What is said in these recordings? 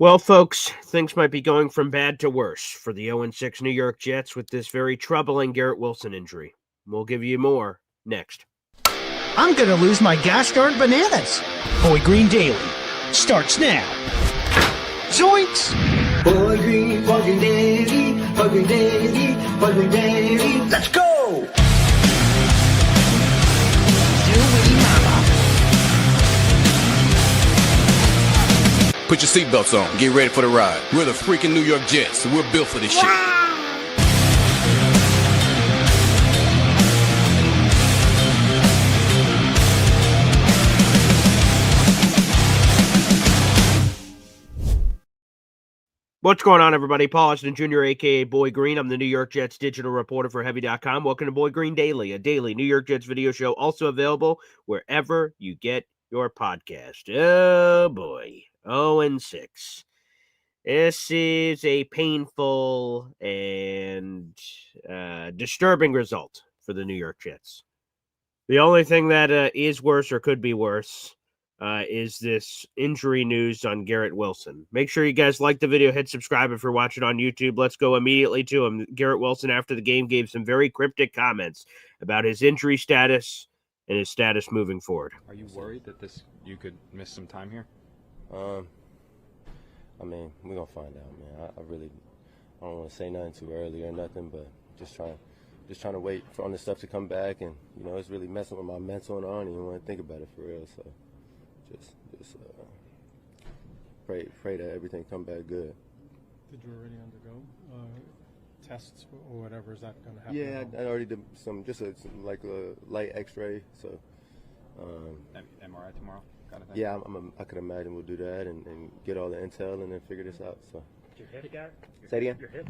Well, folks, things might be going from bad to worse for the 0-6 New York Jets with this very troubling Garrett Wilson injury. We'll give you more next. I'm gonna lose my gosh darn bananas. Boy Green Daily starts now. Zoinks! Boy Green Daily, Boy Green Daily, Boy Green Daily. Let's go! Put your seatbelts on. Get ready for the ride. We're the freaking New York Jets. We're built for this shit. What's going on, everybody? Paul Austin Jr., a.k.a. Boy Green. I'm the New York Jets digital reporter for Heavy.com. Welcome to Boy Green Daily, a daily New York Jets video show, also available wherever you get your podcast. Oh, boy. 0-6. This is a painful and disturbing result for the New York Jets. The only thing that is worse or could be worse is this injury news on Garrett Wilson. Make sure you guys like the video, hit subscribe if you're watching on YouTube. Let's go immediately to him. Garrett Wilson, after the game, gave some very cryptic comments about his injury status and his status moving forward. Are you worried that you could miss some time here? I mean, we're going to find out, man. I don't want to say nothing too early or nothing, but just trying to wait for all this stuff to come back. And, you know, it's really messing with my mental, and I don't even want to think about it for real. So just pray that everything come back good. Did you already undergo tests or whatever? Is that going to happen? Yeah, I already did some light x-ray. So MRI tomorrow? Kind of thing? yeah, I could imagine we'll do that and get all the intel and then figure this out. So. Your hip again? Say it again? Your hip?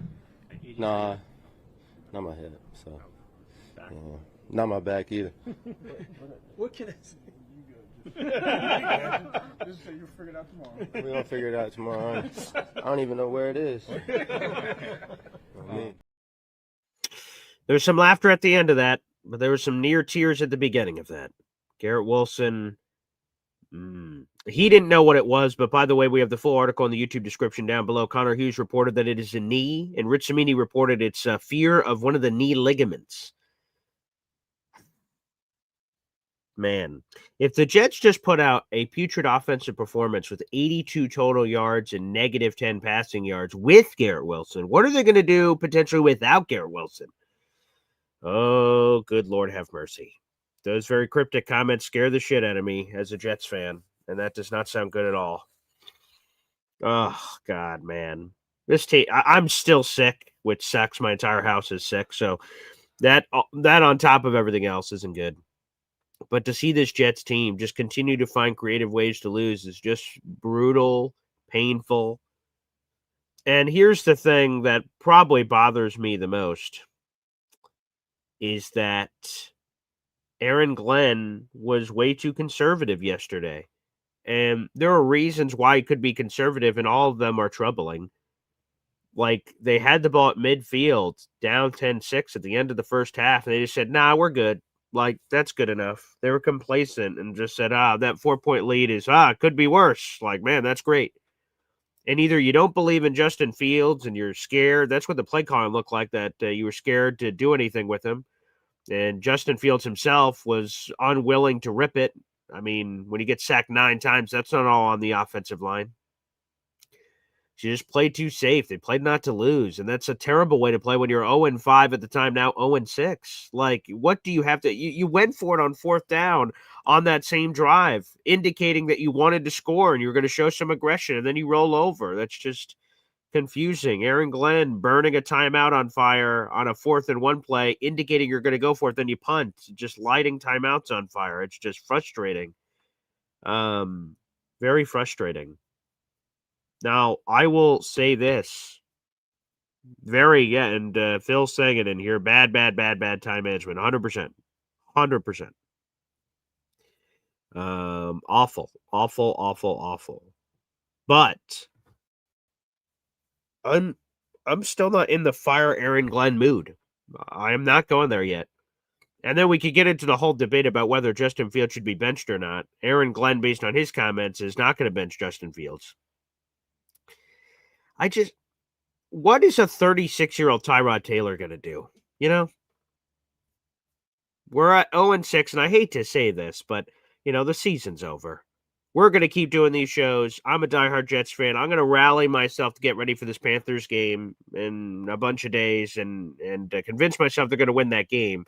Nah, not my head. So, yeah, not my back either. What can I say? You good. Just say you'll figure it out tomorrow. We're gonna figure it out tomorrow. I don't even know where it is. There's some laughter at the end of that, but there was some near tears at the beginning of that. Garrett Wilson, he didn't know what it was, but by the way, we have the full article in the YouTube description down below. Connor Hughes reported that it is a knee, and Rich Cimini reported it's a fear of one of the knee ligaments. Man, if the Jets just put out a putrid offensive performance with 82 total yards and negative 10 passing yards with Garrett Wilson, what are they going to do potentially without Garrett Wilson? Oh, good Lord have mercy. Those very cryptic comments scare the shit out of me as a Jets fan, and that does not sound good at all. Oh, God, man. This team, I'm still sick, which sucks. My entire house is sick, so that on top of everything else isn't good. But to see this Jets team just continue to find creative ways to lose is just brutal, painful. And here's the thing that probably bothers me the most is that Aaron Glenn was way too conservative yesterday. And there are reasons why he could be conservative, and all of them are troubling. Like, they had the ball at midfield, down 10-6 at the end of the first half, and they just said, nah, we're good. Like, that's good enough. They were complacent and just said, that 4-point lead is, it could be worse. Like, man, that's great. And either you don't believe in Justin Fields and you're scared. That's what the play calling looked like, that you were scared to do anything with him. And Justin Fields himself was unwilling to rip it. I mean, when he gets sacked 9 times, that's not all on the offensive line. She just played too safe. They played not to lose, and that's a terrible way to play when you're 0-5 at the time, now 0-6. Like, what do you have to – you went for it on 4th down on that same drive, indicating that you wanted to score and you were going to show some aggression, and then you roll over. That's just confusing. Aaron Glenn burning a timeout on fire on a 4th and 1 play, indicating you're going to go for it, then you punt, just lighting timeouts on fire. It's just frustrating. Very frustrating. Now, I will say this. And Phil's saying it in here, bad time management, 100%. 100%. Awful. But I'm still not in the fire Aaron Glenn mood. I am not going there yet. And then we could get into the whole debate about whether Justin Fields should be benched or not. Aaron Glenn, based on his comments, is not going to bench Justin Fields. what is a 36-year-old Tyrod Taylor going to do? You know, we're at 0-6, and I hate to say this, but, the season's over. We're going to keep doing these shows. I'm a diehard Jets fan. I'm going to rally myself to get ready for this Panthers game in a bunch of days and convince myself they're going to win that game.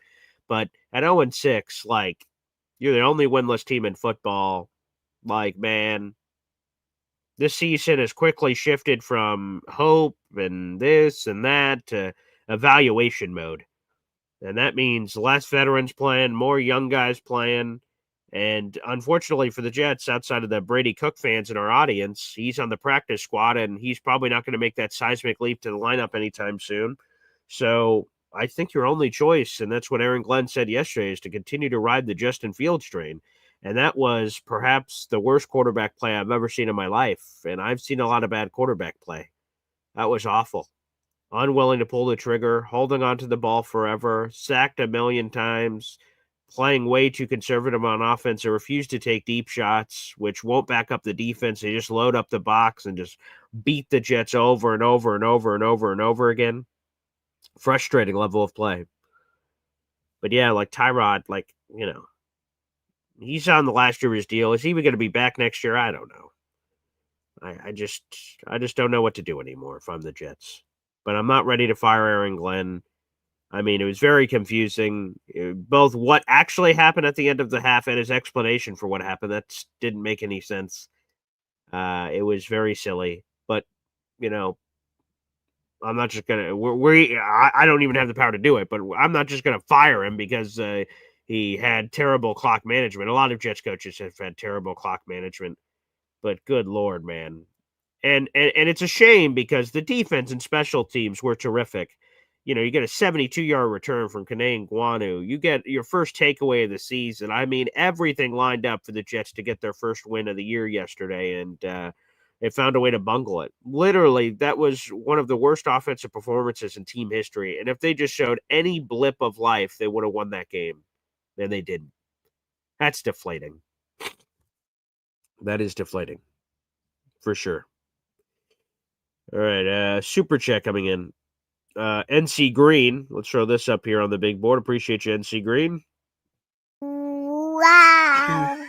But at 0-6, like, you're the only winless team in football. Like, man, this season has quickly shifted from hope and this and that to evaluation mode. And that means less veterans playing, more young guys playing. And unfortunately for the Jets, outside of the Brady Cook fans in our audience, he's on the practice squad, and he's probably not going to make that seismic leap to the lineup anytime soon. So I think your only choice, and that's what Aaron Glenn said yesterday, is to continue to ride the Justin Fields train. And that was perhaps the worst quarterback play I've ever seen in my life. And I've seen a lot of bad quarterback play. That was awful. Unwilling to pull the trigger, holding onto the ball forever, sacked a million times, playing way too conservative on offense. They refuse to take deep shots, which won't back up the defense. They just load up the box and just beat the Jets over and over and over and over and over again. Frustrating level of play. But yeah, like Tyrod, he's on the last year of his deal. Is he even going to be back next year? I don't know. I just don't know what to do anymore if I'm the Jets. But I'm not ready to fire Aaron Glenn. I mean, it was very confusing, both what actually happened at the end of the half and his explanation for what happened. That didn't make any sense. It was very silly. But, I'm not just going to – I don't even have the power to do it, but I'm not just going to fire him because he had terrible clock management. A lot of Jets coaches have had terrible clock management. But good Lord, man. And it's a shame because the defense and special teams were terrific. You get a 72-yard return from Kane Guanu. You get your first takeaway of the season. I mean, everything lined up for the Jets to get their first win of the year yesterday, and they found a way to bungle it. Literally, that was one of the worst offensive performances in team history. And if they just showed any blip of life, they would have won that game. And they didn't. That's deflating. That is deflating. For sure. All right, super chat coming in. NC Green, let's throw this up here on the big board. Appreciate you, NC Green. Wow.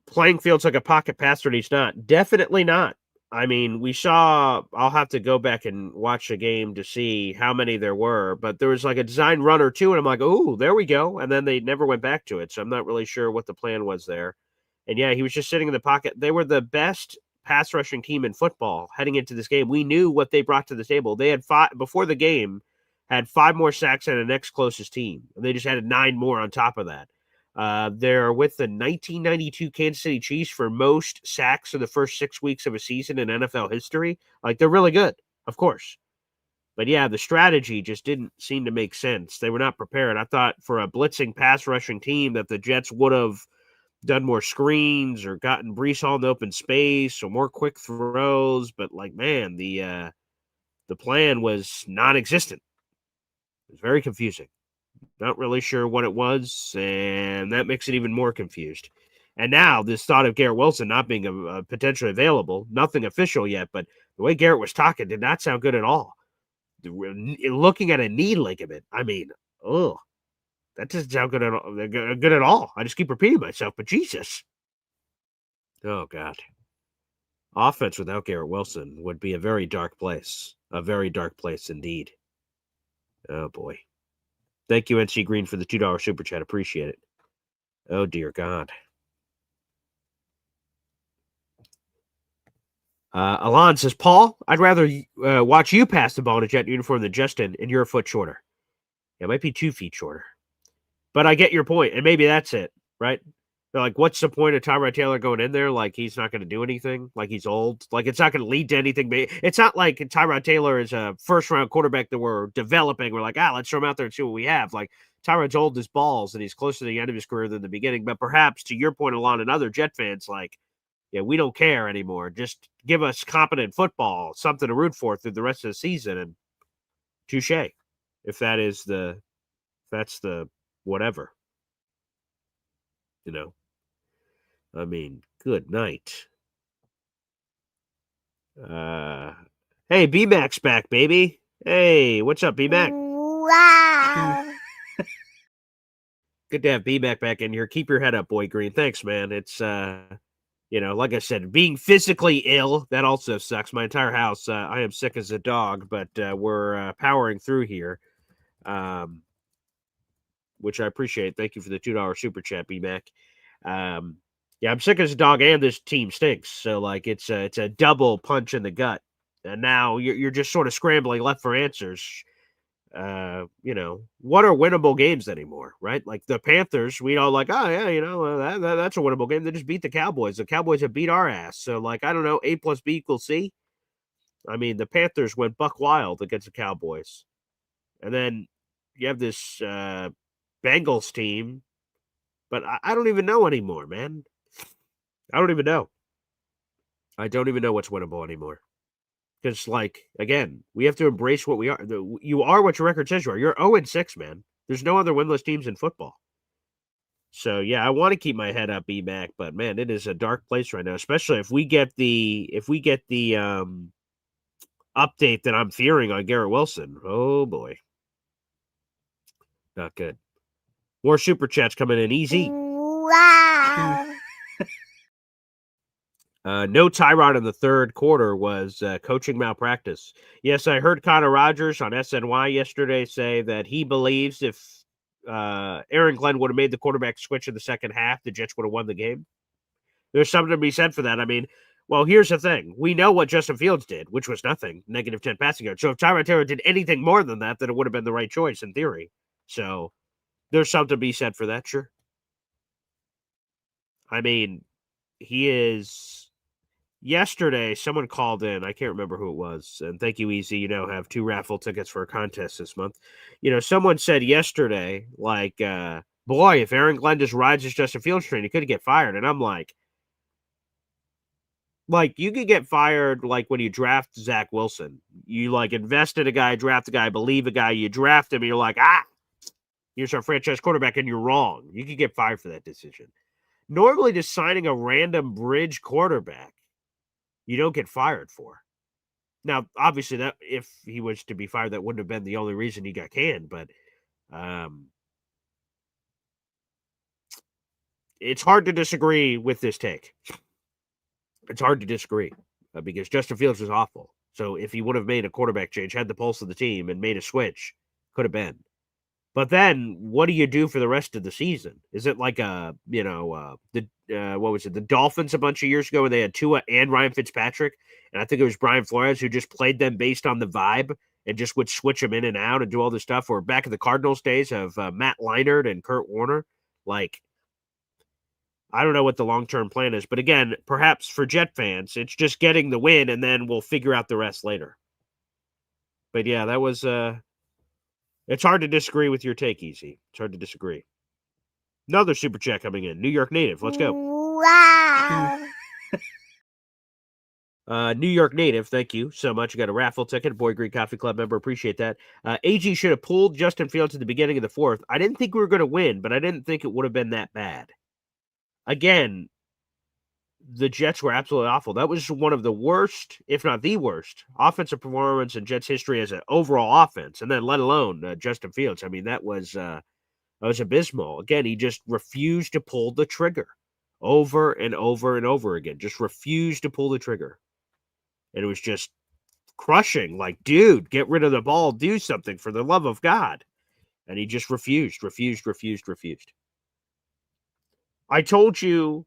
Playing field's like a pocket passer, and he's not. Definitely not. I mean, I'll have to go back and watch the game to see how many there were, but there was like a design run or two, and I'm like, oh, there we go. And then they never went back to it, so I'm not really sure what the plan was there. And yeah, he was just sitting in the pocket. They were the best pass rushing team in football heading into this game. We knew what they brought to the table. They had before the game, had 5 more sacks than the next closest team. And they just added 9 more on top of that. They're with the 1992 Kansas City Chiefs for most sacks in the first 6 weeks of a season in NFL history. Like, they're really good, of course. But yeah, the strategy just didn't seem to make sense. They were not prepared. I thought for a blitzing pass rushing team that the Jets would have done more screens or gotten Breece Hall in open space or more quick throws. But like, man, the plan was non-existent. It was very confusing. Not really sure what it was, and that makes it even more confused. And now this thought of Garrett Wilson not being potentially available, nothing official yet, but the way Garrett was talking did not sound good at all. Looking at a knee ligament, I mean, that doesn't sound good at all. I just keep repeating myself, but Jesus. Oh, God. Offense without Garrett Wilson would be a very dark place. A very dark place indeed. Oh, boy. Thank you, NC Green, for the $2 super chat. Appreciate it. Oh, dear God. Alon says, Paul, I'd rather watch you pass the ball in a Jet uniform than Justin, and you're a foot shorter. It might be 2 feet shorter. But I get your point, and maybe that's it, right? They're like, what's the point of Tyrod Taylor going in there? Like, he's not going to do anything. Like, he's old. Like, it's not going to lead to anything. It's not like Tyrod Taylor is a first-round quarterback that we're developing. We're like, let's throw him out there and see what we have. Like, Tyrod's old as balls, and he's closer to the end of his career than the beginning. But perhaps, to your point, Alon, and other Jet fans, like, yeah, we don't care anymore. Just give us competent football, something to root for through the rest of the season, and touche. If that's the whatever. I mean, good night. Hey, B-Mac's back, baby. Hey, what's up, B-Mac? Wow. Good to have B-Mac back in here. Keep your head up, Boy Green. Thanks, man. It's, like I said, being physically ill, that also sucks. My entire house, I am sick as a dog, but we're powering through here, which I appreciate. Thank you for the $2 super chat, B-Mac. Yeah, I'm sick as a dog, and this team stinks. So, it's a double punch in the gut. And now you're just sort of scrambling left for answers. What are winnable games anymore, right? Like the Panthers, we all like, oh yeah, that's a winnable game. They just beat the Cowboys. The Cowboys have beat our ass. So I don't know, A plus B equals C. I mean, the Panthers went buck wild against the Cowboys, and then you have this Bengals team, but I don't even know anymore, man. I don't even know. I don't even know what's winnable anymore. Because, again, we have to embrace what we are. You are what your record says you are. You're 0-6, man. There's no other winless teams in football. So, yeah, I want to keep my head up, B-Mac, but, man, it is a dark place right now, especially if we get the update that I'm fearing on Garrett Wilson. Oh, boy. Not good. More super chats coming in easy. Wow. No Tyrod in the third quarter was coaching malpractice. Yes, I heard Connor Rodgers on SNY yesterday say that he believes if Aaron Glenn would have made the quarterback switch in the second half, the Jets would have won the game. There's something to be said for that. I mean, well, here's the thing. We know what Justin Fields did, which was nothing, -10 passing yards. So if Tyrod Taylor did anything more than that, then it would have been the right choice in theory. So there's something to be said for that, sure. I mean, he is... Yesterday, someone called in. I can't remember who it was. And thank you, Easy. Have 2 raffle tickets for a contest this month. Someone said yesterday, boy, if Aaron Glenn just rides his Justin Fields train, he could get fired. And I'm like, you could get fired when you draft Zach Wilson. You, invest in a guy, draft a guy, believe a guy, you draft him, and you're like, here's our franchise quarterback, and you're wrong. You could get fired for that decision. Normally, just signing a random bridge quarterback, you don't get fired for. Now, obviously, that if he was to be fired, that wouldn't have been the only reason he got canned. But it's hard to disagree with this take. It's hard to disagree because Justin Fields was awful. So if he would have made a quarterback change, had the pulse of the team, and made a switch, could have been. But then, what do you do for the rest of the season? Is it what was it? The Dolphins a bunch of years ago when they had Tua and Ryan Fitzpatrick, and I think it was Brian Flores who just played them based on the vibe and just would switch them in and out and do all this stuff. Or back in the Cardinals days of Matt Leinart and Kurt Warner, I don't know what the long-term plan is, but again, perhaps for Jet fans, it's just getting the win, and then we'll figure out the rest later. But yeah, that was. It's hard to disagree with your take, Easy. It's hard to disagree. Another super chat coming in. New York native. Let's go. Wow. New York native. Thank you so much. You got a raffle ticket. Boy Green Coffee Club member. Appreciate that. AG should have pulled Justin Fields at the beginning of the fourth. I didn't think we were going to win, but I didn't think it would have been that bad. Again, the Jets were absolutely awful. That was one of the worst, if not the worst, offensive performance in Jets history as an overall offense, and then let alone Justin Fields. I mean, that was abysmal. Again, he just refused to pull the trigger over and over and over again. Just refused to pull the trigger. And it was just crushing. Dude, get rid of the ball. Do something for the love of God. And he just refused. I told you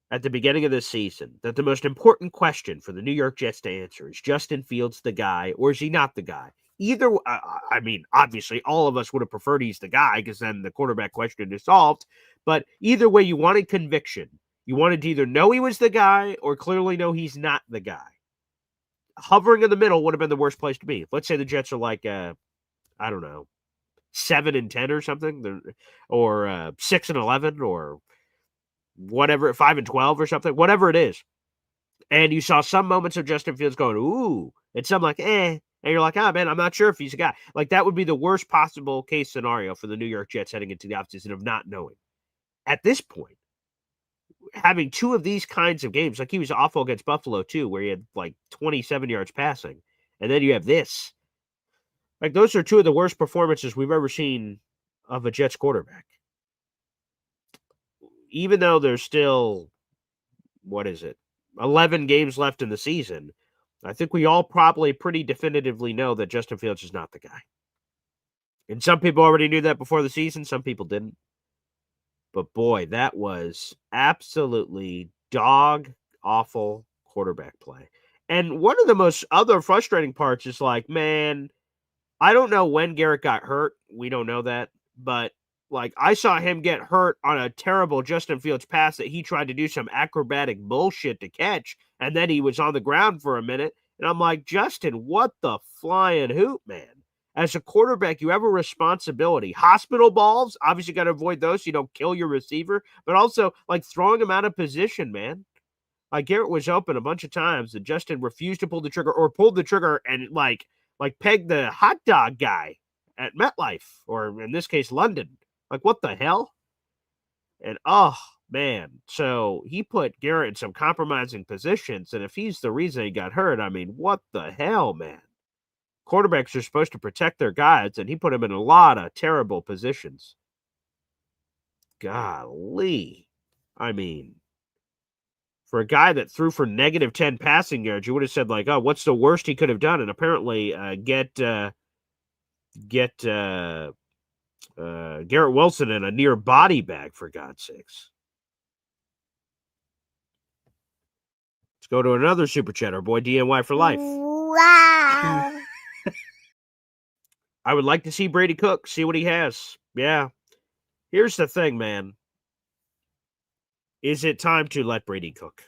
at the beginning of this season that the most important question for the New York Jets to answer is Justin Fields the guy or is he not the guy? Either, I mean, obviously all of us would have preferred he's the guy because then the quarterback question is solved. But either way, you wanted conviction. You wanted to either know he was the guy or clearly know he's not the guy. Hovering in the middle would have been the worst place to be. Let's say the Jets are 7-10 or something, or 6-11 or whatever, 5-12 or something, whatever it is. And you saw some moments of Justin Fields going, ooh, and some and you're like, man, I'm not sure if he's a guy. That would be the worst possible case scenario for the New York Jets heading into the offseason of not knowing. At this point, having two of these kinds of games, like he was awful against Buffalo too, where he had like 27 yards passing, and then you have this. Like those are two of the worst performances we've ever seen of a Jets quarterback. Even though there's still, 11 games left in the season, I think we all probably pretty definitively know that Justin Fields is not the guy. And some people already knew that before the season, some people didn't. But boy, that was absolutely dog-awful quarterback play. And one of the most other frustrating parts is like, man, I don't know when Garrett got hurt. We don't know that. But, like, I saw him get hurt on a terrible Justin Fields pass that he tried to do some acrobatic bullshit to catch, and then he was on the ground for a minute. And I'm like, Justin, what the flying hoop, man? As a quarterback, you have a responsibility. Hospital balls, obviously got to avoid those so you don't kill your receiver, but also, like, throwing him out of position, man. Like, Garrett was open a bunch of times, and Justin refused to pull the trigger or pulled the trigger and, like pegged the hot dog guy at MetLife, or in this case, London. Like, what the hell? And, oh, man. So he put Garrett in some compromising positions, and if he's the reason he got hurt, I mean, what the hell, man? Quarterbacks are supposed to protect their guys, and he put him in a lot of terrible positions. Golly. I mean, for a guy that threw for negative 10 passing yards, you would have said, like, oh, what's the worst he could have done? And apparently get Garrett Wilson in a near body bag, for God's sakes. Let's go to another super chat. Our boy DNY for life. Wow. I would like to see Brady Cook, see what he has. Yeah. Here's the thing, man. Is it time to let Brady cook?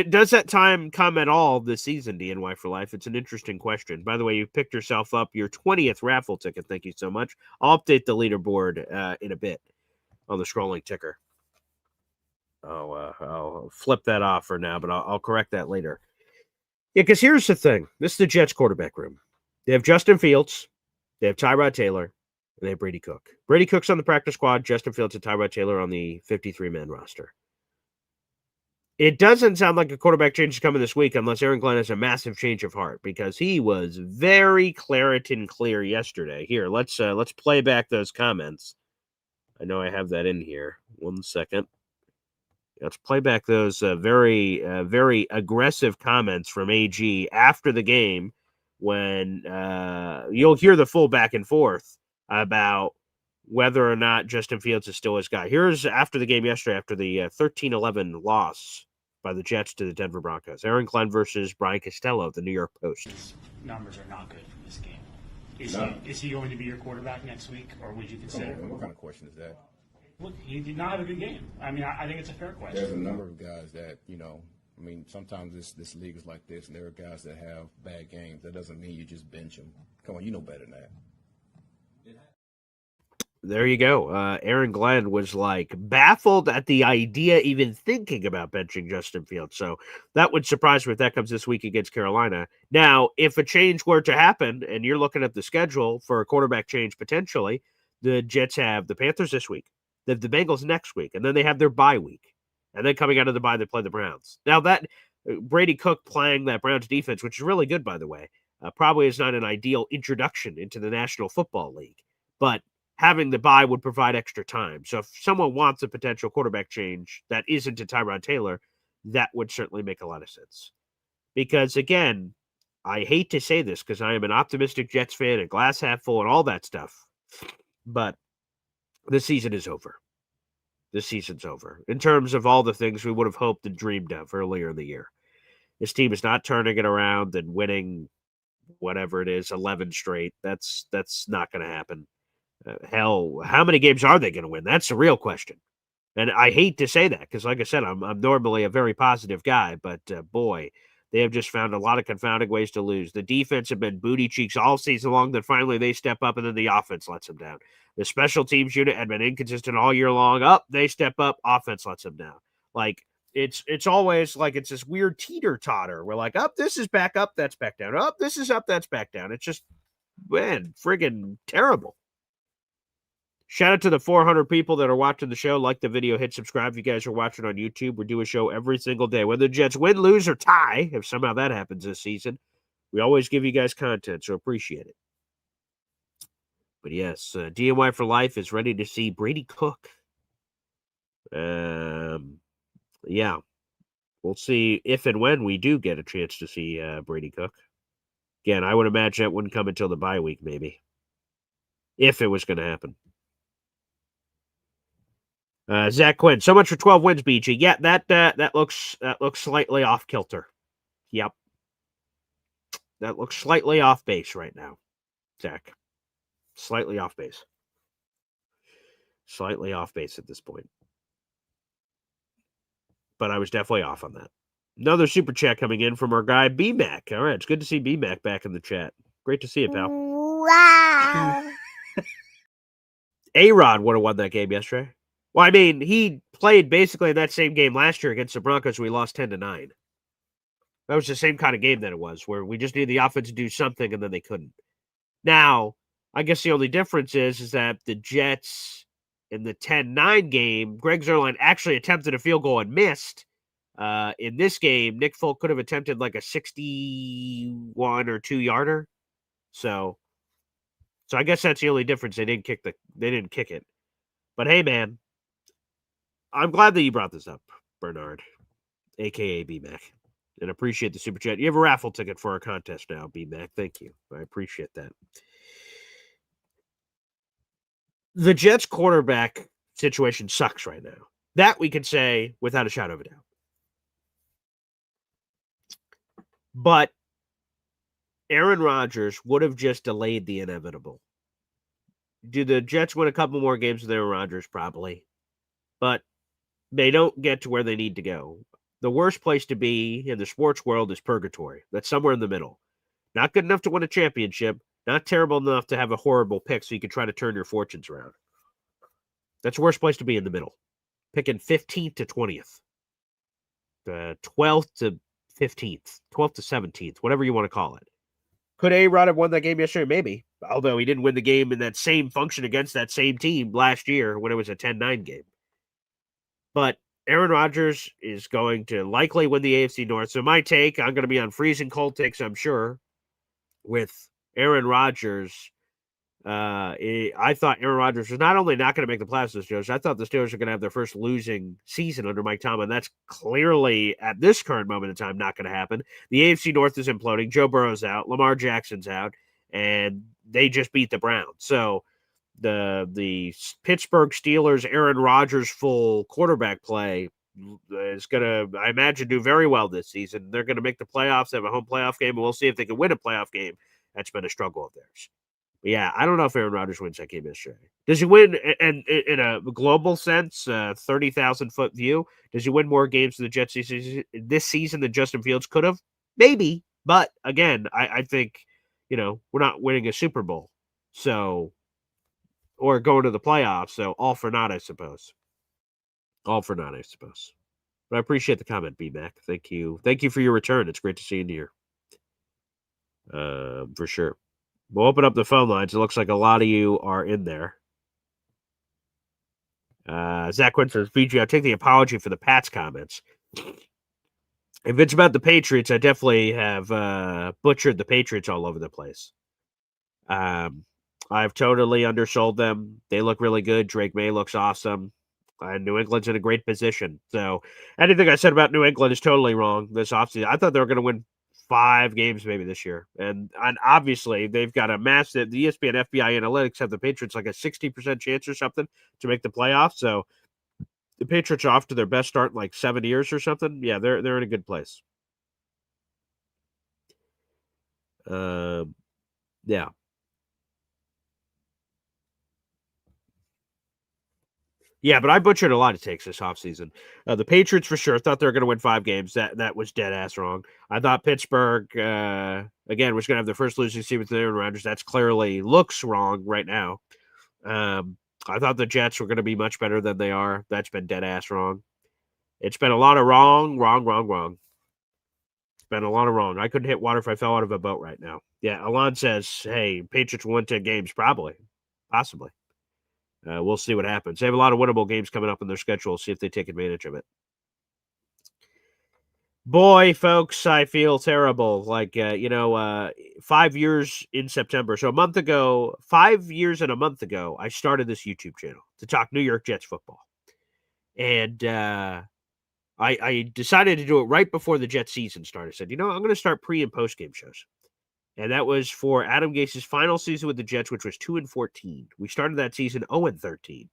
Does that time come at all this season, DNY for life? It's an interesting question. By the way, you picked yourself up your 20th raffle ticket. Thank you so much. I'll update the leaderboard in a bit on the scrolling ticker. I'll flip that off for now, but I'll correct that later. Yeah, because here's the thing. This is the Jets quarterback room. They have Justin Fields. They have Tyrod Taylor. And they have Brady Cook. Brady Cook's on the practice squad. Justin Fields and Tyrod Taylor on the 53-man roster. It doesn't sound like a quarterback change is coming this week unless Aaron Glenn has a massive change of heart, because he was very Claritin clear yesterday. Here, let's play back those comments. I know I have that in here. 1 second. Let's play back those very aggressive comments from AG after the game, when you'll hear the full back and forth about whether or not Justin Fields is still his guy. Here's after the game yesterday, after the 13-11 loss by the Jets to the Denver Broncos. Aaron Glenn versus Brian Costello, the New York Post. His numbers are not good for this game. Is he going to be your quarterback next week, or would you consider? What kind of question is that? Look, he did not have a good game. I mean, I think it's a fair question. There's a number of guys that, I mean, sometimes this league is like this, and there are guys that have bad games. That doesn't mean you just bench them. Come on, you know better than that. There you go. Aaron Glenn was like baffled at the idea even thinking about benching Justin Fields. So that would surprise me if that comes this week against Carolina. Now, if a change were to happen, and you're looking at the schedule for a quarterback change potentially, the Jets have the Panthers this week. They have the Bengals next week, and then they have their bye week. And then coming out of the bye, they play the Browns. Now, that Brady Cook playing that Browns defense, which is really good, by the way, probably is not an ideal introduction into the National Football League. But having the bye would provide extra time. So if someone wants a potential quarterback change that isn't to Tyrod Taylor, that would certainly make a lot of sense. Because, again, I hate to say this because I am an optimistic Jets fan and glass half full and all that stuff, but the season is over. The season's over. In terms of all the things we would have hoped and dreamed of earlier in the year. This team is not turning it around and winning whatever it is, 11 straight. That's not going to happen. Hell, how many games are they going to win? That's the real question. And I hate to say that because, like I said, I'm normally a very positive guy, but boy, they have just found a lot of confounding ways to lose. The defense have been booty cheeks all season long, then finally they step up, and then the offense lets them down. The special teams unit had been inconsistent all year long. They step up, offense lets them down. Like, it's always like it's this weird teeter-totter. We're like, this is back up, that's back down. This is up, that's back down. It's just, man, friggin' terrible. Shout out to the 400 people that are watching the show. Like the video, hit subscribe if you guys are watching on YouTube. We do a show every single day. Whether the Jets win, lose, or tie, if somehow that happens this season, we always give you guys content, so appreciate it. But yes, DNY for Life is ready to see Brady Cook. Yeah. We'll see if and when we do get a chance to see Brady Cook. Again, I would imagine it wouldn't come until the bye week, maybe. If it was going to happen. Zach Quinn, so much for 12 wins, BG. Yeah, that looks slightly off kilter. Yep. That looks slightly off base right now, Zach. Slightly off base. Slightly off base at this point. But I was definitely off on that. Another super chat coming in from our guy, B-Mac. All right, it's good to see B-Mac back in the chat. Great to see you, pal. Wow. A-Rod would have won that game yesterday. Well, I mean, he played basically in that same game last year against the Broncos. We lost 10-9. That was the same kind of game that it was, where we just needed the offense to do something, and then they couldn't. Now, I guess the only difference is that the Jets in the 10-9 game, Greg Zuerlein actually attempted a field goal and missed. In this game, Nick Folk could have attempted like a 61 or 2-yarder. So I guess that's the only difference. They didn't kick it. But hey, man, I'm glad that you brought this up, Bernard, aka B-Mac, and appreciate the super chat. You have a raffle ticket for our contest now, B-Mac. Thank you. I appreciate that. The Jets quarterback situation sucks right now. That we could say without a shadow of a doubt. But Aaron Rodgers would have just delayed the inevitable. Do the Jets win a couple more games with Aaron Rodgers? Probably. But they don't get to where they need to go. The worst place to be in the sports world is purgatory. That's somewhere in the middle. Not good enough to win a championship. Not terrible enough to have a horrible pick so you can try to turn your fortunes around. That's the worst place to be, in the middle. Picking 15th to 20th. 12th to 15th. 12th to 17th. Whatever you want to call it. Could A-Rod have won that game yesterday? Maybe. Although he didn't win the game in that same function against that same team last year when it was a 10-9 game. But Aaron Rodgers is going to likely win the AFC North. So my take, I'm going to be on freezing cold takes, I'm sure, with Aaron Rodgers. I thought Aaron Rodgers was not only not going to make the playoffs this year, I thought the Steelers are going to have their first losing season under Mike Tomlin. That's clearly, at this current moment in time, not going to happen. The AFC North is imploding. Joe Burrow's out. Lamar Jackson's out. And they just beat the Browns. So the Pittsburgh Steelers, Aaron Rodgers full quarterback play is going to, I imagine, do very well this season. They're going to make the playoffs, have a home playoff game, and we'll see if they can win a playoff game. That's been a struggle of theirs. But yeah, I don't know if Aaron Rodgers wins that game yesterday. Does he win, and in a global sense, 30,000-foot view, does he win more games for the Jets this season than Justin Fields could have? Maybe. But again, I think, we're not winning a Super Bowl. So, or going to the playoffs. So all for naught, I suppose. All for naught, I suppose. But I appreciate the comment, B-Mac. Thank you. Thank you for your return. It's great to see you here. For sure. We'll open up the phone lines. It looks like a lot of you are in there. Zach Quinn says, VG, I'll take the apology for the Pats comments. If it's about the Patriots, I definitely have butchered the Patriots all over the place. I've totally undersold them. They look really good. Drake May looks awesome. New England's in a great position. So anything I said about New England is totally wrong this offseason. I thought they were going to win 5 games maybe this year. And obviously they've got a massive, the ESPN FBI analytics have the Patriots like a 60% chance or something to make the playoffs. So the Patriots are off to their best start in like 7 years or something. Yeah, they're in a good place. Yeah. Yeah, but I butchered a lot of takes this offseason. The Patriots for sure thought they were going to win 5 games. That was dead ass wrong. I thought Pittsburgh again was going to have their first losing season with Aaron Rodgers. That's clearly looks wrong right now. I thought the Jets were going to be much better than they are. That's been dead ass wrong. It's been a lot of wrong. It's been a lot of wrong. I couldn't hit water if I fell out of a boat right now. Yeah, Alon says, hey, Patriots won 10 games. Possibly. we'll see what happens. They have a lot of winnable games coming up in their schedule. See if they take advantage of it. Boy, folks, I feel terrible. 5 years in September. So 5 years and a month ago, I started this YouTube channel to talk New York Jets football. And I decided to do it right before the Jets season started. I said, I'm going to start pre- and post-game shows. And that was for Adam Gase's final season with the Jets, which was 2-14. We started that season 0-13.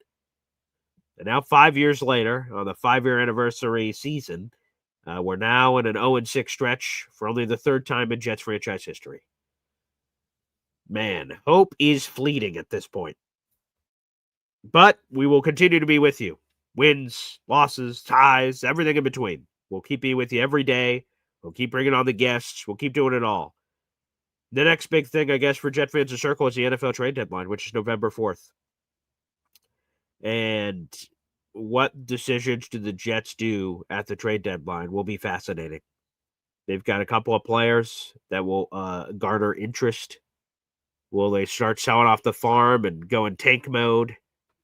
And now 5 years later, on the 5-year anniversary season, we're now in an 0-6 stretch for only the third time in Jets franchise history. Man, hope is fleeting at this point. But we will continue to be with you. Wins, losses, ties, everything in between. We'll keep being with you every day. We'll keep bringing on the guests. We'll keep doing it all. The next big thing, I guess, for Jet fans to circle is the NFL trade deadline, which is November 4th. And what decisions do the Jets do at the trade deadline will be fascinating. They've got a couple of players that will garner interest. Will they start selling off the farm and go in tank mode?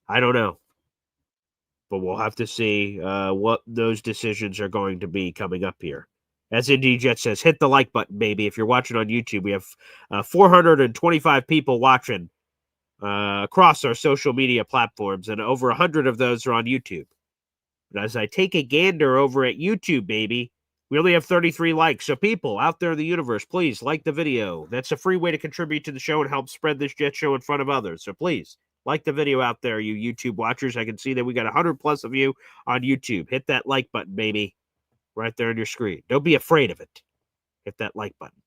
I don't know. But we'll have to see what those decisions are going to be coming up here. As Indy Jet says, hit the like button, baby. If you're watching on YouTube, we have 425 people watching across our social media platforms, and over 100 of those are on YouTube. But as I take a gander over at YouTube, baby, we only have 33 likes. So people out there in the universe, please like the video. That's a free way to contribute to the show and help spread this Jet show in front of others. So please like the video out there, you YouTube watchers. I can see that we got 100 plus of you on YouTube. Hit that like button, baby, right there on your screen. Don't be afraid of it. Hit that like button.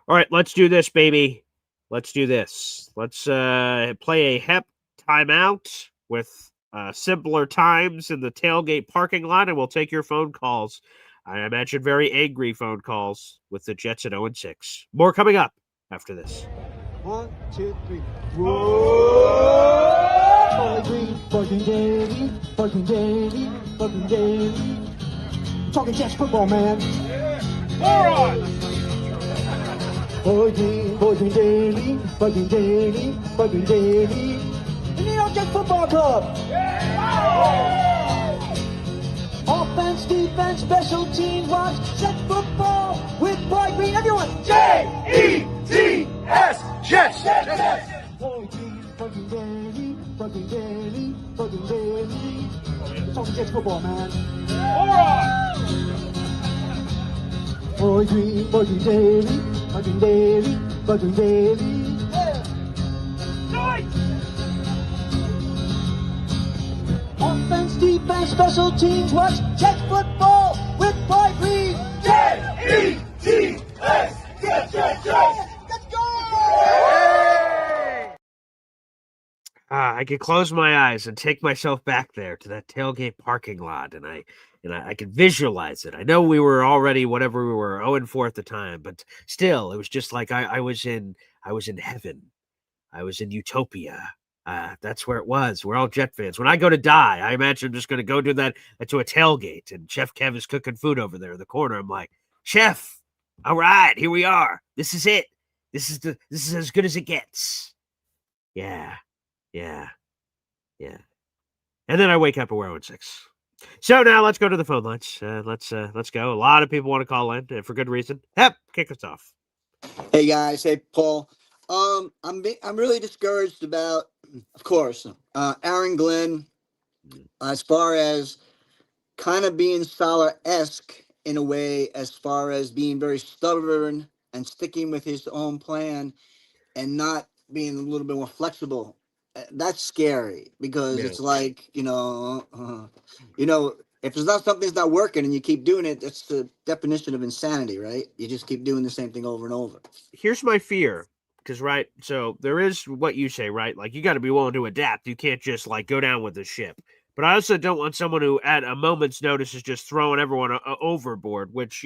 All right, let's do this, baby. Let's do this. Let's play a HEP timeout with simpler times in the tailgate parking lot, and we'll take your phone calls. I imagine very angry phone calls with the Jets at 0-6. More coming up after this. 1, 2, 3. Whoa! Boy Green, fucking daily, fucking daily, fucking daily. Talking Jets football, man. Boy Green daily, fucking daily, fucking daily. The New York Jets Football Club. Offense, defense, special teams, watch Jets football with Boy Green. Everyone, J-E-T-S, Jets, Jets. Boy Green, fucking daily, fucking daily, fucking daily. Talking Jets football, man. Boy Green, fucking daily, fucking daily, fucking daily. Offense, defense, special teams, watch Jets football with Boy Green. J-E-T-S, Jets, Jets, Jets. Let's go! I could close my eyes and take myself back there to that tailgate parking lot, and I could visualize it. I know we were already whatever we were 0-4 at the time, but still, it was just like I was in heaven. I was in utopia. That's where it was. We're all Jet fans. When I go to die, I imagine I'm just going to go do that to a tailgate, and Chef Kev is cooking food over there in the corner. I'm like, Chef, all right, here we are. This is it. This is as good as it gets. Yeah. And then I wake up and we're 0-6. So now let's go to the phone lines. Let's go. A lot of people want to call in, and for good reason. Kick us off. Hey guys, hey Paul. I'm really discouraged about, of course, Aaron Glenn, as far as kind of being Salah-esque in a way, as far as being very stubborn and sticking with his own plan and not being a little bit more flexible. That's scary because it's like, if it's not something's not working and you keep doing it, that's the definition of insanity, right? You just keep doing the same thing over and over. Here's my fear. Because, right, so there is what you say, right? Like, you got to be willing to adapt. You can't just, go down with the ship. But I also don't want someone who, at a moment's notice, is just throwing everyone overboard, which,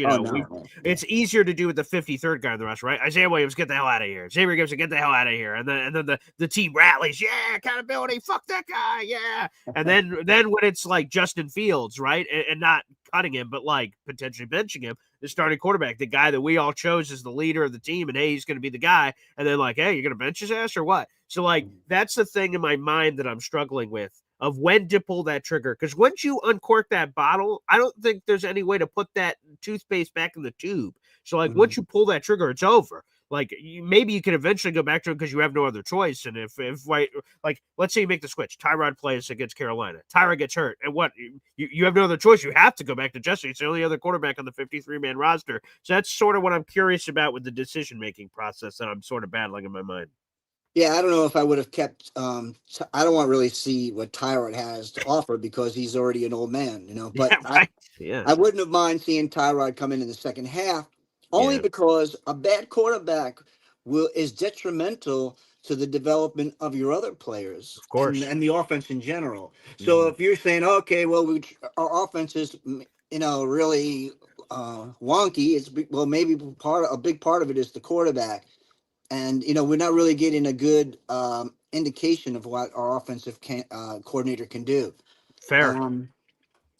it's easier to do with the 53rd guy in the rest, right? Isaiah Williams, get the hell out of here. Xavier Gibson, get the hell out of here. And then the team rallies, yeah, accountability, fuck that guy, yeah. And then when it's like Justin Fields, right, and not cutting him, but like potentially benching him, the starting quarterback, the guy that we all chose as the leader of the team, and hey, he's going to be the guy, and then like, hey, you're going to bench his ass or what? So like that's the thing in my mind that I'm struggling with of when to pull that trigger, because once you uncork that bottle, I don't think there's any way to put that toothpaste back in the tube. So like once you pull that trigger, it's over. Like maybe you can eventually go back to it because you have no other choice. And if like let's say you make the switch, Tyrod plays against Carolina, Tyrod gets hurt, and what you have no other choice. You have to go back to Jesse. It's the only other quarterback on the 53-man roster. So that's sort of what I'm curious about with the decision making process that I'm sort of battling in my mind. Yeah, I don't know if I would have kept. I don't want to really see what Tyrod has to offer because he's already an old man, But I wouldn't have mind seeing Tyrod come in the second half, only because a bad quarterback is detrimental to the development of your other players, of course, and the offense in general. So if you're saying, okay, well, our offense is, really wonky. Maybe a big part of it is the quarterback. And, we're not really getting a good indication of what our offensive coordinator can do. Fair.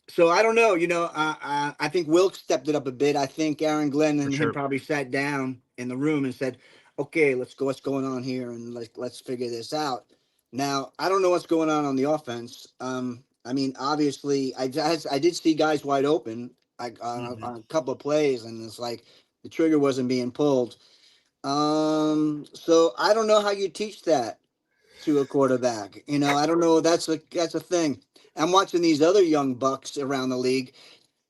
So I don't know. I think Wilkes stepped it up a bit. I think Aaron Glenn and him probably sat down in the room and said, okay, let's go. What's going on here? And let's figure this out. Now, I don't know what's going on the offense. I mean, obviously, I did see guys wide open on a couple of plays, and it's like the trigger wasn't being pulled. So I don't know how you teach that to a quarterback. I don't know. That's a thing. I'm watching these other young bucks around the league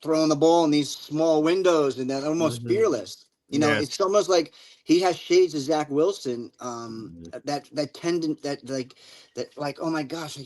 throwing the ball in these small windows and they're almost fearless. It's almost like he has shades of Zach Wilson. That tendon that oh my gosh,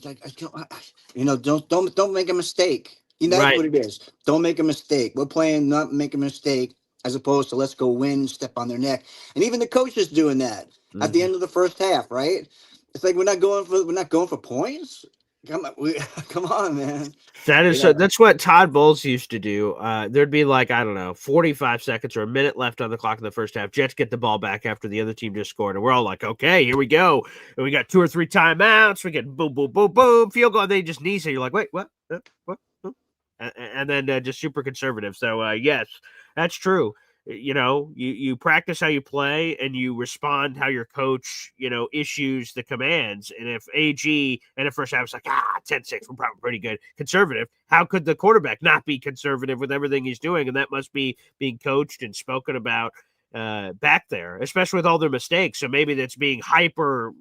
don't make a mistake. That's what it is. Don't make a mistake. We're playing not make a mistake, as opposed to let's go win, step on their neck. And even the coach is doing that at the end of the first half, right? It's like we're not going for points. Come on, man. That's what Todd Bowles used to do. There'd be like, I don't know, 45 seconds or a minute left on the clock in the first half. Jets get the ball back after the other team just scored. And we're all like, okay, here we go. And we got 2 or 3 timeouts. We get boom, boom, boom, boom, field goal. And they just knees it. You're like, wait, what? What? And then just super conservative. So, yes, that's true. You practice how you play and you respond how your coach, issues the commands. And if AG in the first half was like, 10-6, we're probably pretty good, conservative, how could the quarterback not be conservative with everything he's doing? And that must be being coached and spoken about back there, especially with all their mistakes. So maybe that's being hyper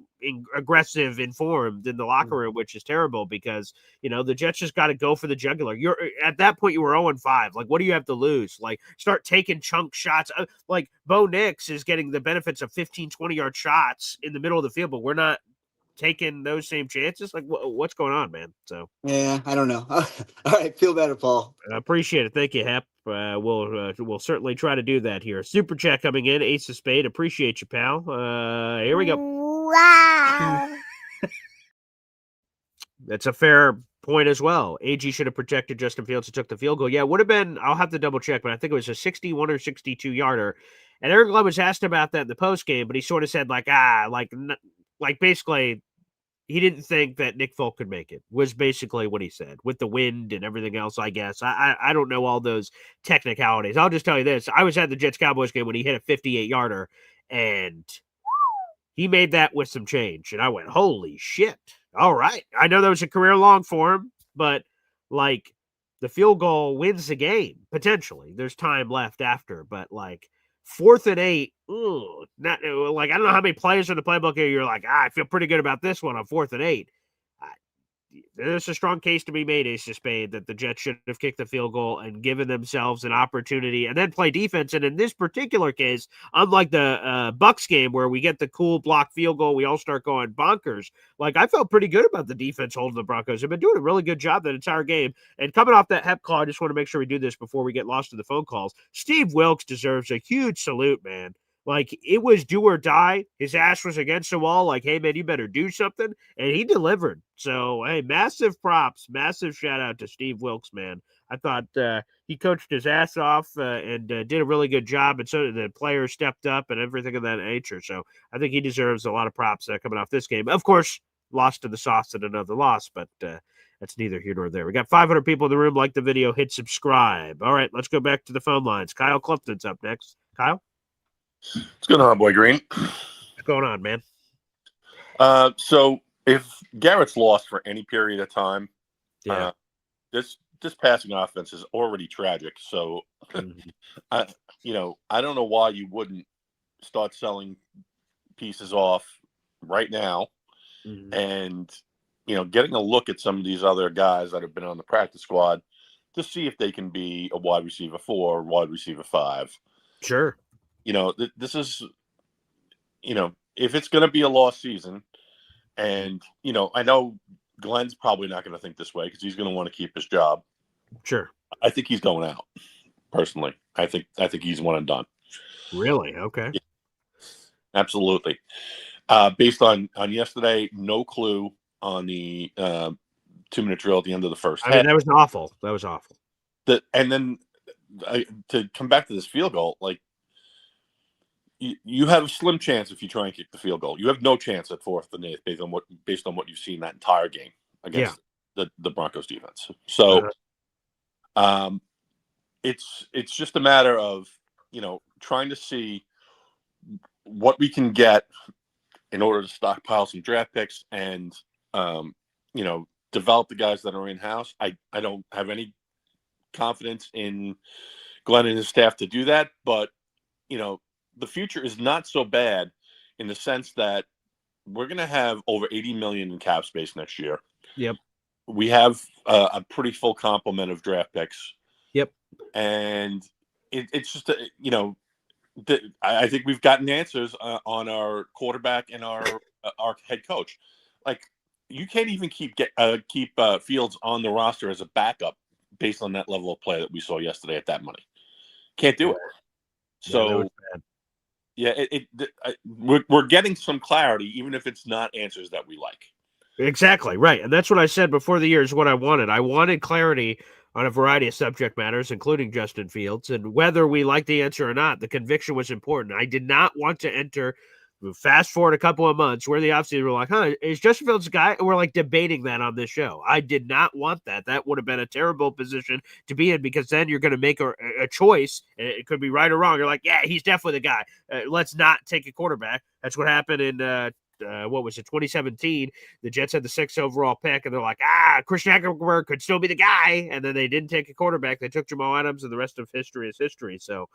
aggressive informed in the locker room, which is terrible because, the Jets just got to go for the jugular. You're at that point, you were 0-5. Like, what do you have to lose? Like, start taking chunk shots. Like, Bo Nix is getting the benefits of 15, 20-yard shots in the middle of the field, but we're not taking those same chances. Like, what's going on, man? So, yeah, I don't know. All right. Feel better, Paul. I appreciate it. Thank you, Hep. We'll certainly try to do that here. Super chat coming in. Ace of Spade. Appreciate you, pal. Here we go. Wow. That's a fair point as well. AG should have protected Justin Fields and took the field goal. Yeah, it would have been, I'll have to double check, but I think it was a 61 or 62 yarder. And Aaron Glenn was asked about that in the post game, but he sort of said like basically he didn't think that Nick Folk could make it, was basically what he said, with the wind and everything else, I guess. I don't know all those technicalities. I'll just tell you this. I was at the Jets-Cowboys game when he hit a 58-yarder, and he made that with some change. And I went, holy shit. All right. I know that was a career long for him, but like the field goal wins the game, potentially. There's time left after, but like 4th and 8, not like, I don't know how many players in the playbook here you're like, I feel pretty good about this one on 4th and 8. There's a strong case to be made, Ace of Spade, that the Jets should have kicked the field goal and given themselves an opportunity and then play defense. And in this particular case, unlike the Bucs game where we get the cool block field goal, we all start going bonkers. Like, I felt pretty good about the defense holding the Broncos. They've been doing a really good job that entire game. And coming off that Hep call, I just want to make sure we do this before we get lost in the phone calls. Steve Wilkes deserves a huge salute, man. Like, it was do or die. His ass was against the wall. Like, hey, man, you better do something. And he delivered. So, hey, massive props. Massive shout out to Steve Wilkes, man. I thought he coached his ass off and did a really good job. And so the players stepped up and everything of that nature. So I think he deserves a lot of props coming off this game. Of course, lost to the sauce and another loss. But that's neither here nor there. We got 500 people in the room. Like the video, hit subscribe. All right, let's go back to the phone lines. Kyle Clifton's up next. Kyle? What's going on, Boy Green? What's going on, man? So if Garrett's lost for any period of time, Yeah. This passing offense is already tragic. So, I don't know why you wouldn't start selling pieces off right now, and getting a look at some of these other guys that have been on the practice squad to see if they can be a wide receiver 4, wide receiver 5. Sure. This is, if it's going to be a lost season, and I know Glenn's probably not going to think this way because he's going to want to keep his job. Sure. I think he's going out. Personally, I think he's one and done. Really? Okay. Yeah, absolutely. Based on yesterday, no clue on the 2-minute drill at the end of the first. I mean, that was awful. That was awful. And then to come back to this field goal, like you have a slim chance if you try and kick the field goal. You have no chance at 4th and 8th based on what you've seen that entire game against the Broncos defense. So, it's just a matter of trying to see what we can get in order to stockpile some draft picks and develop the guys that are in house. I don't have any confidence in Glenn and his staff to do that, but the future is not so bad in the sense that we're going to have over $80 million in cap space next year. Yep. We have a pretty full complement of draft picks. Yep. And it's just, I think we've gotten answers on our quarterback and our head coach. Like, you can't even keep Fields on the roster as a backup based on that level of play that we saw yesterday at that money. Can't do it. So, we're getting some clarity, even if it's not answers that we like. Exactly, right. And that's what I said before the year is what I wanted. I wanted clarity on a variety of subject matters, including Justin Fields. And whether we like the answer or not, the conviction was important. I did not want to enter, fast forward a couple of months, where the offseason were like, is Justin Fields a guy? And we're like debating that on this show. I did not want that. That would have been a terrible position to be in, because then you're going to make a choice. And it could be right or wrong. You're like, yeah, he's definitely the guy. Let's not take a quarterback. That's what happened in 2017. The Jets had the 6th overall pick, and they're like, Christian Hackenberg could still be the guy. And then they didn't take a quarterback. They took Jamal Adams, and the rest of history is history. So,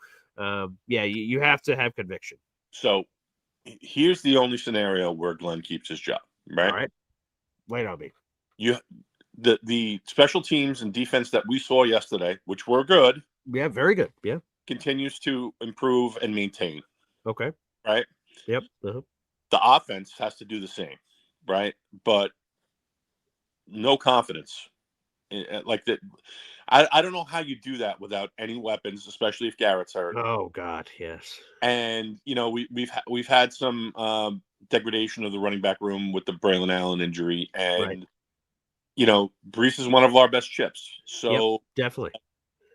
you have to have conviction. So, here's the only scenario where Glenn keeps his job, right? All right. Wait on me. The special teams and defense that we saw yesterday, which were good. Yeah, very good. Yeah. Continues to improve and maintain. Okay. Right? Yep. Uh-huh. The offense has to do the same, right? But no confidence. Like that. I don't know how you do that without any weapons, especially if Garrett's hurt. Oh God, yes. And we've had some degradation of the running back room with the Braylon Allen injury, and Brees is one of our best chips. So definitely,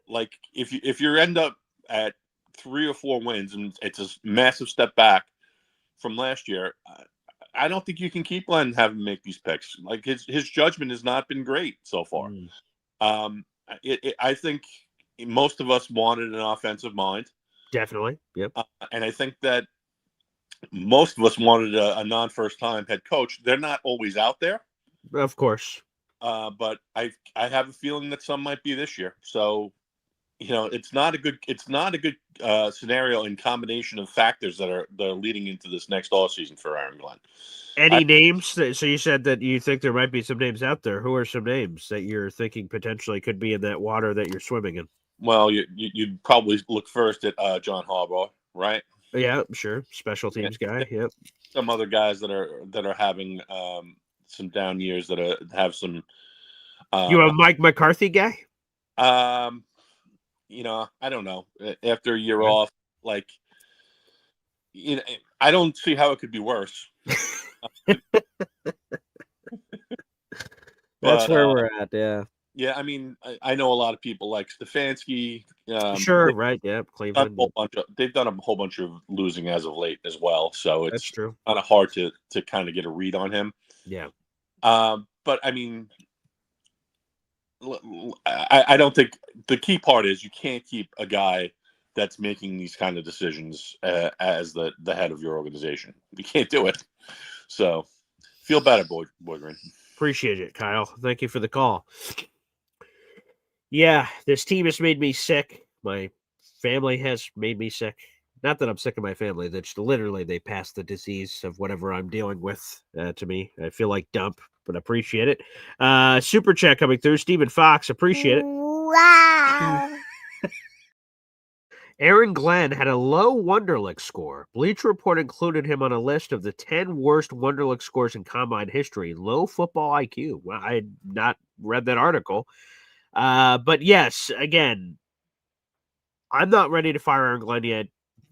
like if you end up at 3 or 4 wins, and it's a massive step back from last year, I don't think you can keep Glenn having to make these picks. Like his judgment has not been great so far. I think most of us wanted an offensive mind. Definitely. Yep. And I think that most of us wanted a non-first-time head coach. They're not always out there, of course. But I have a feeling that some might be this year. So, it's not a good scenario in combination of factors that are leading into this next offseason for Aaron Glenn. Any names? So you said that you think there might be some names out there. Who are some names that you're thinking potentially could be in that water that you're swimming in? Well, you'd probably look first at John Harbaugh, right? Yeah, sure. Special teams guy. Yep. Some other guys that are having some down years that have some. You a Mike McCarthy guy? I don't know. After a year off, like, I don't see how it could be worse. That's where we're at, yeah. Yeah, I mean, I know a lot of people like Stefanski. Sure, right, yeah, Cleveland. They've done a whole bunch of losing as of late as well, so it's true. Kind of hard to kind of get a read on him. Yeah. But I mean, I don't think the key part is you can't keep a guy that's making these kind of decisions as the head of your organization. You can't do it. So feel better, Boy Green. Appreciate it, Kyle. Thank you for the call. Yeah, this team has made me sick. My family has made me sick. Not that I'm sick of my family. That's literally they pass the disease of whatever I'm dealing with to me. I feel like dump, but appreciate it. Super chat coming through. Stephen Fox, appreciate it. Wow. Aaron Glenn had a low Wonderlic score. Bleacher Report included him on a list of the 10 worst Wonderlic scores in combine history. Low football IQ. Well, I had not read that article. But yes, again, I'm not ready to fire Aaron Glenn yet.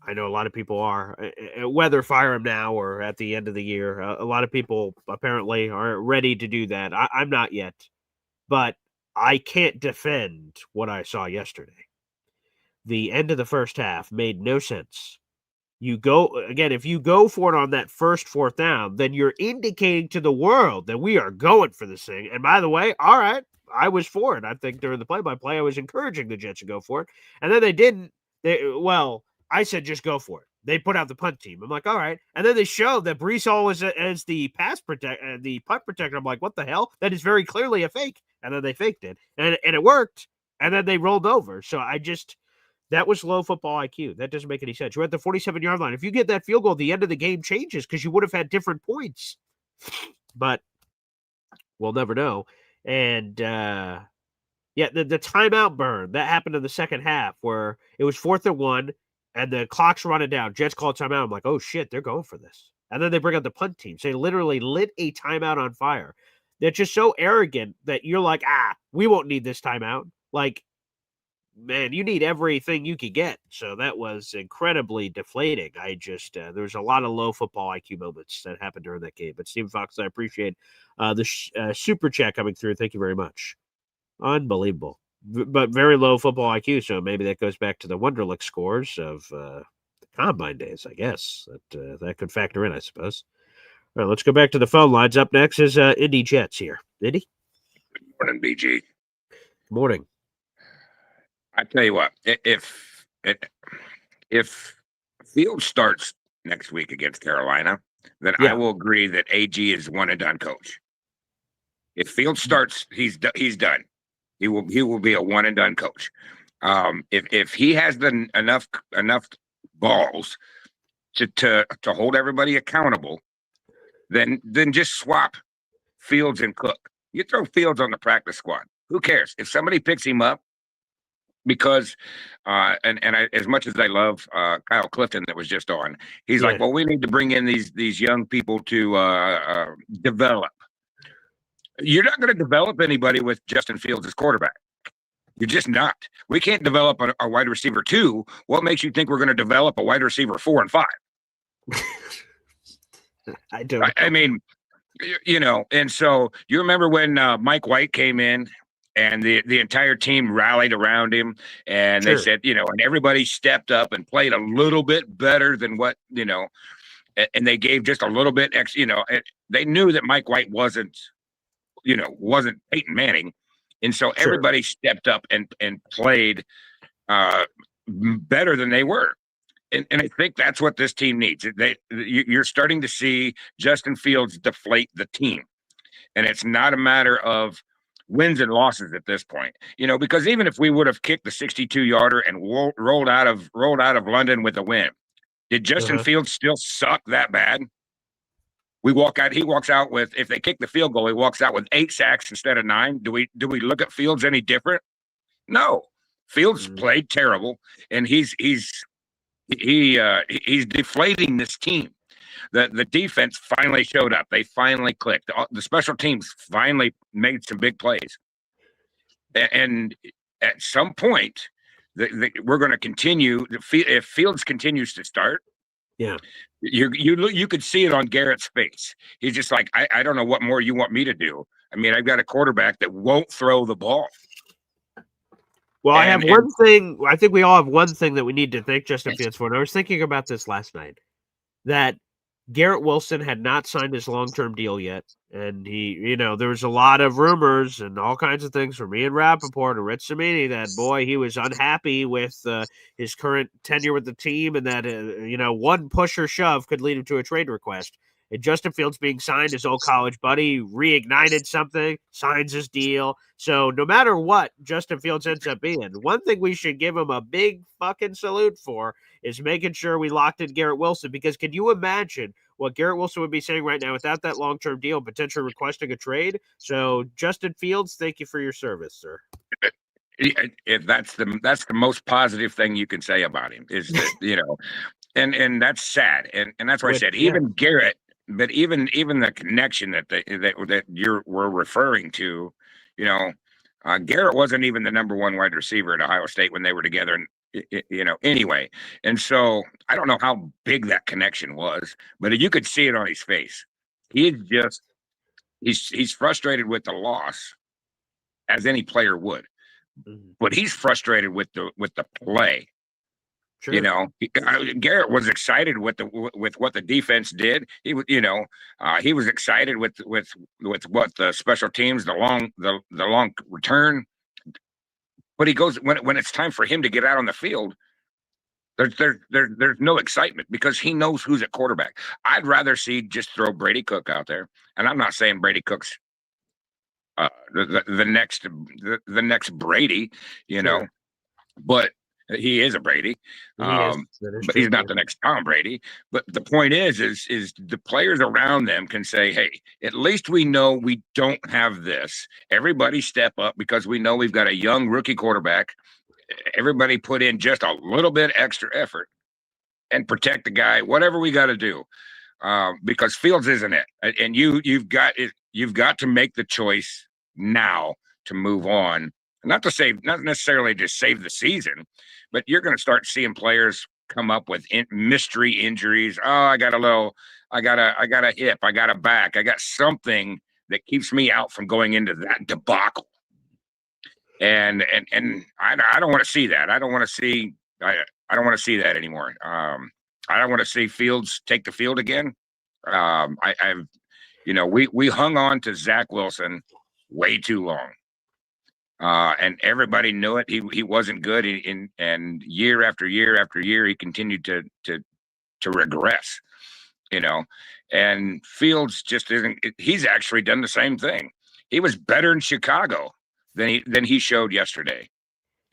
I know a lot of people are. Whether fire him now or at the end of the year, a lot of people apparently are ready to do that. I'm not yet. But I can't defend what I saw yesterday. The end of the first half made no sense. You go again, if you go for it on that first fourth down, then you're indicating to the world that we are going for this thing. And by the way, all right, I was for it. I think during the play-by-play, I was encouraging the Jets to go for it. And then they didn't. I said just go for it. They put out the punt team. I'm like, all right. And then they showed that Brees Hall was as the the punt protector. I'm like, what the hell? That is very clearly a fake. And then they faked it. And it worked. And then they rolled over. So that was low football IQ. That doesn't make any sense. You're at the 47-yard line. If you get that field goal, the end of the game changes because you would have had different points. But we'll never know. And, the timeout burn, that happened in the second half where it was 4th and 1, and the clock's running down. Jets call a timeout. I'm like, oh, shit, they're going for this. And then they bring out the punt team. So they literally lit a timeout on fire. They're just so arrogant that you're like, we won't need this timeout. Like, man, you need everything you could get. So that was incredibly deflating. I just, there's a lot of low football IQ moments that happened during that game. But Stephen Fox, I appreciate the super chat coming through. Thank you very much. Unbelievable. But very low football IQ. So maybe that goes back to the Wonderlic scores of the combine days, I guess. That could factor in, I suppose. All right, let's go back to the phone lines. Up next is Indy Jets here. Indy? Good morning, BG. Good morning. I tell you what, if Field starts next week against Carolina, then I will agree that AG is one and done coach. If Field starts, he's done. He will be a one and done coach. If he has enough balls to hold everybody accountable, then just swap Fields and Cook. You throw Fields on the practice squad. Who cares? If somebody picks him up, because as much as I love Kyle Clifton that was just on, he's like, well, we need to bring in these young people to develop. You're not going to develop anybody with Justin Fields as quarterback. You're just not. We can't develop a wide receiver 2. What makes you think we're going to develop a wide receiver 4 and 5? I don't. I mean, and so you remember when Mike White came in and the entire team rallied around him, and they said, and everybody stepped up and played a little bit better than what, and they gave just a little bit extra, they knew that Mike White wasn't Peyton Manning. And so everybody stepped up and played better than they were. And I think that's what this team needs. You're starting to see Justin Fields deflate the team. And it's not a matter of wins and losses at this point, because even if we would have kicked the 62-yarder and rolled out of London with a win, did Justin Fields still suck that bad? He walks out with, if they kick the field goal, he walks out with 8 sacks instead of 9. Do we look at Fields any different? No. Fields played terrible, and he's deflating this team. The defense finally showed up. They finally clicked. The special teams finally made some big plays. And at some point, we're going to continue. If Fields continues to start, you could see it on Garrett's face. He's just like, I don't know what more you want me to do. I mean, I've got a quarterback that won't throw the ball. Well, I have one thing. I think we all have one thing that we need to thank Justin Fields for. And I was thinking about this last night, that Garrett Wilson had not signed his long-term deal yet. And there was a lot of rumors and all kinds of things from Ian Rappaport and Rich Cimini that, boy, he was unhappy with his current tenure with the team and that, one push or shove could lead him to a trade request. And Justin Fields being signed, his old college buddy, reignited something, signs his deal. So no matter what Justin Fields ends up being, one thing we should give him a big fucking salute for is making sure we locked in Garrett Wilson, because can you imagine what Garrett Wilson would be saying right now without that long-term deal, potentially requesting a trade? So Justin Fields, thank you for your service, sir. That's the most positive thing you can say about him is that, and that's sad. And that's why I said, even Garrett, but even the connection that we're referring to, Garrett wasn't even the number one wide receiver at Ohio State when they were together. And, anyway. And so I don't know how big that connection was, but you could see it on his face. He's frustrated with the loss, as any player would, but he's frustrated with the play. Sure. Garrett was excited with what the defense did. He was excited with what the special teams, the long return. But he goes when it's time for him to get out on the field, there's no excitement because he knows who's at quarterback. I'd rather just throw Brady Cook out there, and I'm not saying Brady Cook's the next Brady, sure. But he is a Brady, but he's not the next Tom Brady. But the point is the players around them can say, hey, at least we know we don't have this. Everybody step up because we know we've got a young rookie quarterback. Everybody put in just a little bit extra effort and protect the guy, whatever we got to do, because Fields isn't it. And you've got to make the choice now to move on. Not necessarily just save the season, but you're going to start seeing players come up with mystery injuries. Oh, I got a hip, I got a back, I got something that keeps me out from going into that debacle. And I don't want to see that. I don't want to see that anymore. I don't want to see Fields take the field again. We hung on to Zach Wilson way too long. And everybody knew it. He wasn't good, and year after year after year, he continued to regress. And Fields just isn't. He's actually done the same thing. He was better in Chicago than he showed yesterday.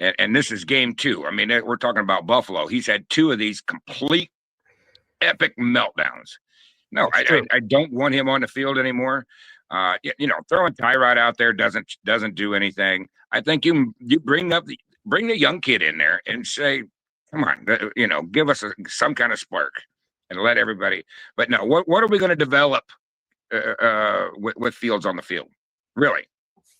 And this is game 2. I mean, we're talking about Buffalo. He's had 2 of these complete epic meltdowns. No, I don't want him on the field anymore. Throwing Tyrod out there doesn't do anything. I think you bring the young kid in there and say, come on, give us some kind of spark and let everybody. But no, what are we going to develop with Fields on the field? Really?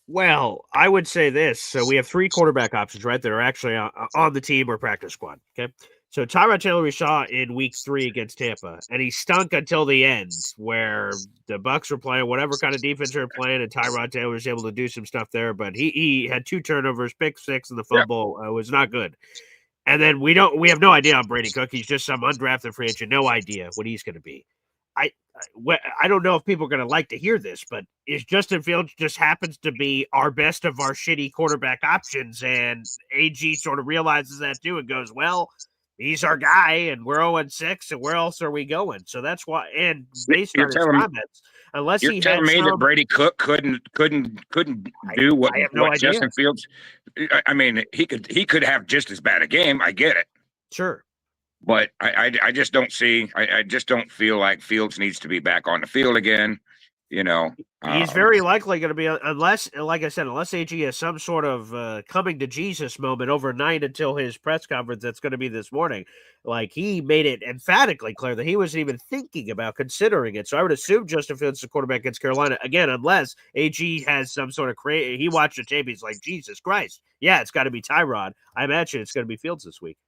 Well, I would say this. So we have 3 quarterback options, right, that are actually on the team or practice squad. Okay. So Tyrod Taylor we saw in week 3 against Tampa, and he stunk until the end where the Bucs were playing whatever kind of defense they were playing, and Tyrod Taylor was able to do some stuff there, but he had 2 turnovers, pick 6, and the fumble was not good. And then we have no idea on Brady Cook. He's just some undrafted free agent, no idea what he's going to be. I don't know if people are going to like to hear this, but is Justin Fields just happens to be our best of our shitty quarterback options, and AG sort of realizes that too and goes, well, he's our guy, and we're 0-6, and where else are we going? So that's why. And based on his comments, unless you're telling me that Brady Cook couldn't do what Justin Fields. I mean, he could have just as bad a game. I get it. Sure. But I just don't see. I just don't feel like Fields needs to be back on the field again. He's very likely going to be, unless AG has some sort of coming to Jesus moment overnight until his press conference that's going to be this morning. Like, he made it emphatically clear that he wasn't even thinking about considering it. So I would assume Justin Fields is the quarterback against Carolina again, unless AG has some sort of he watched the tape. He's like, Jesus Christ. Yeah, it's got to be Tyrod. I imagine it's going to be Fields this week.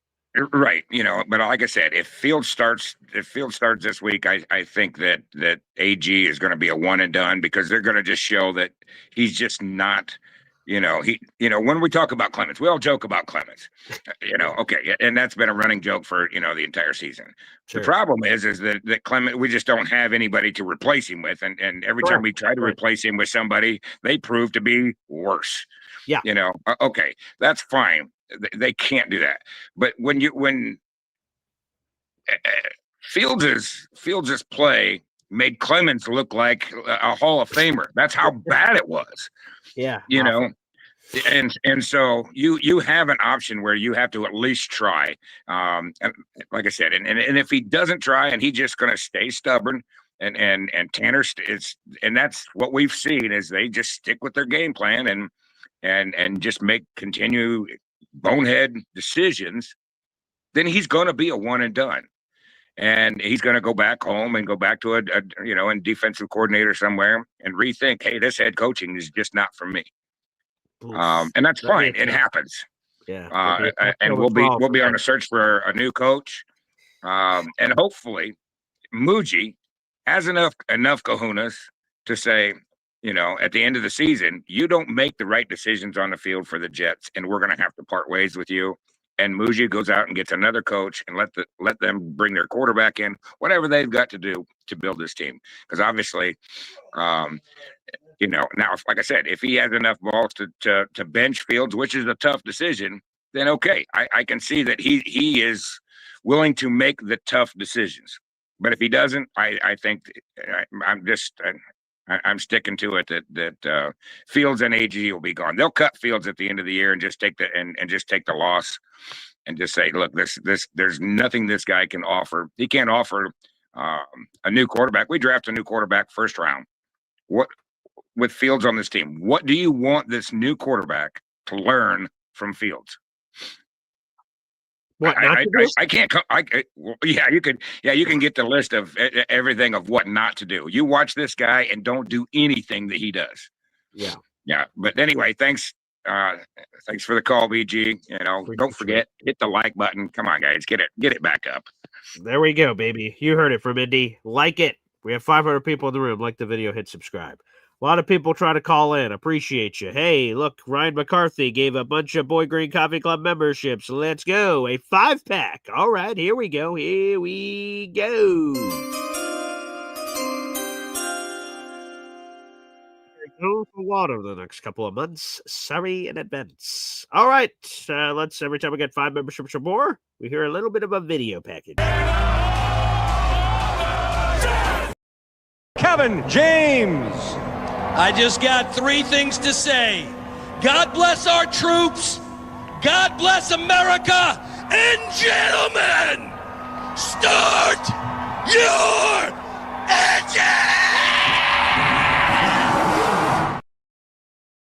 Right, but like I said, if Fields starts this week, I think that AG is going to be a one and done because they're going to just show that he's just not When we talk about Clemens, we all joke about Clemens, okay. And that's been a running joke for, the entire season. Sure. The problem is that Clemens, we just don't have anybody to replace him with. And every time we try to replace him with somebody, they prove to be worse. Yeah. Okay, that's fine. They can't do that. But when Fields' play made Clemens look like a Hall of Famer. That's how bad it was. Yeah. And so you have an option where you have to at least try. And like I said, and if he doesn't try and he's just going to stay stubborn and Tanner and that's what we've seen is they just stick with their game plan and just continue bonehead decisions, then he's going to be a one and done. And he's going to go back home and go back to a defensive coordinator somewhere and rethink, hey, this head coaching is just not for me. And that's fine. It happens. Yeah. And we'll be on a search for a new coach. And hopefully Muji has enough kahunas to say, at the end of the season, you don't make the right decisions on the field for the Jets, and we're going to have to part ways with you. And Muji goes out and gets another coach and let them bring their quarterback in, whatever they've got to do to build this team. Because obviously, now, like I said, if he has enough balls to bench Fields, which is a tough decision, then okay, I can see that he is willing to make the tough decisions. But if he doesn't, I think I'm sticking to it that Fields and AG will be gone. They'll cut Fields at the end of the year and just take the loss and just say, look, there's nothing this guy can offer. He can't offer a new quarterback. We draft a new quarterback first round. What with Fields on this team? What do you want this new quarterback to learn from Fields? What, I can't. You can get the list of everything of what not to do. You watch this guy and don't do anything that he does. Yeah. But anyway, thanks for the call, BG. Don't forget, hit the like button. Come on, guys, get it back up. There we go, baby. You heard it from Indy. Like it. We have 500 people in the room. Like the video, hit subscribe. A lot of people try to call in. Appreciate you. Hey, look, Ryan McCarthy gave a bunch of Boy Green Coffee Club memberships. Let's go. A 5-pack. All right, here we go. Go for water the next couple of months. Sorry in advance. All right, every time we get 5 memberships or more, we hear a little bit of a video package. Kevin James. I just got 3 things to say. God bless our troops. God bless America. And gentlemen, start your engine!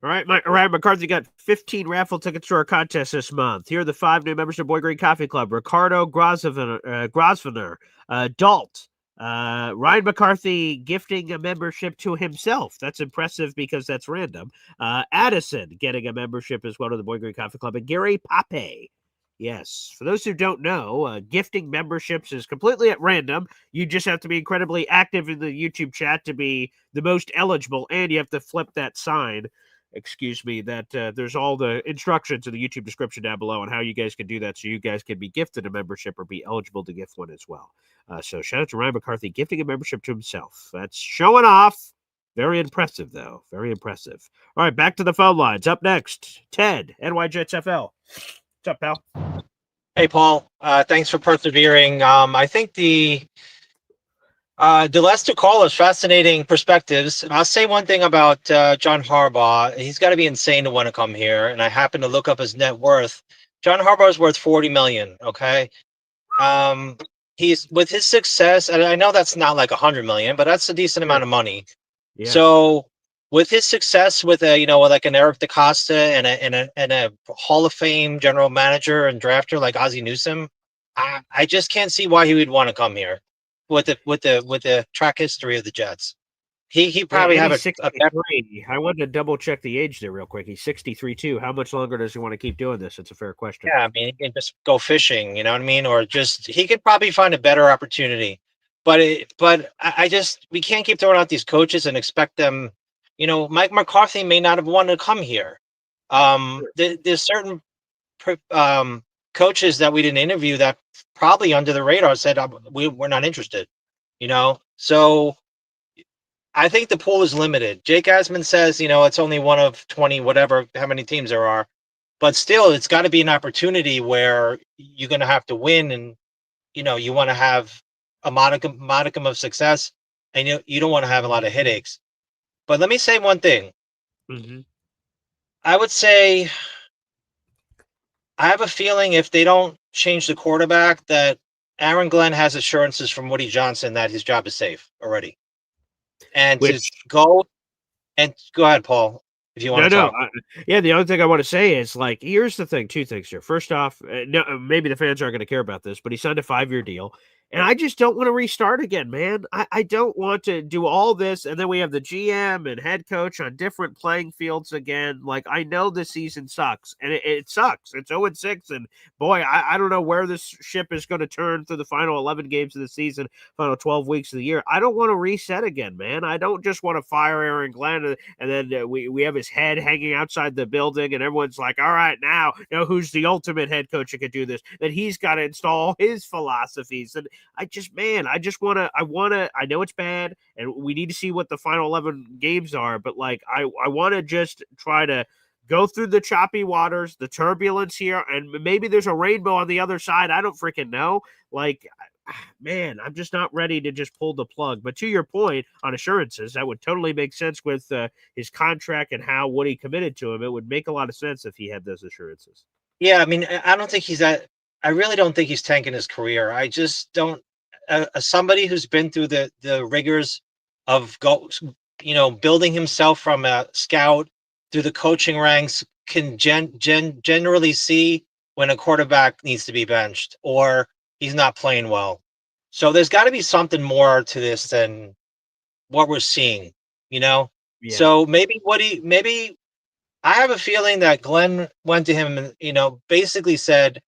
All right, Ryan McCarthy got 15 raffle tickets to our contest this month. Here are the 5 new members of Boy Green Coffee Club. Ricardo Grosvenor, Dalt, Ryan McCarthy gifting a membership to himself. That's impressive because that's random. Addison getting a membership as well to the Boy Green Coffee Club. And Gary Pape. Yes. For those who don't know, gifting memberships is completely at random. You just have to be incredibly active in the YouTube chat to be the most eligible. And you have to flip that sign. There's all the instructions in the YouTube description down below on how you guys can do that so you guys can be gifted a membership or be eligible to gift one as well. So shout out to Ryan McCarthy gifting a membership to himself. That's showing off. Very impressive, though. Very impressive. All right, back to the phone lines. Up next, Ted, NY Jets FL. What's up, pal? Hey, Paul. Thanks for persevering. I think the last 2 callers, fascinating perspectives. I'll say one thing about John Harbaugh. He's got to be insane to want to come here. And I happen to look up his net worth. John Harbaugh is worth $40 million. Okay. He's with his success, and I know that's not like $100 million, but that's a decent amount of money. Yeah. So with his success with like an Eric DaCosta and a Hall of Fame general manager and drafter like Ozzie Newsome, I just can't see why he would want to come here. With the track history of the Jets, he probably have a. I wanted to double check the age there real quick. He's 63 too. How much longer does he want to keep doing this? It's a fair question. Yeah, I mean, he can just go fishing. You know what I mean, or just he could probably find a better opportunity. But we can't keep throwing out these coaches and expect them. Mike McCarthy may not have wanted to come here. There's certain coaches that we didn't interview that probably under the radar said we're not interested. So I think the pool is limited. Jake Asman says, it's only one of 20, whatever, how many teams there are. But still, it's got to be an opportunity where you're going to have to win, and you want to have a modicum of success, and you don't want to have a lot of headaches. But let me say one thing. Mm-hmm. I would say I have a feeling if they don't change the quarterback, that Aaron Glenn has assurances from Woody Johnson that his job is safe already. And to go ahead, Paul, if you want to talk. The other thing I want to say is, here's the thing, two things here. First off, maybe the fans aren't going to care about this, but he signed a 5-year deal. And I just don't want to restart again, man. I don't want to do all this. And then we have the GM and head coach on different playing fields again. I know this season sucks, and it sucks. It's 0-6. And boy, I don't know where this ship is going to turn through the final 11 games of the season, final 12 weeks of the year. I don't want to reset again, man. I don't just want to fire Aaron Glenn and then we have his head hanging outside the building and everyone's like, all right, now who's the ultimate head coach that could do this? That he's got to install his philosophies. And I know it's bad and we need to see what the final 11 games are, but I want to just try to go through the choppy waters, the turbulence here, and maybe there's a rainbow on the other side. I don't freaking know. Man, I'm just not ready to just pull the plug. But to your point on assurances, that would totally make sense with his contract and how Woody committed to him. It would make a lot of sense if he had those assurances. Yeah, I mean, I don't think I really don't think he's tanking his career. I just don't. Somebody who's been through the rigors of building himself from a scout through the coaching ranks can generally see when a quarterback needs to be benched or he's not playing well. So there's got to be something more to this than what we're seeing, Yeah. So maybe I have a feeling that Glenn went to him and, basically said,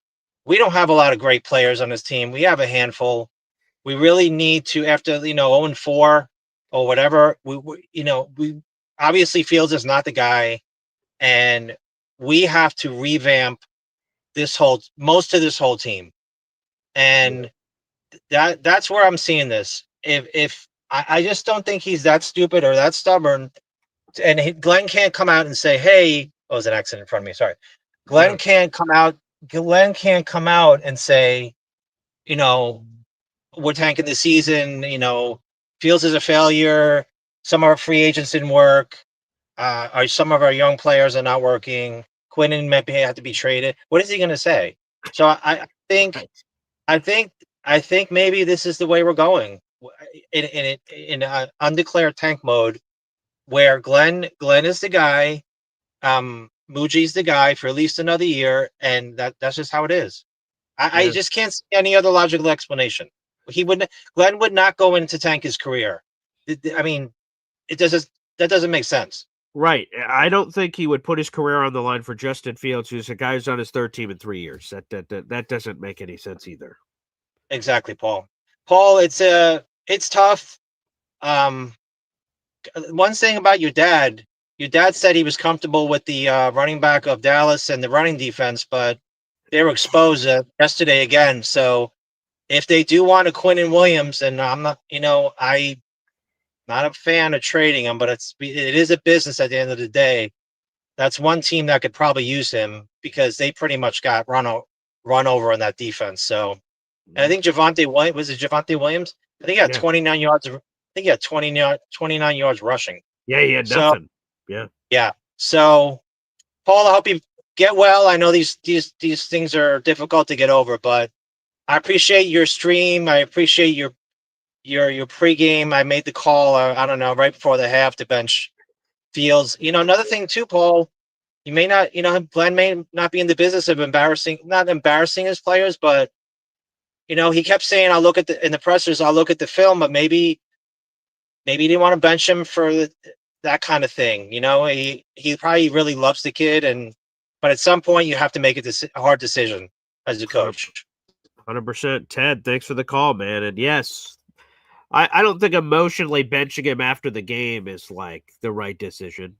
we don't have a lot of great players on this team. We have a handful. We really need to, after, 0-4 or whatever, we obviously Fields is not the guy, and we have to revamp most of this whole team. And that's where I'm seeing this. If I just don't think he's that stupid or that stubborn, and Glenn can't come out and say, "Hey," oh, there's an accident in front of me. Sorry, Glenn can't come out. Glenn can't come out and say, we're tanking the season. Fields is a failure. Some of our free agents didn't work. Some of our young players are not working. Quinnen maybe have to be traded. What is he going to say? So I think maybe this is the way we're going in undeclared tank mode, where Glenn is the guy, Muji's the guy for at least another year, and that's just how it is. I just can't see any other logical explanation. Glenn would not go in to tank his career. I mean, that doesn't make sense. Right. I don't think he would put his career on the line for Justin Fields, who's a guy who's on his third team in 3 years. That doesn't make any sense either. Exactly, Paul. Paul, it's tough. One thing about your dad said he was comfortable with the running back of Dallas and the running defense, but they were exposed yesterday again. So if they do want a Quinnen Williams, and I'm not, I'm not a fan of trading him, but it is a business at the end of the day. That's one team that could probably use him because they pretty much got run over in that defense. So, and I think Javonte Williams? I think he had 29 yards. I think he had 29 yards rushing. Yeah, he had nothing. Yeah. So, Paul, I hope you get well. I know these things are difficult to get over, but I appreciate your stream. I appreciate your pregame. I made the call. I don't know, right before the half to bench Fields. Another thing too, Paul. You may not, Glenn may not be in the business of not embarrassing his players, but he kept saying, in the pressers, I'll look at the film, but maybe he didn't want to bench him for that kind of thing. He probably really loves the kid, but at some point you have to make a hard decision as a coach. 100%. Ted, thanks for the call, man. And yes, I don't think emotionally benching him after the game is the right decision.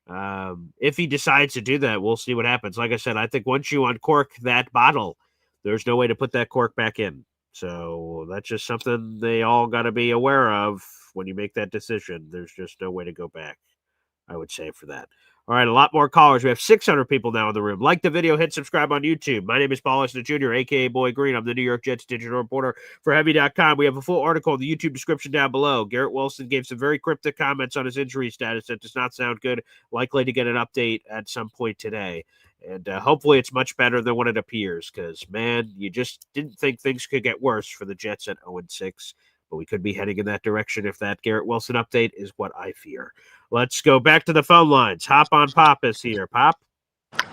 If he decides to do that, we'll see what happens. Like I said, I think once you uncork that bottle, there's no way to put that cork back in. So that's just something they all got to be aware of when you make that decision. There's just no way to go back, I would say, for that. All right, a lot more callers. We have 600 people now in the room. Like the video, hit subscribe on YouTube. My name is Paul Esna Jr., a.k.a. Boy Green. I'm the New York Jets digital reporter for Heavy.com. We have a full article in the YouTube description down below. Garrett Wilson gave some very cryptic comments on his injury status. That does not sound good. Likely to get an update at some point today. And hopefully it's much better than what it appears because, man, you just didn't think things could get worse for the Jets at 0-6. But we could be heading in that direction if that Garrett Wilson update is what I fear. Let's go back to the phone lines. Hop on Pop is here. Pop?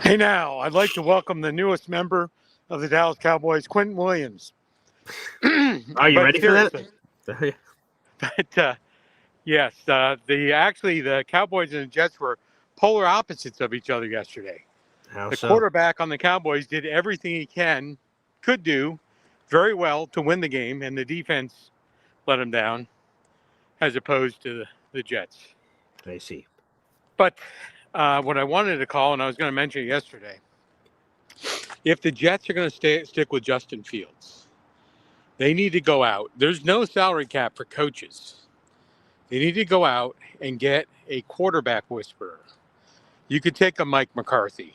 Hey, now, I'd like to welcome the newest member of the Dallas Cowboys, Quentin Williams. Are you ready for that? But, yes, the Cowboys and the Jets were polar opposites of each other yesterday. How the so? quarterback on the Cowboys did everything he could do very well to win the game, and the defense let him down as opposed to the Jets. I see. But what I wanted to call, and I was going to mention it yesterday, if the Jets are going to stick with Justin Fields, they need to go out. There's no salary cap for coaches. They need to go out and get a quarterback whisperer. You could take a Mike McCarthy.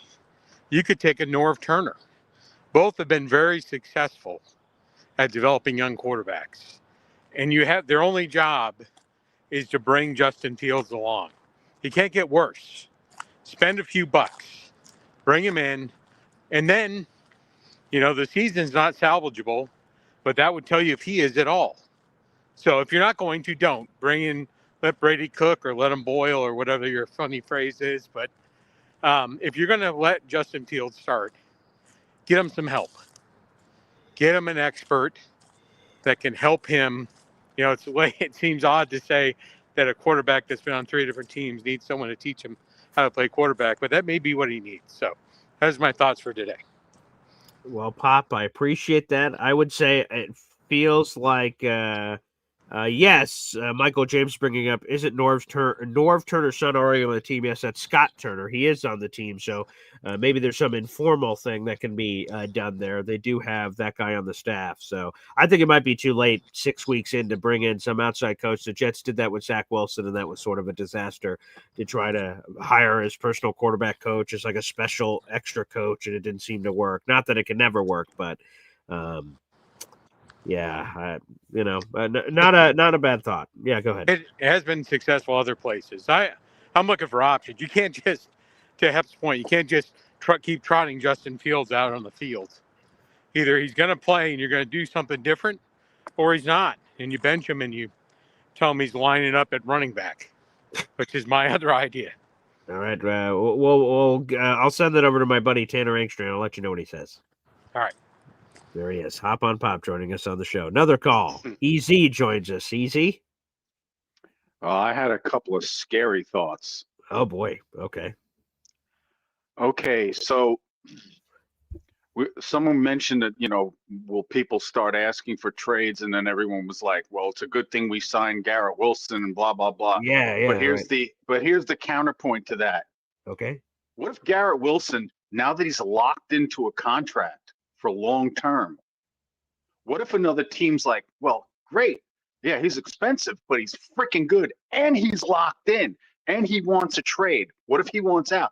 You could take a Norv Turner. Both have been very successful at developing young quarterbacks. And their only job is to bring Justin Fields along. He can't get worse. Spend a few bucks, bring him in, and then, the season's not salvageable, but that would tell you if he is at all. So if you're not going to, don't. Let Brady cook or let him boil or whatever your funny phrase is. But if you're going to let Justin Fields start, get him some help. Get him an expert that can help him. It's the way it seems odd to say that a quarterback that's been on 3 different teams needs someone to teach him how to play quarterback, but that may be what he needs. So that's my thoughts for today. Well, Pop, I appreciate that. I would say it feels like, yes, Michael James bringing up, is it Norv Turner's son already on the team? Yes, that's Scott Turner. He is on the team, so maybe there's some informal thing that can be done there. They do have that guy on the staff, so I think it might be too late 6 weeks in to bring in some outside coach. The Jets did that with Zach Wilson, and that was sort of a disaster to try to hire his personal quarterback coach as like a special extra coach, and it didn't seem to work. Not that it can never work, but yeah, not a bad thought. Yeah, go ahead. It has been successful other places. I'm looking for options. You can't just, to Hep's point, you can't just keep trotting Justin Fields out on the field. Either he's going to play and you're going to do something different, or he's not. And you bench him and you tell him he's lining up at running back, which is my other idea. All right. I'll send that over to my buddy Tanner Engstrom. I'll let you know what he says. All right. There he is. Hop on Pop joining us on the show. Another call. EZ joins us. EZ? I had a couple of scary thoughts. Oh, boy. Okay. Okay, so someone mentioned that, will people start asking for trades? And then everyone was like, well, it's a good thing we signed Garrett Wilson and blah, blah, blah. Yeah. But here's the counterpoint to that. Okay. What if Garrett Wilson, now that he's locked into a contract for long term, what if another team's like, well, great. Yeah, he's expensive, but he's freaking good. And he's locked in and he wants a trade. What if he wants out?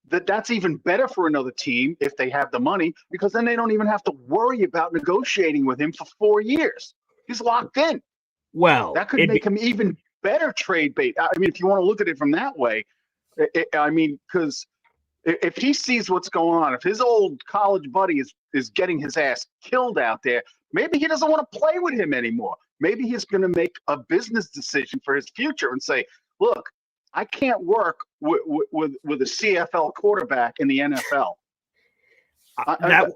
That's even better for another team if they have the money, because then they don't even have to worry about negotiating with him for 4 years. He's locked in. Well, that could make him even better trade bait. I mean, if you want to look at it from that way, because if he sees what's going on, if his old college buddy is getting his ass killed out there, maybe he doesn't want to play with him anymore. Maybe he's going to make a business decision for his future and say, look, I can't work with a CFL quarterback in the NFL.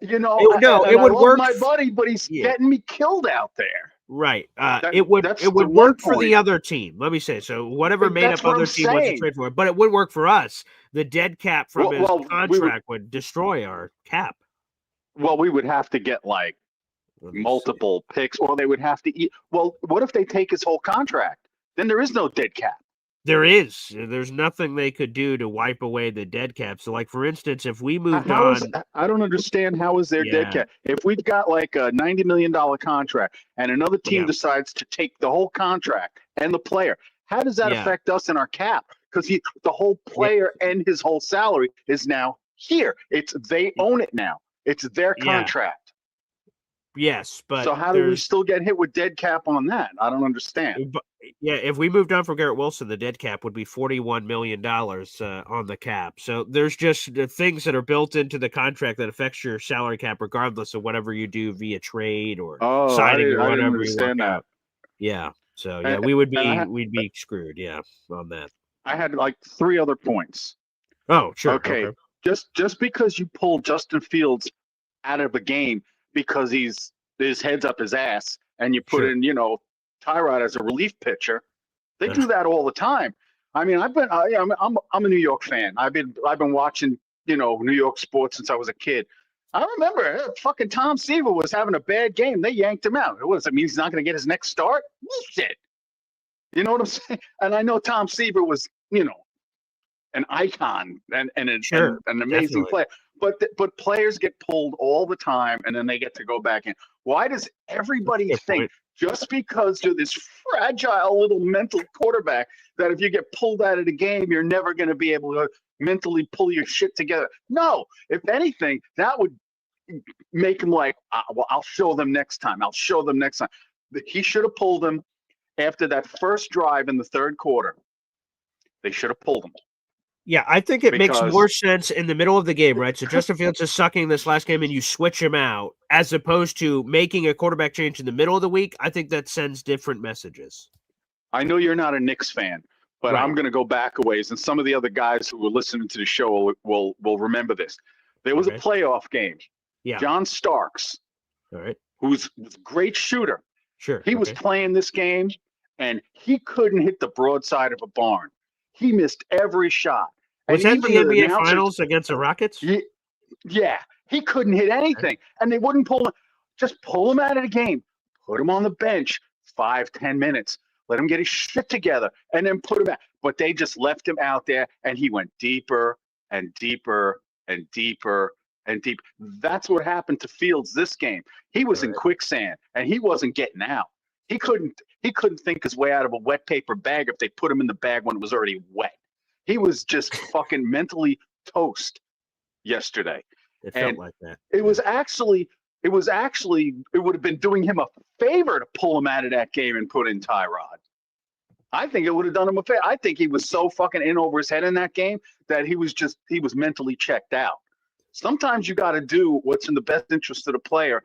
It would work. My buddy, but he's getting me killed out there. Right. It would work for the other team. Let me say so. Whatever made up other team wants to trade for it, but it would work for us. The dead cap from his contract would destroy our cap. Well, we would have to get like multiple picks, or they would have to eat. Well, what if they take his whole contract? Then there is no dead cap. There's nothing they could do to wipe away the dead cap. So, like, for instance, if we moved on, I don't understand how is there dead cap? If we've got like a $90 million contract and another team decides to take the whole contract and the player, how does that affect us in our cap? Because the whole player and his whole salary is now here. They own it now. It's their contract. Yes, but so how do we still get hit with dead cap on that? I don't understand. But, if we moved on from Garrett Wilson, the dead cap would be $41 million on the cap. So there's just things that are built into the contract that affects your salary cap, regardless of whatever you do via trade or signing or whatever. I didn't understand that. Yeah. So we'd be screwed. Yeah, on that. I had like 3 other points. Oh, sure. Okay. Just because you pull Justin Fields out of a game because his head's up his ass and you put in, Tyrod as a relief pitcher, they do that all the time. I mean, I'm a New York fan. I've been watching, New York sports since I was a kid. I remember fucking Tom Seaver was having a bad game. They yanked him out. What does it mean? He's not going to get his next start? Bullshit. You know what I'm saying? And I know Tom Seaver was, an icon and an amazing player. But players get pulled all the time, and then they get to go back in. Why does everybody think just because you're this fragile little mental quarterback that if you get pulled out of the game, you're never going to be able to mentally pull your shit together? No. If anything, that would make him like, well, I'll show them next time. I'll show them next time. He should have pulled him after that first drive in the third quarter. They should have pulled him. Yeah, I think it makes more sense in the middle of the game, right? So Justin Fields is sucking this last game and you switch him out as opposed to making a quarterback change in the middle of the week. I think that sends different messages. I know you're not a Knicks fan, but I'm going to go back a ways, and some of the other guys who were listening to the show will remember this. There was a playoff game. Yeah. John Starks, who's a great shooter. Sure. He was playing this game, and he couldn't hit the broadside of a barn. He missed every shot. Was that the NBA Finals against the Rockets? Yeah, he couldn't hit anything, and they wouldn't pull him. Just pull him out of the game, put him on the bench 5-10 minutes, let him get his shit together, and then put him out. But they just left him out there, and he went deeper and deeper and deeper and deep. That's what happened to Fields this game. He was in quicksand, and he wasn't getting out. He couldn't think his way out of a wet paper bag if they put him in the bag when it was already wet. He was just fucking mentally toast yesterday. It felt like that. It would have been doing him a favor to pull him out of that game and put in Tyrod. I think it would have done him a favor. I think he was so fucking in over his head in that game that he was mentally checked out. Sometimes you got to do what's in the best interest of the player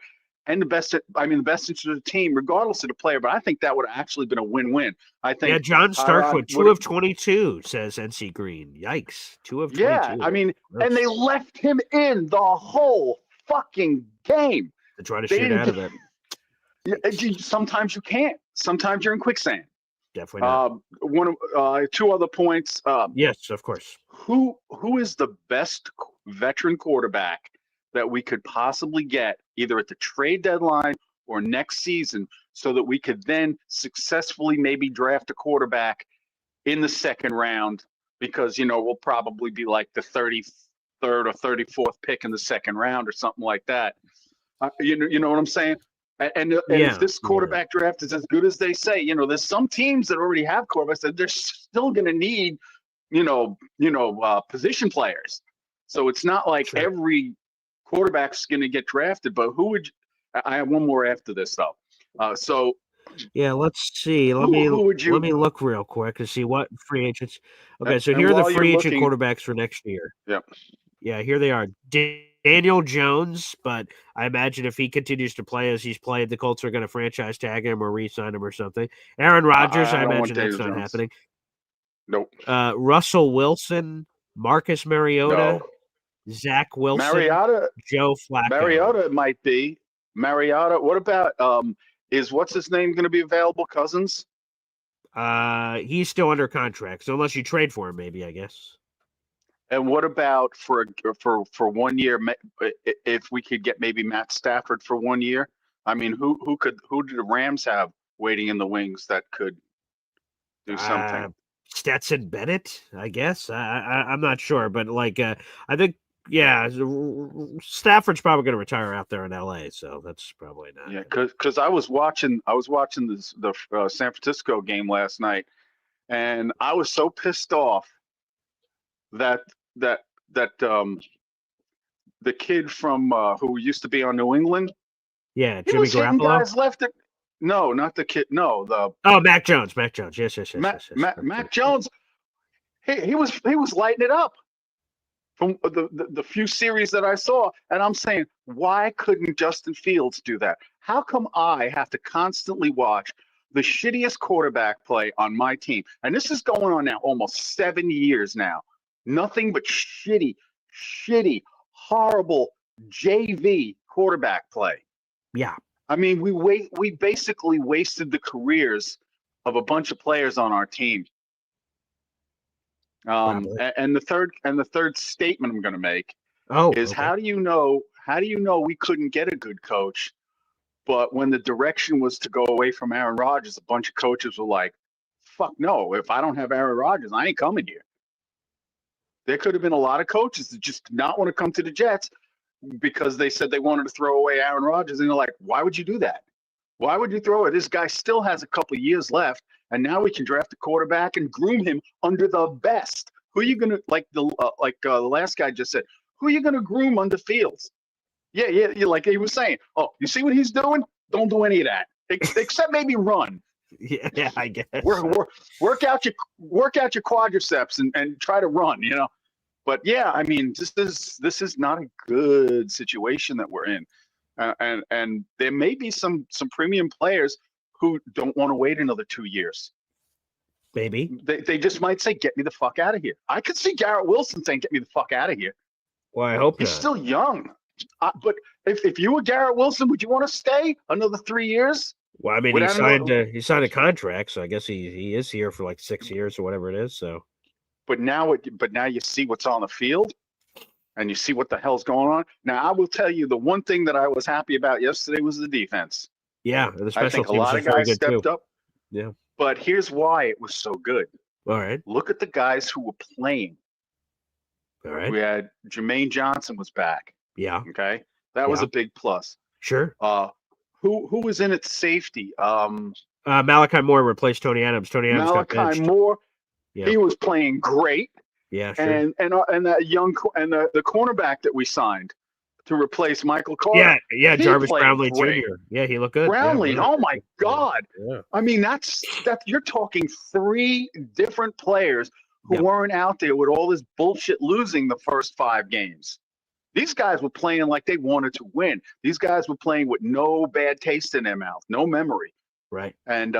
and the best interest of the team, regardless of the player. But I think that would have actually been a win-win. I think. Yeah, John Stark went 2 of 22, says NC Green. Yikes, 2 of 22. Yeah, I mean, and they left him in the whole fucking game. To try to shoot out of it. Sometimes you can't. Sometimes you're in quicksand. Definitely not. 2 other points. Yes, of course. Who is the best veteran quarterback that we could possibly get either at the trade deadline or next season so that we could then successfully maybe draft a quarterback in the second round because, we'll probably be like the 33rd or 34th pick in the second round or something like that. You know what I'm saying? And if this quarterback draft is as good as they say, there's some teams that already have quarterbacks that they're still going to need, position players. So it's not like every quarterback's going to get drafted, but I have one more after this though. Let's see. Let me look real quick to see what free agents. Okay, so here are the free agent quarterbacks for next year. Yep. Yeah, here they are. Daniel Jones, but I imagine if he continues to play as he's played, the Colts are going to franchise tag him or re-sign him or something. Aaron Rodgers, I imagine that's not happening. Nope. Russell Wilson, Marcus Mariota. No. Zach Wilson, Mariota, Joe Flacco. Mariota might be. Mariota. What about is what's his name going to be available? Cousins. He's still under contract, so unless you trade for him, maybe I guess. And what about for 1 year? If we could get maybe Matt Stafford for 1 year, I mean, who do the Rams have waiting in the wings that could do something? Stetson Bennett, I guess. I'm not sure, but like I think Stafford's probably going to retire out there in L.A., so that's probably not. Yeah, because I was watching the San Francisco game last night, and I was so pissed off that the kid from who used to be on New England. Yeah, He Jimmy was hitting Garoppolo. guys left. No, not the kid. No, Mac Jones. Mac Jones. Yes. Mac Jones. He was lighting it up from the few series that I saw, and I'm saying, why couldn't Justin Fields do that? How come I have to constantly watch the shittiest quarterback play on my team? And this is going on now almost 7 years now. Nothing but shitty, horrible JV quarterback play. Yeah. I mean, we basically wasted the careers of a bunch of players on our team. And the third statement I'm going to make is how do you know we couldn't get a good coach, but when the direction was to go away from Aaron Rodgers, a bunch of coaches were like, "Fuck no! If I don't have Aaron Rodgers, I ain't coming here." There could have been a lot of coaches that just did not want to come to the Jets because they said they wanted to throw away Aaron Rodgers, and they're like, "Why would you do that? Why would you throw it? This guy still has a couple of years left, and now we can draft a quarterback and groom him under the best." Who are you gonna the last guy just said? Who are you gonna groom under Fields? Yeah. Like he was saying. Oh, you see what he's doing? Don't do any of that, except maybe run. Yeah, I guess. Work out your quadriceps and try to run. But yeah, I mean, this is not a good situation that we're in, and there may be some premium players who don't want to wait another 2 years. Maybe they just might say, "Get me the fuck out of here." I could see Garrett Wilson saying, "Get me the fuck out of here." Well, I hope he's not. still young, but if you were Garrett Wilson, would you want to stay another 3 years? Well, I mean, he signed a contract, so I guess he is here for like 6 years or whatever it is. So, but now you see what's on the field, and you see what the hell's going on. Now, I will tell you the one thing that I was happy about yesterday was the defense. Yeah, the special I think a teams lot was of very guys good stepped too. up. Yeah. But here's why it was so good. All right. Look at the guys who were playing. All right. We had Jermaine Johnson was back. Yeah. Okay. That was a big plus. Sure. Who was in at safety? Malachi Moore replaced Tony Adams. Tony Adams got Malachi benched. Moore. Yeah. He was playing great. Yeah, sure. And that young and the cornerback that we signed to replace Michael Carter. Yeah, Jarvis Brownlee great. Jr. Yeah, he looked good. Brownlee, yeah, oh my God. Yeah. I mean, that's you're talking 3 different players who weren't out there with all this bullshit losing the first 5 games. These guys were playing like they wanted to win. These guys were playing with no bad taste in their mouth, no memory. Right. And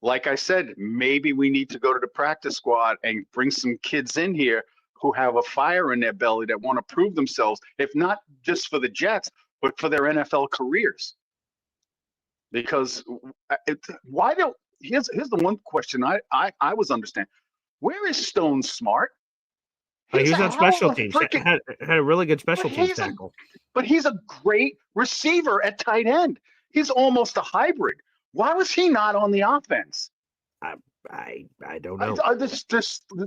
like I said, maybe we need to go to the practice squad and bring some kids in here who have a fire in their belly that want to prove themselves, if not just for the Jets, but for their NFL careers. Because here's the one question I was understanding. Where is Stone Smart? He was on special teams. Had a really good special teams tackle. But he's a great receiver at tight end. He's almost a hybrid. Why was he not on the offense? I don't know.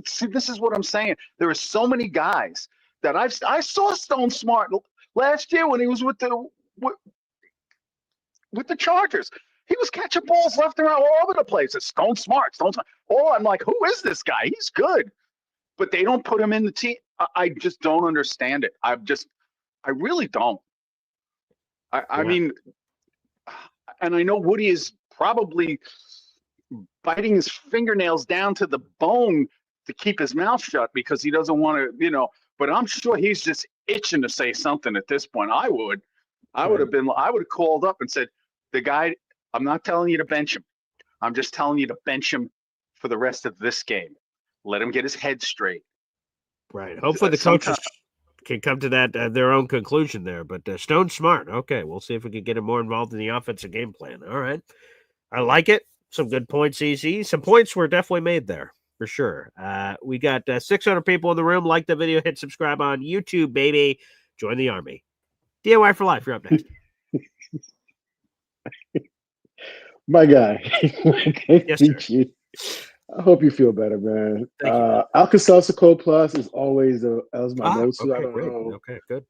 See, this is what I'm saying. There are so many guys that I saw Stone Smart last year when he was with the Chargers. He was catching balls left and right all over the place. It's Stone Smart. Oh, I'm like, who is this guy? He's good, but they don't put him in the team. I just don't understand it. I really don't. I mean, and I know Woody is probably biting his fingernails down to the bone to keep his mouth shut because he doesn't want to, but I'm sure he's just itching to say something at this point. I would have called up and said, the guy, I'm not telling you to bench him. I'm just telling you to bench him for the rest of this game. Let him get his head straight. Right. Hopefully the coaches can come to that their own conclusion there. But Stone Smart. Okay, we'll see if we can get him more involved in the offensive game plan. All right. I like it. Some good points, EZ. Some points were definitely made there, for sure. We got 600 people in the room. Like the video, hit subscribe on YouTube, baby. Join the army. DIY for life. You're up next. My guy. Yes, sir. I hope you feel better, man. Thank you, man. Alka-Seltzer Cold Plus is always that was my go-to. I Okay, don't great. know. Okay, good.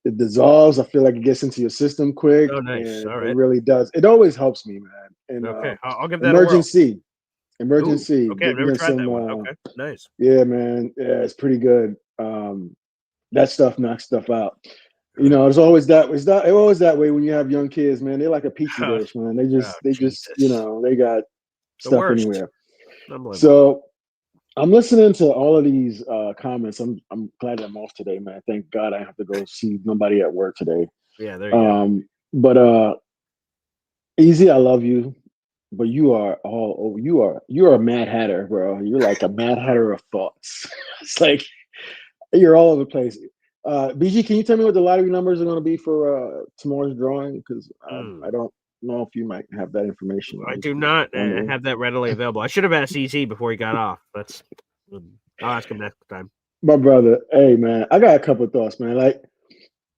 It dissolves. I feel like it gets into your system quick, Oh, nice. and All it right. really does. It always helps me, man. And Okay, I'll give that a whirl. emergency, Ooh, okay, I've never getting tried that some. one. Okay, nice. Yeah, man. Yeah, it's pretty good. That stuff knocks stuff out. You Good. know, it's always that. It's always that way when you have young kids, man. They're like a petri dish, man. They just, Jesus. they got The stuff worst. anywhere. Unbelievable. So I'm listening to all of these comments. I'm glad I'm off today, man. Thank God I have to go see nobody at work today. Yeah, there you go. But Easy, I love you, but you are all over. You're a Mad Hatter, bro. You're like a Mad Hatter of thoughts. It's like you're all over the place. BG, can you tell me what the lottery numbers are going to be for tomorrow's drawing? Because I don't know if you might have that information. I do not have that readily available. I should have asked EZ before he got off. I'll ask him next time. My brother, hey man, I got a couple of thoughts, man. Like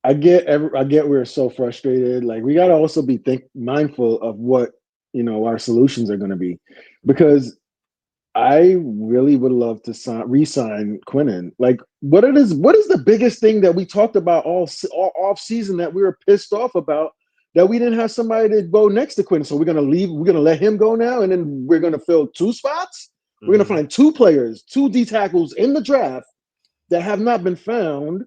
I get we're so frustrated. Like we got to also be mindful of what our solutions are going to be, because I really would love to re-sign Quinnen. Like, what is the biggest thing that we talked about all off season that we were pissed off about, that we didn't have somebody to go next to Quinnen? So we're gonna let him go now, and then we're gonna fill 2 spots. We're gonna find 2 players, 2 D tackles in the draft that have not been found.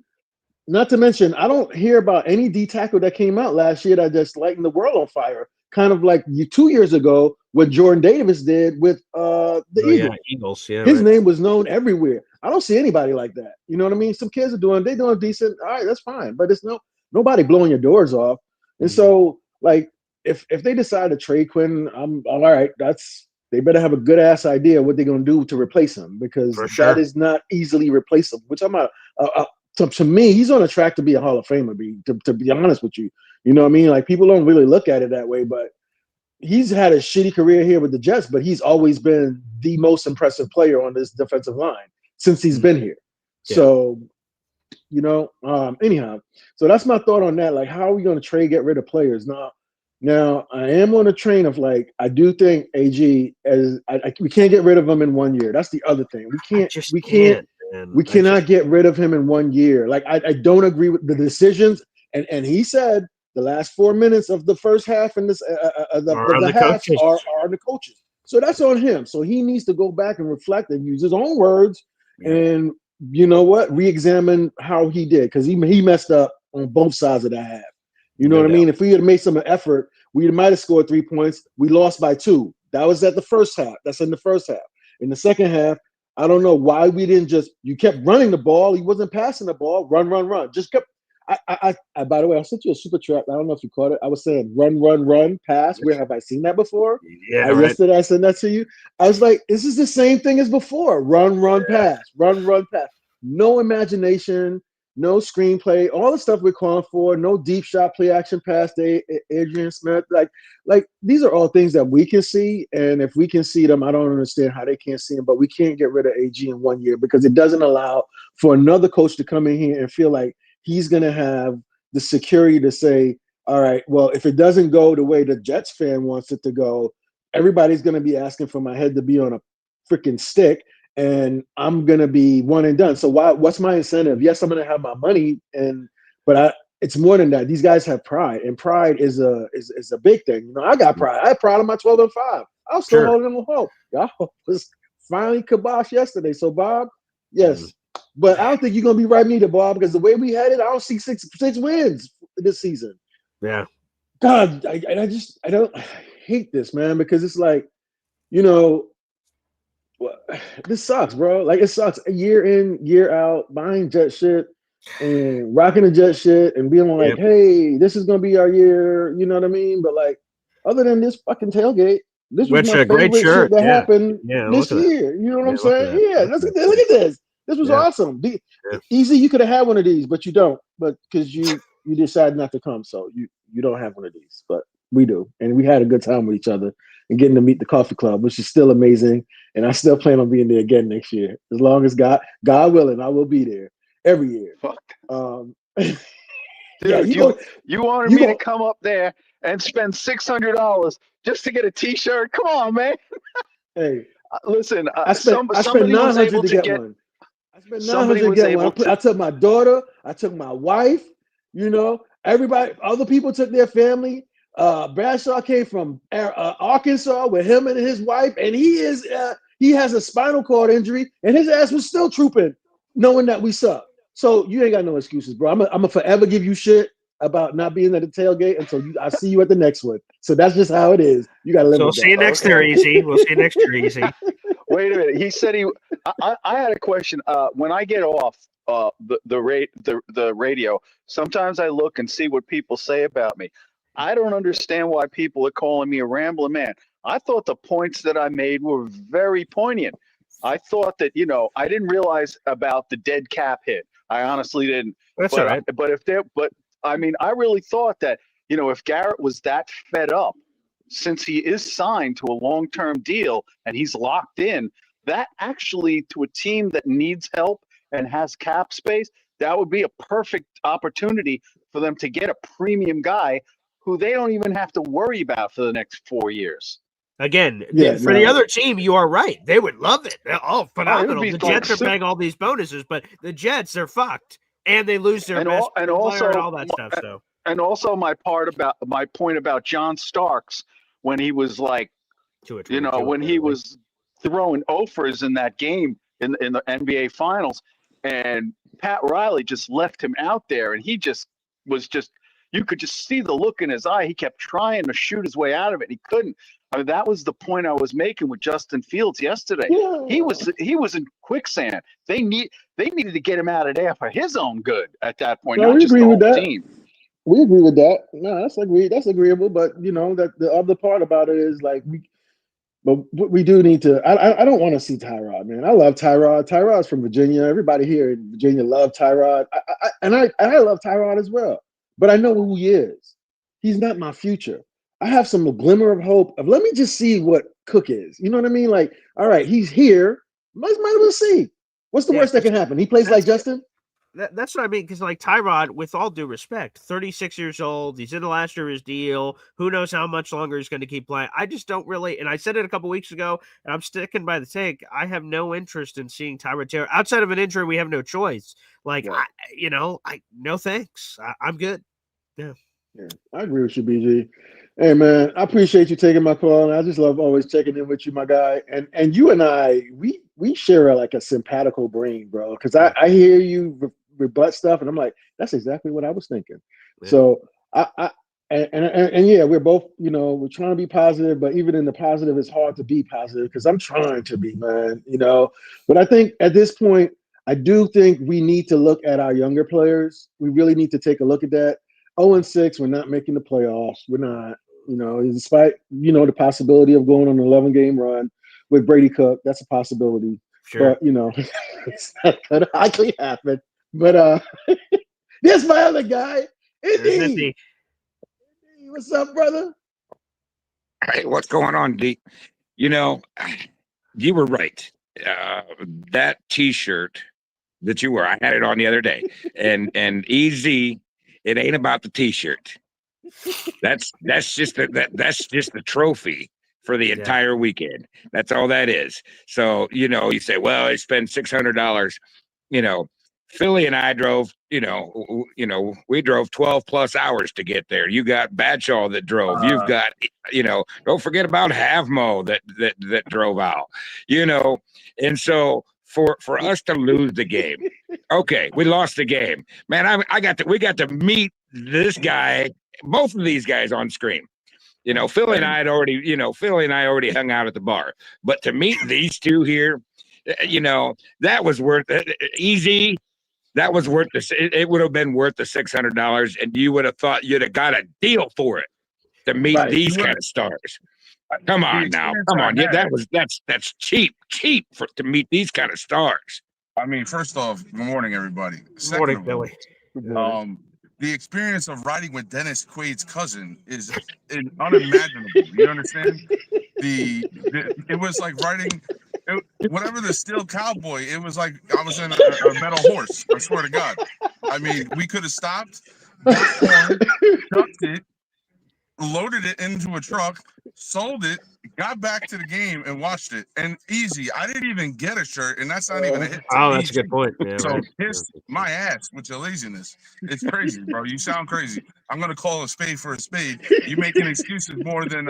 Not to mention, I don't hear about any D tackle that came out last year that just lightened the world on fire. Kind of like 2 years ago, what Jordan Davis did with the Eagles. Yeah, Eagles. Yeah, his name was known everywhere. I don't see anybody like that. You know what I mean? Some kids are doing decent. All right, that's fine. But it's nobody blowing your doors off. And so, like, if they decide to trade Quinn, I'm all right. They better have a good ass idea what they're gonna do to replace him, because that is not easily replaceable. Which I'm not. To me, he's on a track to be a Hall of Famer. To be honest with you, you know what I mean? Like, people don't really look at it that way, but he's had a shitty career here with the Jets, but he's always been the most impressive player on this defensive line since he's been here. Yeah. So, anyhow, so that's my thought on that. Like, how are we going to get rid of players? Now I am on a train of, like, I do think AG we can't get rid of him in 1 year. That's the other thing. We cannot get rid of him in 1 year. Like, I don't agree with the decisions. And he said the last 4 minutes of the first half and the half are the coaches. So that's on him. So he needs to go back and reflect and use his own words. Yeah. And you know what? Re-examine how he did, because he messed up on both sides of the half. You know what I mean? If we had made some effort, we might have scored 3 points. We lost by 2. That was at the first half. That's in the first half. In the second half, I don't know why we didn't you kept running the ball. He wasn't passing the ball. Run. Just kept. I by the way, I sent you a super chat. I don't know if you caught it. I was saying run, pass. Where have I seen that before? Yeah, right. Yesterday I sent that to you. I was like, this is the same thing as before. Run, pass. Run, pass. No imagination, no screenplay. All the stuff we're calling for. No deep shot, play action pass to Adrian Smith. Like these are all things that we can see, and if we can see them, I don't understand how they can't see them. But we can't get rid of AG in 1 year, because it doesn't allow for another coach to come in here and feel like he's going to have the security to say, all right, well, if it doesn't go the way the Jets fan wants it to go, everybody's going to be asking for my head to be on a freaking stick, and I'm going to be one and done. So what's my incentive? Yes, I'm going to have my money, but it's more than that. These guys have pride, and pride is a big thing. I got pride. I have pride on my 12-5. I was still holding them hope. Y'all was finally kibosh yesterday. So, Bob, yes. But I don't think you're gonna be right neither, Bob, because the way we had it, I don't see six wins this season. Yeah. God, I hate this, man, because it's like, this sucks, bro. Like, it sucks. Year in, year out, buying Jet shit and rocking the Jet shit and being like, hey, this is gonna be our year. You know what I mean? But, like, other than this fucking tailgate, this was my favorite shit that happened this year. You know what I'm saying? Yeah, look at this. This was awesome. Easy, you could have had one of these, but you don't. But because you decided not to come, so you don't have one of these. But we do, and we had a good time with each other and getting to meet the coffee club, which is still amazing. And I still plan on being there again next year, as long as God willing, I will be there every year. Dude, you wanted me to come up there and spend $600 just to get a T-shirt? Come on, man. Hey, Listen, I spent somebody was 900 able to to get get. one. I spent Somebody 900 to was get one. able to. I took my daughter. I took my wife. You know, everybody. Other people took their family. Bradshaw came from Arkansas with him and his wife, and he has a spinal cord injury, and his ass was still trooping, knowing that we suck. So you ain't got no excuses, bro. I'm gonna forever give you shit about not being at the tailgate until I see you at the next one. So that's just how it is. You gotta live So we'll with see you that. next year, Easy. We'll see you next year, Easy. Wait a minute. He said he. I had a question. When I get off the radio, sometimes I look and see what people say about me. I don't understand why people are calling me a rambling man. I thought the points that I made were very poignant. I thought that I didn't realize about the dead cap hit. I honestly didn't. That's all right. But I mean, I really thought that if Garrett was that fed up, since he is signed to a long-term deal and he's locked in, that actually to a team that needs help and has cap space, that would be a perfect opportunity for them to get a premium guy who they don't even have to worry about for the next 4 years. Again, for the other team, you are right. They would love it. Oh, phenomenal. The Jets are paying all these bonuses, but the Jets are fucked. And they lose their best player and all that stuff. So. And also my point about John Starks when he was like, when he was throwing offers in that game in the NBA Finals, and Pat Riley just left him out there, and he you could just see the look in his eye. He kept trying to shoot his way out of it. He couldn't. I mean, that was the point I was making with Justin Fields yesterday. Yeah. He was in quicksand. They needed to get him out of there for his own good at that point. No, not we just agree the with whole that. team. We agree with that. No, that's agreeable. But that the other part about it is like we do need to. I don't want to see Tyrod, man. I love Tyrod. Tyrod's from Virginia. Everybody here in Virginia love Tyrod. I love Tyrod as well. But I know who he is. He's not my future. I have some glimmer of hope of let me just see what Cook is. You know what I mean? Like, all right, he's here. Might as well see. What's the worst that can happen? He plays like Justin? That's what I mean, because like Tyrod, with all due respect, 36 years old, he's in the last year of his deal. Who knows how much longer he's going to keep playing? I just don't really, and I said it a couple weeks ago, and I'm sticking by the take. I have no interest in seeing Tyrod Taylor outside of an injury. We have no choice. Like, no thanks. I'm good. Yeah, I agree with you, BG. Hey man, I appreciate you taking my call, and I just love always checking in with you, my guy. And you and I, we share like a simpatico brain, bro. Because I hear you rebut stuff, and I'm like, that's exactly what I was thinking. Yeah. So and yeah, we're both, we're trying to be positive, but even in the positive, it's hard to be positive because I'm trying to be, man. But I think at this point, I do think we need to look at our younger players. We really need to take a look at that. 0-6, we're not making the playoffs. We're not, despite, the possibility of going on an 11-game run with Brady Cook. That's a possibility. Sure. But, it's not going to actually happen. But there's my other guy. Indy. What's up, brother? Hey, what's going on, D? You were right. That T-shirt that you wear, I had it on the other day. And Easy, it ain't about the T-shirt. That's just the trophy for the entire weekend. That's all that is. So you say, well, I spent $600. Philly and I drove. We drove 12 plus hours to get there. You got Badshaw that drove. You've got don't forget about Havmo that drove out. And so. For us to lose the game, okay, we lost the game, man. We got to meet this guy, both of these guys on screen. Philly and I already hung out at the bar, but to meet these two here, that was worth it. Easy. That was worth it would have been worth the $600, and you would have thought you'd have got a deal for it to meet these kind of stars. Come on now. Come on. Yeah, that's cheap to meet these kind of stars. I mean, first off, good morning, everybody. Good morning, Billy. The experience of riding with Dennis Quaid's cousin is unimaginable. You understand? It was like riding whatever the steel cowboy. It was like I was in a metal horse. I swear to God. I mean, we could have stopped, got corn, ducked it, loaded it into a truck, sold it, got back to the game, and watched it. And easy. I didn't even get a shirt, and that's not even a hit. Oh, that's a good point. Yeah, So right. kiss my ass with your laziness. It's crazy, bro. You sound crazy. I'm gonna call a spade for a spade. You making excuses more than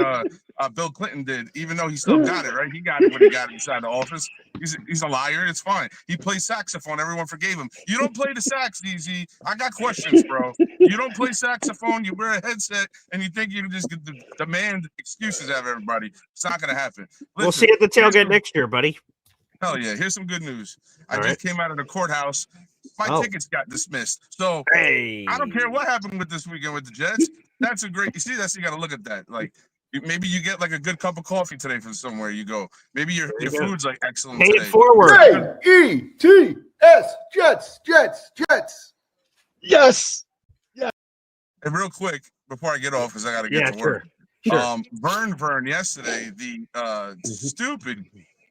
Bill Clinton did, even though he still got it, right? He got it when he got inside the office. He's a liar. It's fine. He plays saxophone. Everyone forgave him. You don't play the sax, DZ. I got questions, bro. You don't play saxophone. You wear a headset, and you think you can just demand excuses out of everybody. It's not gonna happen. We'll see you at the tailgate next year, buddy. Hell yeah. Here's some good news. I All just came out of the courthouse. My tickets got dismissed. So I don't care what happened with this weekend with the Jets. That's a great. You see, you got to look at that. Like maybe you get like a good cup of coffee today from somewhere you go. Maybe your food's like excellent. Pay it today. forward. J-E-T-S. Jets. Yes. Yeah. And real quick before I get off, because I got to get to work. Sure. Vern yesterday, the stupid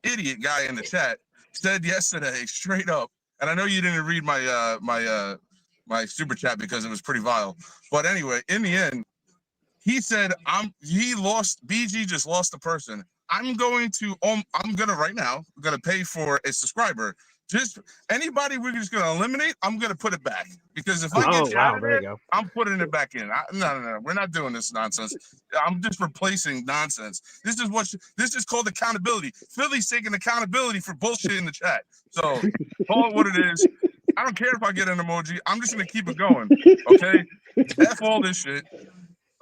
idiot guy in the chat said yesterday straight up, and I know you didn't read my my super chat because it was pretty vile, but anyway, in the end, he said BG just lost a person. I'm gonna right now, I'm gonna pay for a subscriber. Just anybody we're just gonna eliminate, I'm gonna put it back, because if I get you out of there, I'm putting it back in. No, we're not doing this nonsense. I'm just replacing nonsense. This is called accountability. Philly's taking accountability for bullshit in the chat. So call it what it is. I don't care if I get an emoji. I'm just gonna keep it going. Okay, F all this shit.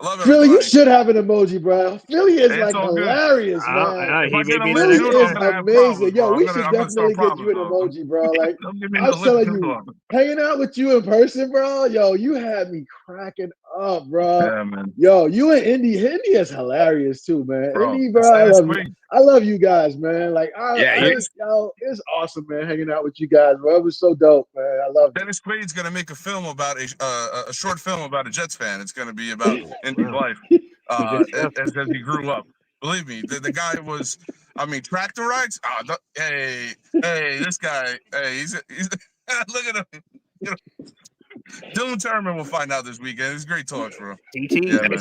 I love Philly, everybody. you should have an emoji, bro. Philly is like hilarious, man. Philly is amazing. Yo, we should definitely get you an emoji, bro. Like, I'm telling you, hanging out with you in person, bro. Yo, you had me cracking up, bro. Yeah, man. Yo, you and Indy is hilarious too, man. Bro, Indy, bro, I love you guys, man. Like, it's awesome, man. Hanging out with you guys, bro. It was so dope, man. I love it. Dennis Quaid's gonna make a film about a short film about a Jets fan. It's gonna be about Indy's life as he grew up. Believe me, the guy was. I mean, tractor rides. Hey, this guy. Hey, he's look at him. You know, Dylan Turman will find out this weekend. It's great talk, bro. DT. Yeah, man.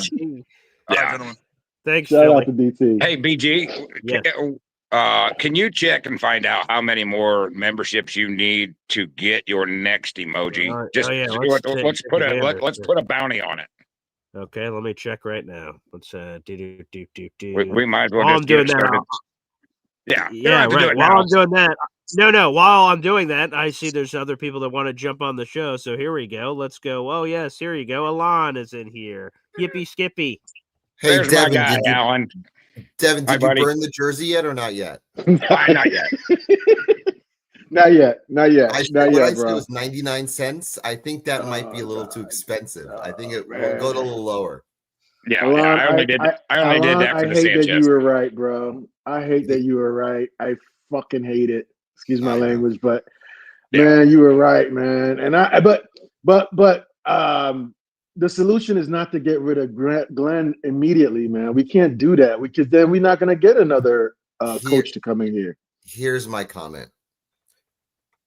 All right, gentlemen. Thanks, Shout Philly. out to DT. Hey, BG. Can you check and find out how many more memberships you need to get your next emoji? Let's put a bounty on it. Okay, let me check right now. Let's We might as well while just I'm doing get that. started. Yeah, right. While I'm doing that, while I'm doing that, I see there's other people that want to jump on the show. So here we go. Let's go. Oh yes, here you go. Alon is in here. Yippee Skippy. Hey, There's Devin, my guy, Alan. Devin, Hi, did you buddy. burn the jersey yet or not yet? Not yet. Not yet. What I said Bro. was 99 cents. I think that might be a little too expensive. I think it will go to a little lower. Yeah, Alon, I only did that for I the hate that Sanchez. you were right, bro. I hate that you were right. I fucking hate it. Excuse my language, but man, you were right, man. And the solution is not to get rid of Glenn immediately, man. We can't do that because then we're not going to get another coach to come in here. Here's my comment.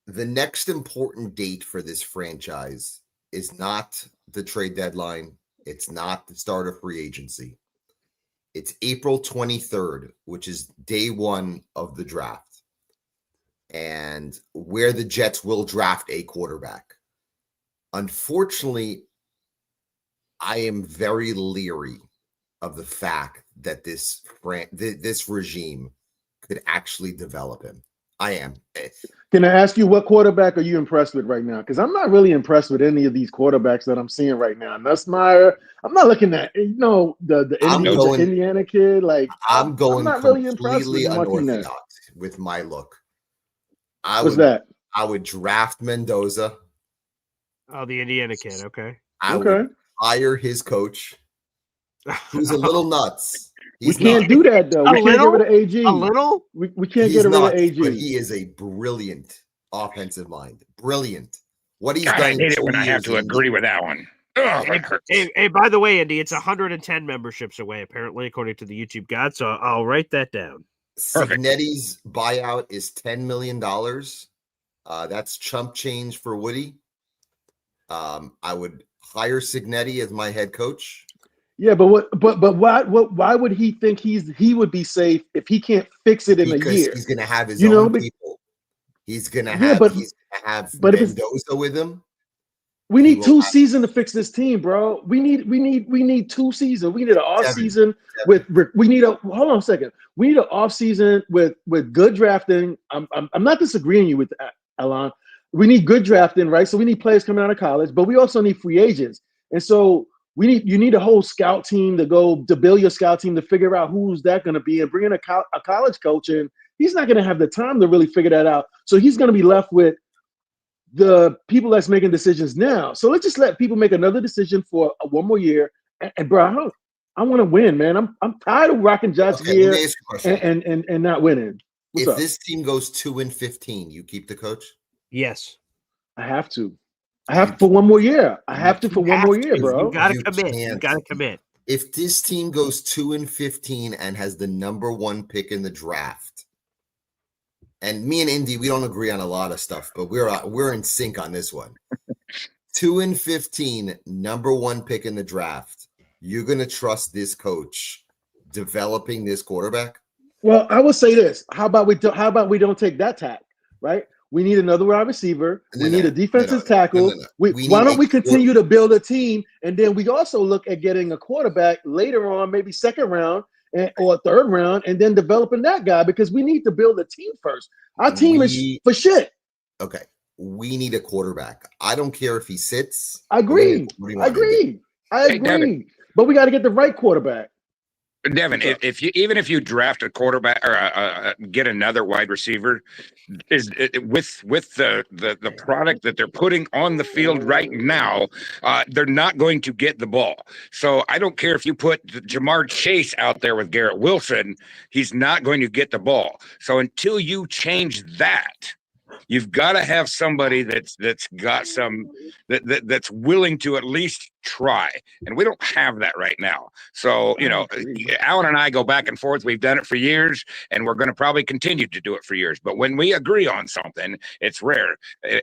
The next important date for this franchise is not the trade deadline. It's not the start of free agency. It's April 23rd, which is day one of the draft, and where the Jets will draft a quarterback. Unfortunately, I am very leery of the fact that this regime could actually develop him. I am. Can I ask you, what quarterback are you impressed with right now? Because I'm not really impressed with any of these quarterbacks that I'm seeing right now. Nussmeier, I'm not looking at, the Indiana kid. Like, I'm going not really impressed with unorthodox with my look. I would draft Mendoza. Oh, the Indiana kid. Okay. I would hire his coach, who's a little nuts. We can't do that, though. We can't get rid of AG. A little? We can't get rid of AG. But he is a brilliant offensive mind. Brilliant. What he's God, done. I hate it when I have to agree with that one. Ugh, that hurts. Hey, by the way, Andy, it's 110 memberships away, apparently, according to the YouTube God. So I'll write that down. Signetti's buyout is $10 million. That's chump change for Woody. I would hire Signetti as my head coach. Yeah, but why would he think he would be safe if he can't fix it in a Because year? he's going to have his You know, own people. He's going to yeah, have but if it's, Mendoza with him. we He need will 2 have seasons to fix this team, bro. We need 2 seasons. We need an off Devin, season with we need a hold on a second. We need an off season with good drafting. I'm not disagreeing you with that, Alon. We need good drafting, right? So we need players coming out of college, but we also need free agents. And so you need a whole scout team to build your scout team to figure out who's that going to be, and bring in a college coach in. He's not going to have the time to really figure that out. So he's going to be left with the people that's making decisions now. So let's just let people make another decision for one more year. And bro, I want to win, man. I'm tired of rocking Josh gear and not winning. What's if up? this team goes 2-15, you keep the coach? Yes. I have to. I have to for one more year. I have to for one more year, bro. You gotta commit. You gotta commit. If this team goes 2-15 and has the number 1 pick in the draft, and me and Indy, we don't agree on a lot of stuff, but we're in sync on this one. 2-15, number 1 pick in the draft. You're gonna trust this coach developing this quarterback? Well, I will say this. How about we don't take that tack, right? We need another wide receiver. We need a defensive tackle. Why don't we continue to build a team, and then we also look at getting a quarterback later on, maybe second round or third round, and then developing that guy, because we need to build a team first. Our team is for shit. Okay, we need a quarterback. I don't care if he sits. I agree. I agree. But we got to get the right quarterback. Devin, if you draft a quarterback or get another wide receiver, is with the product that they're putting on the field right now, they're not going to get the ball. So I don't care if you put Jamar Chase out there with Garrett Wilson, he's not going to get the ball. So until you change that, you've got to have somebody that's got some that's willing to at least try, and we don't have that right now. So Alan and I go back and forth. We've done it for years, and we're going to probably continue to do it for years. But when we agree on something, it's rare,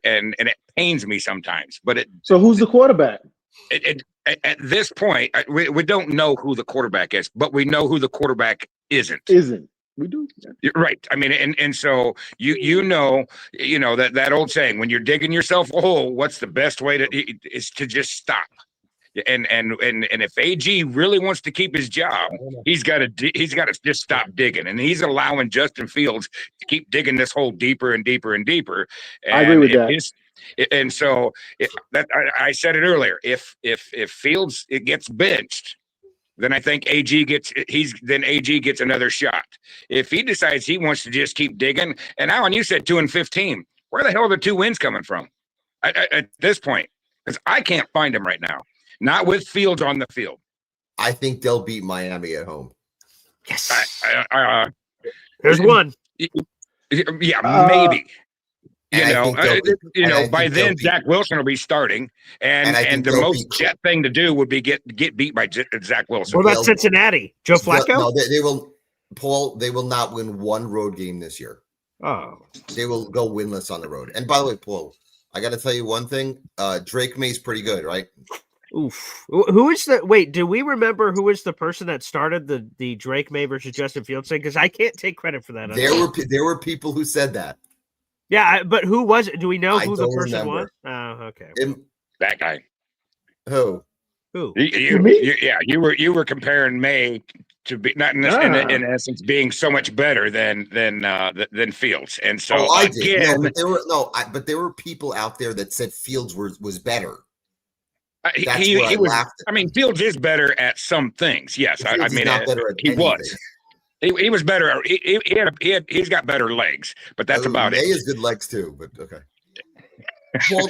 and it pains me sometimes. But so who's the quarterback? At this point, we don't know who the quarterback is, but we know who the quarterback isn't. We do. You're right. I mean, and so you know that old saying, when you're digging yourself a hole, what's the best way is to just stop. And if AG really wants to keep his job, he's got to just stop digging, and he's allowing Justin Fields to keep digging this hole deeper and deeper and deeper. And I agree with that. And so I said it earlier. If Fields gets benched, then I think AG gets another shot. If he decides he wants to just keep digging, and Alan, you said 2-15. Where the hell are the 2 wins coming from at this point? Because I can't find them right now. Not with Fields on the field. I think they'll beat Miami at home. Yes. There's one. Yeah, maybe. By then Zach Wilson will be starting, and the most Jet thing to do would be get beat by Zach Wilson. What about Cincinnati? Joe Flacco? No, they will. Paul, they will not win one road game this year. Oh, they will go winless on the road. And by the way, Paul, I got to tell you one thing. Drake May's pretty good, right? Oof. Who is the wait? Do we remember who is the person that started the Drake May versus Justin Fields thing? Because I can't take credit for that. There were people who said that. Yeah, but who was it? Do we know who the person was? Oh, okay. That guy. Who? You were comparing May to be not in essence being so much better than Fields, and so I did. But there were people out there that said Fields was better. He was. I mean, Fields is better at some things. Yes, I mean, he was. He was better. He's got better legs, but that's about it. He has good legs too, but okay. Well,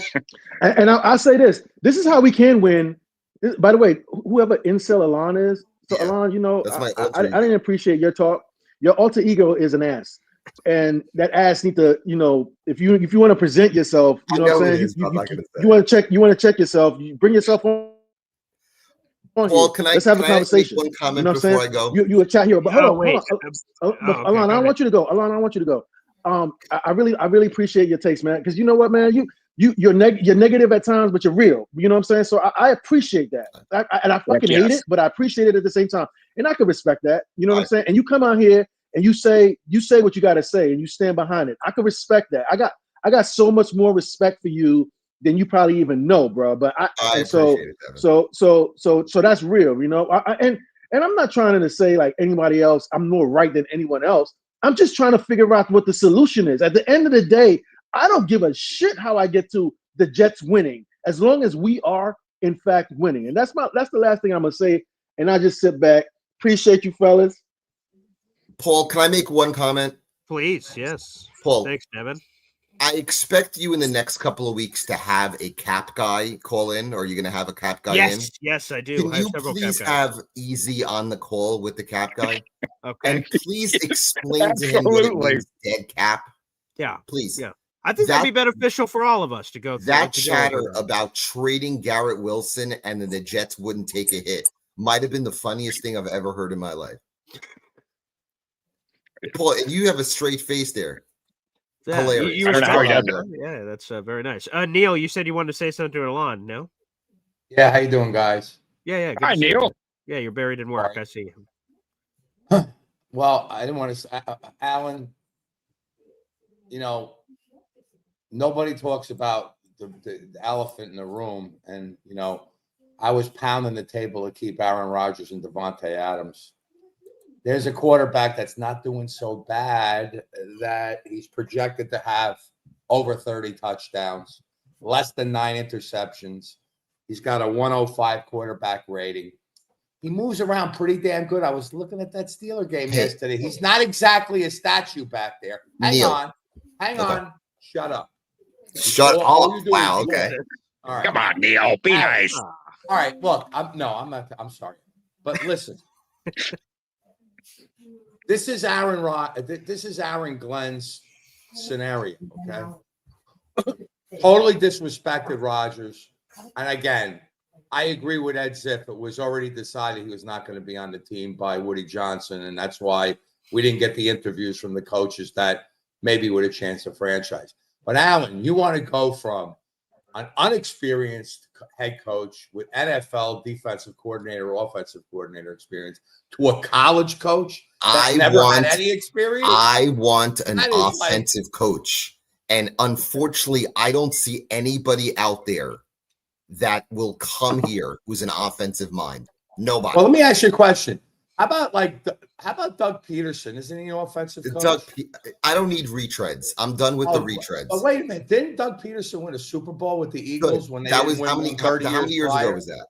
and I'll say this: this is how we can win. By the way, whoever Incel Alon is, Alon, I didn't appreciate your talk. Your alter ego is an ass, and that ass need to, if you want to present yourself, you know what I'm saying. You want to check yourself. You bring yourself on. Well, let's have a conversation. One comment before I go. You a chat here, but hold on. Alon, I don't want you to go. I really appreciate your takes, man. Because you know what, man, you're negative at times, but you're real. You know what I'm saying? So I appreciate that. I fucking hate it, but I appreciate it at the same time. And I can respect that. You know what I'm saying? And you come out here and you say what you got to say and you stand behind it. I can respect that. I got so much more respect for you than you probably even know, bro. But I appreciate it, so that's real, you know. And I'm not trying to say like anybody else, I'm more right than anyone else. I'm just trying to figure out what the solution is. At the end of the day, I don't give a shit how I get to the Jets winning, as long as we are in fact winning. And that's the last thing I'm gonna say. And I just sit back. Appreciate you, fellas. Paul, can I make one comment? Please, yes. Paul, thanks, Devin. I expect you in the next couple of weeks to have a cap guy call in, or are you going to have a cap guy in? Yes, I do. Can you please have Easy on the call with the cap guy? Okay. And please explain to him what it means, dead cap. Yeah. Please. Yeah. I think that'd be beneficial for all of us to go through. That chatter about trading Garrett Wilson and then the Jets wouldn't take a hit might have been the funniest thing I've ever heard in my life. Paul, and you have a straight face there. Yeah, hilarious. Yeah, that's very nice. Neil, you said you wanted to say something to Alon, no? Yeah, how you doing, guys? Yeah. Hi, Neil. Yeah, you're buried in work. I see you. Well, I didn't want to, Alan. You know, nobody talks about the elephant in the room, and you know, I was pounding the table to keep Aaron Rodgers and Devontae Adams. There's a quarterback that's not doing so bad that he's projected to have over 30 touchdowns, less than 9 interceptions. He's got a 105 quarterback rating. He moves around pretty damn good. I was looking at that Steeler game yesterday. He's not exactly a statue back there. Hang on. Shut up. Shut up. Wow. Okay. All right. Come on, Neil. Be nice. All right. Look, I'm not. I'm sorry, but listen. This is Aaron Glenn's scenario, okay? Totally disrespected Rodgers. And again, I agree with Ed Ziff. It was already decided he was not going to be on the team by Woody Johnson, and that's why we didn't get the interviews from the coaches that maybe would have chanced a franchise. But Alan, you want to go from an unexperienced head coach with NFL defensive coordinator, offensive coordinator experience to a college coach that never had any experience? I want an offensive coach. And unfortunately, I don't see anybody out there that will come here who's an offensive mind. Nobody. Well, let me ask you a question. How about Doug Peterson? Isn't he an offensive coach? I don't need retreads. I'm done with the retreads. But wait a minute. Didn't Doug Peterson win a Super Bowl with the Eagles when they that was win how many years ago was that?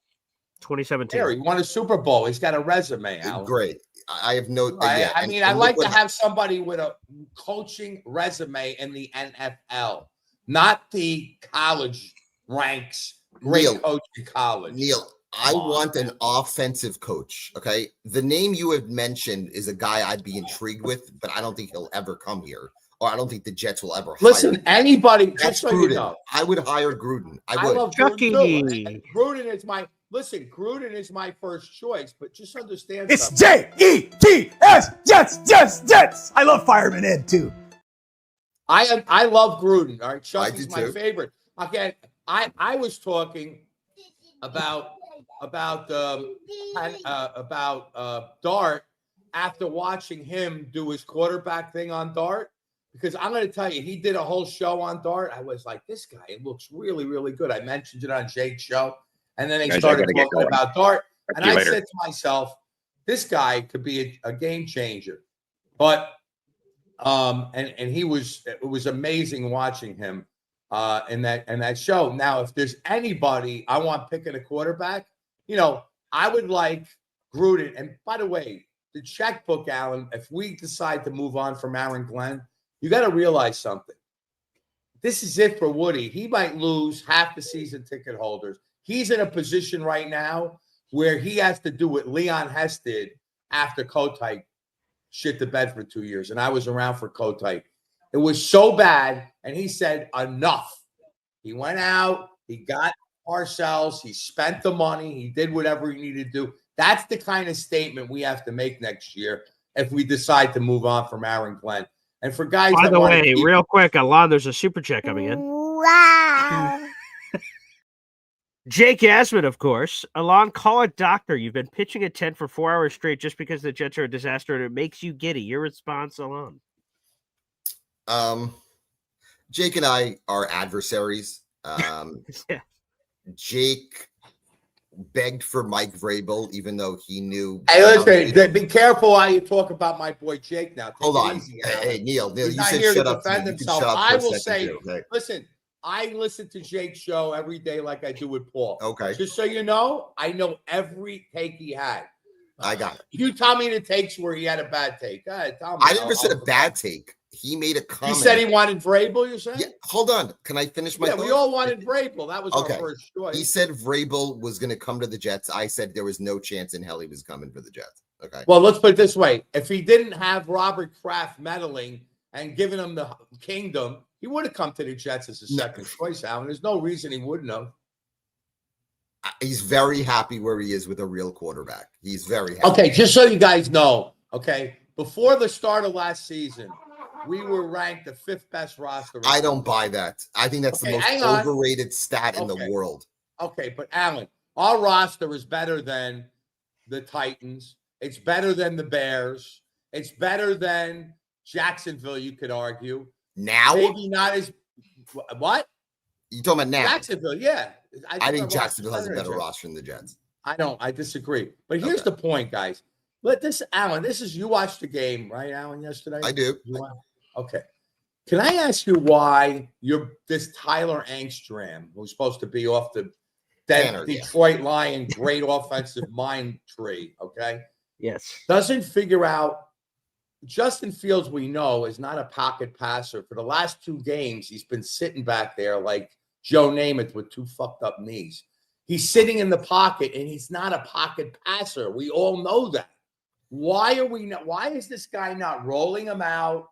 2017. He won a Super Bowl. He's got a resume, Alan. Great. I have no. Right? I mean, I'd like to have somebody with a coaching resume in the NFL, not the college ranks. Great coach in college. Neil, I want an offensive coach. Okay. The name you have mentioned is a guy I'd be intrigued with, but I don't think he'll ever come here. Or I don't think the Jets will ever hire him. Anybody, That's just so Gruden. you know. I would hire Gruden. I would. love Gruden. Gruden is Gruden is my first choice, but just understand It's Jets, Jets. I love Fireman Ed too. I love Gruden. All right, Chucky's my favorite. Again, I was talking about Dart after watching him do his quarterback thing on Dart, because I'm going to tell you, he did a whole show on Dart. I was like, this guy looks really, really good. I mentioned it on Jake's show, and then they started talking about Dart, and I said to myself, this guy could be a game changer. But and it was amazing watching him in that show. Now, if there's anybody I want picking a quarterback, you know, I would like Gruden. And by the way, the checkbook, Alan, if we decide to move on from Aaron Glenn, you got to realize something. This is it for Woody. He might lose half the season ticket holders. He's in a position right now where he has to do what Leon Hess did after Kotite shit the bed for 2 years. And I was around for Kotite. It was so bad. And he said, enough. He went out. He got Parcells. He spent the money. He did whatever he needed to do. That's the kind of statement we have to make next year if we decide to move on from Aaron Glenn. And for guys, by the way, real quick, Alon, there's a super chat coming in. Wow. Jake Asman, of course. Alon, call a doctor. You've been pitching a tent for 4 hours straight just because the Jets are a disaster and it makes you giddy. Your response, Alon? Jake and I are adversaries. Yeah. Jake begged for Mike Vrabel, even though he knew. Hey, listen, be careful how you talk about my boy Jake now. Take Hold it on. easy, Hey, Neil, He's you not said here shut to up. defend You can himself. shut up I for a will second say, too, okay? listen, I listen to Jake's show every day like I do with Paul. Okay. Just so you know, I know every take he had. I got it. You tell me the takes where he had a bad take. Go ahead, tell me. I never said a bad take. He made a comment. You said he wanted Vrabel, you said? Yeah, hold on. Can I finish my thought? We all wanted Vrabel. That was Okay. our first choice. He said Vrabel was going to come to the Jets. I said there was no chance in hell he was coming for the Jets. Okay. Well, let's put it this way. If he didn't have Robert Kraft meddling and giving him the kingdom, he would have come to the Jets as a second choice, Alan. There's no reason he wouldn't have. He's very happy where he is with a real quarterback. He's very happy. Okay, just so you guys know, okay, before the start of last season, we were ranked the 5th best roster. I don't buy that. I think that's the most overrated stat in the world. Okay, but Alan, our roster is better than the Titans. It's better than the Bears. It's better than Jacksonville, you could argue. Now? Maybe not as – what? You talking about now? Jacksonville, yeah. I think Jacksonville has a better roster than the Jets. I disagree. But here's the point, guys. Alan, you watched the game, right, Alan, yesterday? I do. Okay. Can I ask you why this Tyler Angstrom, who's supposed to be off the Detroit Lion great offensive mind tree, okay? Yes. Doesn't figure out Justin Fields, we know, is not a pocket passer. For the last 2 games, he's been sitting back there like Joe Namath with 2 fucked up knees. He's sitting in the pocket, and he's not a pocket passer. We all know that. Why is this guy not rolling him out,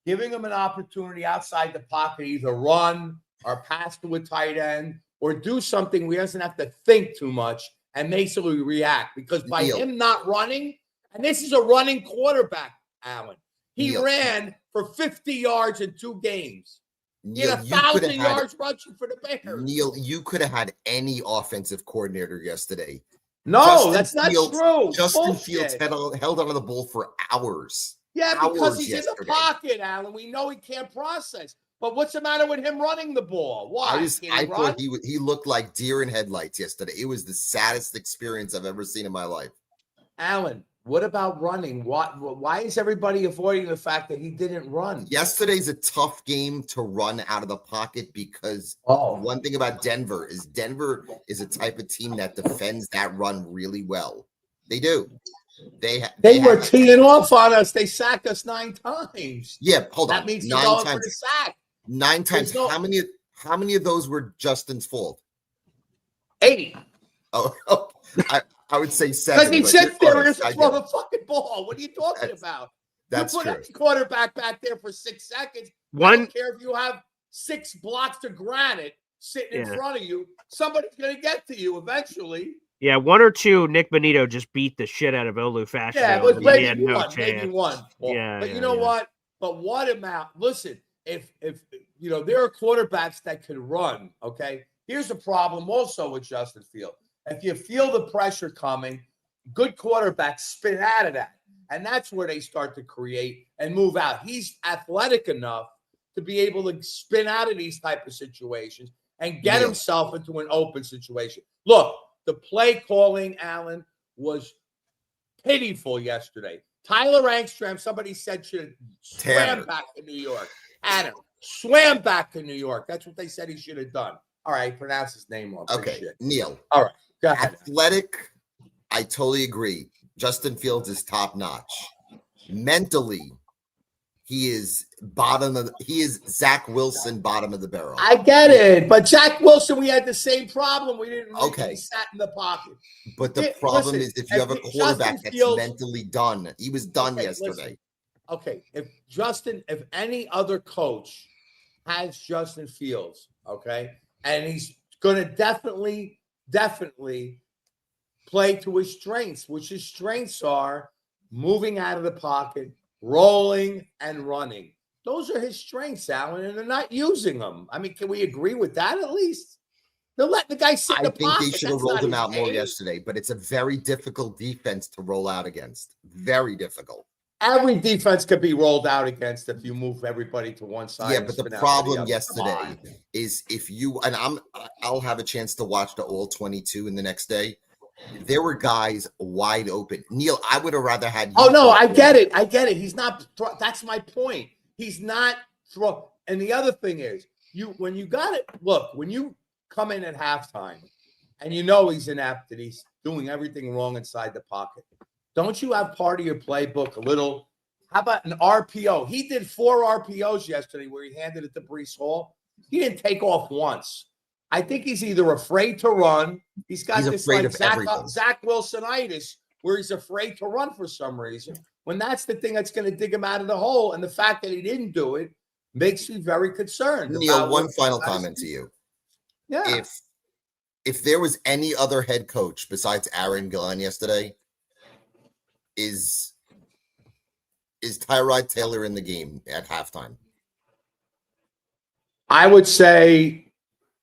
giving him an opportunity outside the pocket, either run or pass to a tight end or do something where he doesn't have to think too much and makes him react? Because by him not running, and this is a running quarterback, Alan, he ran for 50 yards in 2 games. He had 1,000 yards rushing for the Bears. Neil, you could have had any offensive coordinator yesterday. No, that's not true. Justin Fields held onto the ball for hours. Yeah, because he's in the pocket, Alan. We know he can't process. But what's the matter with him running the ball? Why? I thought he looked like deer in headlights yesterday. It was the saddest experience I've ever seen in my life. Alan, what about running? Why is everybody avoiding the fact that he didn't run? Yesterday's a tough game to run out of the pocket because one thing about Denver is a type of team that defends that run really well. They do. They were teeing off on us. They sacked us 9 times. Yeah, hold on. That means 9 going times. for the sack. 9 times. How many of those were Justin's fault? 80. Oh, I would say 7. Because he sits there and doesn't throw the fucking ball. What are you talking about? That's you put true. a quarterback back there for 6 seconds. I don't care if you have 6 blocks of granite sitting in front of you. Somebody's going to get to you eventually. Yeah, 1 or 2. Nick Bonito just beat the shit out of Olu Fashion. Yeah, but he had maybe one. Yeah, but you know what? But what amount? Listen, if there are quarterbacks that can run. Okay, here's the problem also with Justin Fields. If you feel the pressure coming, good quarterbacks spin out of that, and that's where they start to create and move out. He's athletic enough to be able to spin out of these type of situations and get himself into an open situation. Look. The play calling, Alan, was pitiful yesterday. Tyler Angstrom, somebody said, should have swam back to New York. Adam, swam back to New York. That's what they said he should have done. All right, pronounce his name wrong. Okay, Neil. All right, go ahead. Athletic, I totally agree. Justin Fields is top notch. Mentally, he is Zach Wilson, bottom of the barrel. I get it, but Zach Wilson, we had the same problem. We didn't really sat in the pocket. But the problem is if you have a quarterback that's mentally done, he was done yesterday. Okay, if any other coach has Justin Fields, okay, and he's going to definitely play to his strengths, which his strengths are moving out of the pocket, rolling and running. Those are his strengths, Alan, and they're not using them. I mean, can we agree with that at least? They're letting the guy sit in the think pocket. they should have That's rolled not him his out more game. yesterday, but it's a very difficult defense to roll out against. Very difficult. Every defense could be rolled out against if you move everybody to one side. Yeah, and but the spin out problem the other. yesterday is if you and I'll have a chance to watch the all 22 in the next day. There were guys wide open. Neil, I would have rather had you. Oh no, I get it. I get it. He's not. That's my point. He's not throw. And the other thing is, when you got it. Look, when you come in at halftime, and you know he's inept and he's doing everything wrong inside the pocket. Don't you have part of your playbook a little? How about an RPO? He did 4 RPOs yesterday where he handed it to Breece Hall. He didn't take off once. I think he's either afraid to run. He's this like Zach Wilsonitis where he's afraid to run for some reason. When that's the thing that's going to dig him out of the hole. And the fact that he didn't do it makes me very concerned. Neil, one final comment to you. Yeah. If there was any other head coach besides Aaron Glenn yesterday, is Tyrod Taylor in the game at halftime? I would say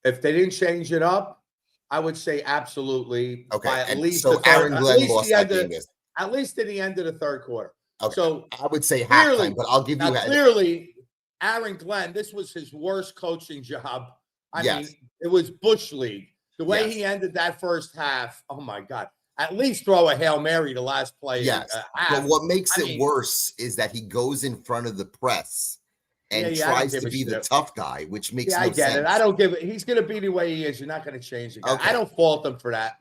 if they didn't change it up, I would say absolutely. Okay. By at least so Aaron Glenn lost that game. At least at the end of the third quarter. Okay. So I would say clearly, halftime, but I'll give you clearly Aaron Glenn, this was his worst coaching job. I mean, it was Bush League. The way he ended that first half, oh my God. At least throw a Hail Mary to last play. Yes. But what makes it worse is that he goes in front of the press and tries to be the tough guy, which makes no sense. I get it. I don't give it. He's going to be the way he is. You're not going to change the guy. Okay. I don't fault him for that.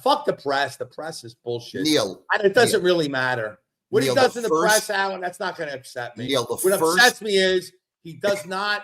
Fuck the press. The press is bullshit. Neil. It doesn't really matter. What he does in the press, Alan, that's not going to upset me. Neil, what upsets me is he does not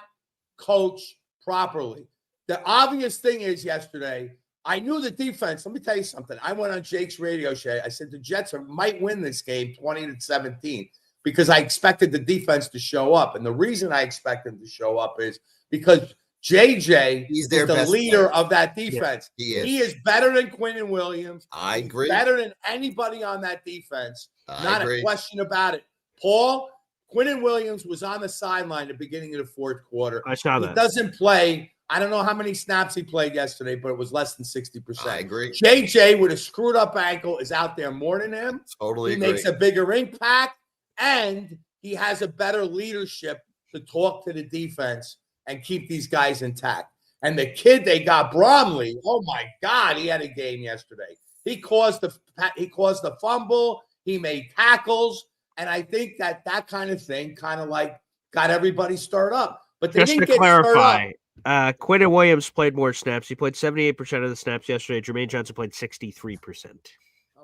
coach properly. The obvious thing is yesterday, I knew the defense. Let me tell you something. I went on Jake's radio show. I said the Jets might win this game 20-17 because I expected the defense to show up. And the reason I expect them to show up is because JJ is the leader of that defense. Yeah, he is better than Quinnen Williams. I agree. Better than anybody on that defense. Not a question about it. Paul, Quinnen Williams was on the sideline at the beginning of the fourth quarter. I saw that. He doesn't play. I don't know how many snaps he played yesterday, but it was less than 60%. I agree. JJ with a screwed up ankle is out there more than him. Totally He agree. makes a bigger impact, and he has a better leadership to talk to the defense and keep these guys intact. And the kid they got, Bromley, oh my God, he had a game yesterday. He caused the fumble. He made tackles. And I think that kind of thing kind of like got everybody stirred up. But they Just didn't to get clarify, stirred up. Quinnen Williams played more snaps. He played 78% of the snaps yesterday. Jermaine Johnson played 63%.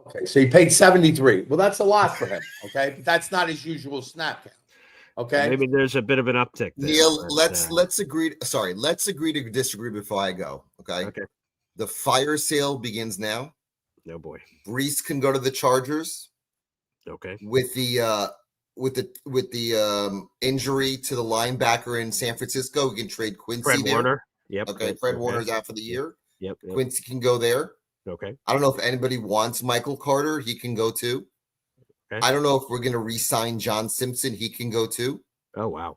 Okay, so he paid 73. Well, that's a lot for him. Okay, but that's not his usual snap count. Okay, maybe there's a bit of an uptick there. Neil, let's agree. Sorry, let's agree to disagree before I go. Okay. Okay. The fire sale begins now. No boy. Breece can go to the Chargers. Okay. With the injury to the linebacker in San Francisco, we can trade Quincy. Fred there. Warner. Yep. Okay. Fred Warner's out for the year. Yep. Quincy can go there. Okay. I don't know if anybody wants Michael Carter. He can go too. Okay. I don't know if we're going to re-sign John Simpson. He can go too. Oh, wow.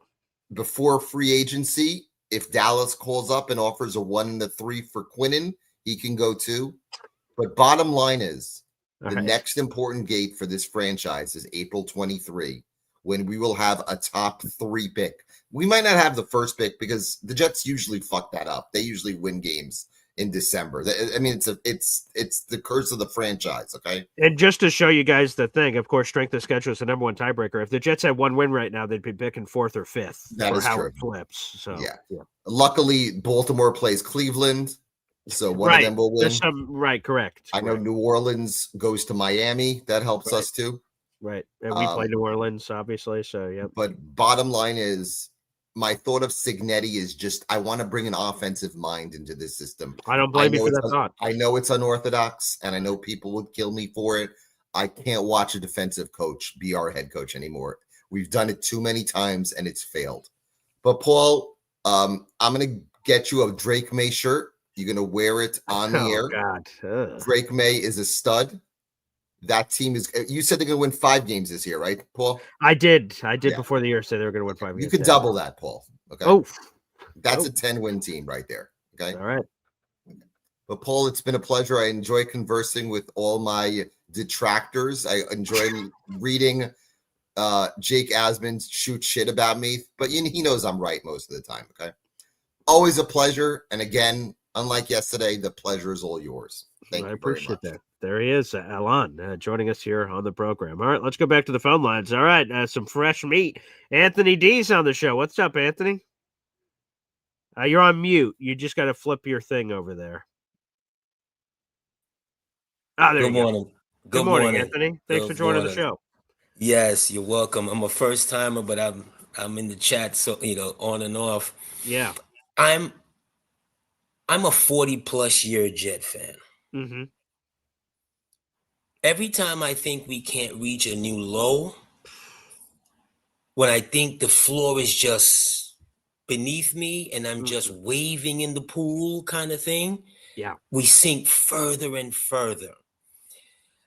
Before free agency, if Dallas calls up and offers a 1 and a 3 for Quinnen, he can go too. But bottom line is, the next important gate for this franchise is April 23, when we will have a top 3 pick. We might not have the first pick because the Jets usually fuck that up. They usually win games in December. I mean, it's the curse of the franchise. Okay. And just to show you guys the thing, of course, strength of schedule is the number one tiebreaker. If the Jets had 1 win right now, they'd be picking 4th or 5th. That is how true. It flips. So yeah. Luckily, Baltimore plays Cleveland, so one of them will win. Right, correct. I know New Orleans goes to Miami. That helps us too. Right. And we play New Orleans, obviously. So yeah. But bottom line is, my thought of Cignetti is just I want to bring an offensive mind into this system. I don't blame you for that thought. I know it's unorthodox, and I know people would kill me for it. I can't watch a defensive coach be our head coach anymore. We've done it too many times, and it's failed. But Paul, I'm going to get you a Drake May shirt. You're going to wear it on the air. God. Drake May is a stud. that team is. You said they're going to win 5 games this year, right, Paul? I did Yeah. before the year say they were going to win 5 games. You could double that, Paul. Okay. Oh, that's a 10-win team right there. Okay. All right. But Paul, it's been a pleasure. I enjoy conversing with all my detractors. I enjoy reading Jake Asman shoot shit about me, but he knows I'm right most of the time. Okay. Always a pleasure. And again, unlike yesterday, the pleasure is all yours. Thank you. I appreciate that. There he is, Alan, joining us here on the program. All right, let's go back to the phone lines. All right, some fresh meat. Anthony D's on the show. What's up, Anthony? You're on mute. You just got to flip your thing over there. There Good you morning. go. Good morning, Anthony. Thanks for joining the show. Yes, you're welcome. I'm a first timer, but I'm in the chat, so on and off. Yeah. I'm a 40+ year Jet fan. Mm-hmm. Every time I think we can't reach a new low, when I think the floor is just beneath me and I'm just waving in the pool kind of thing, yeah, we sink further and further.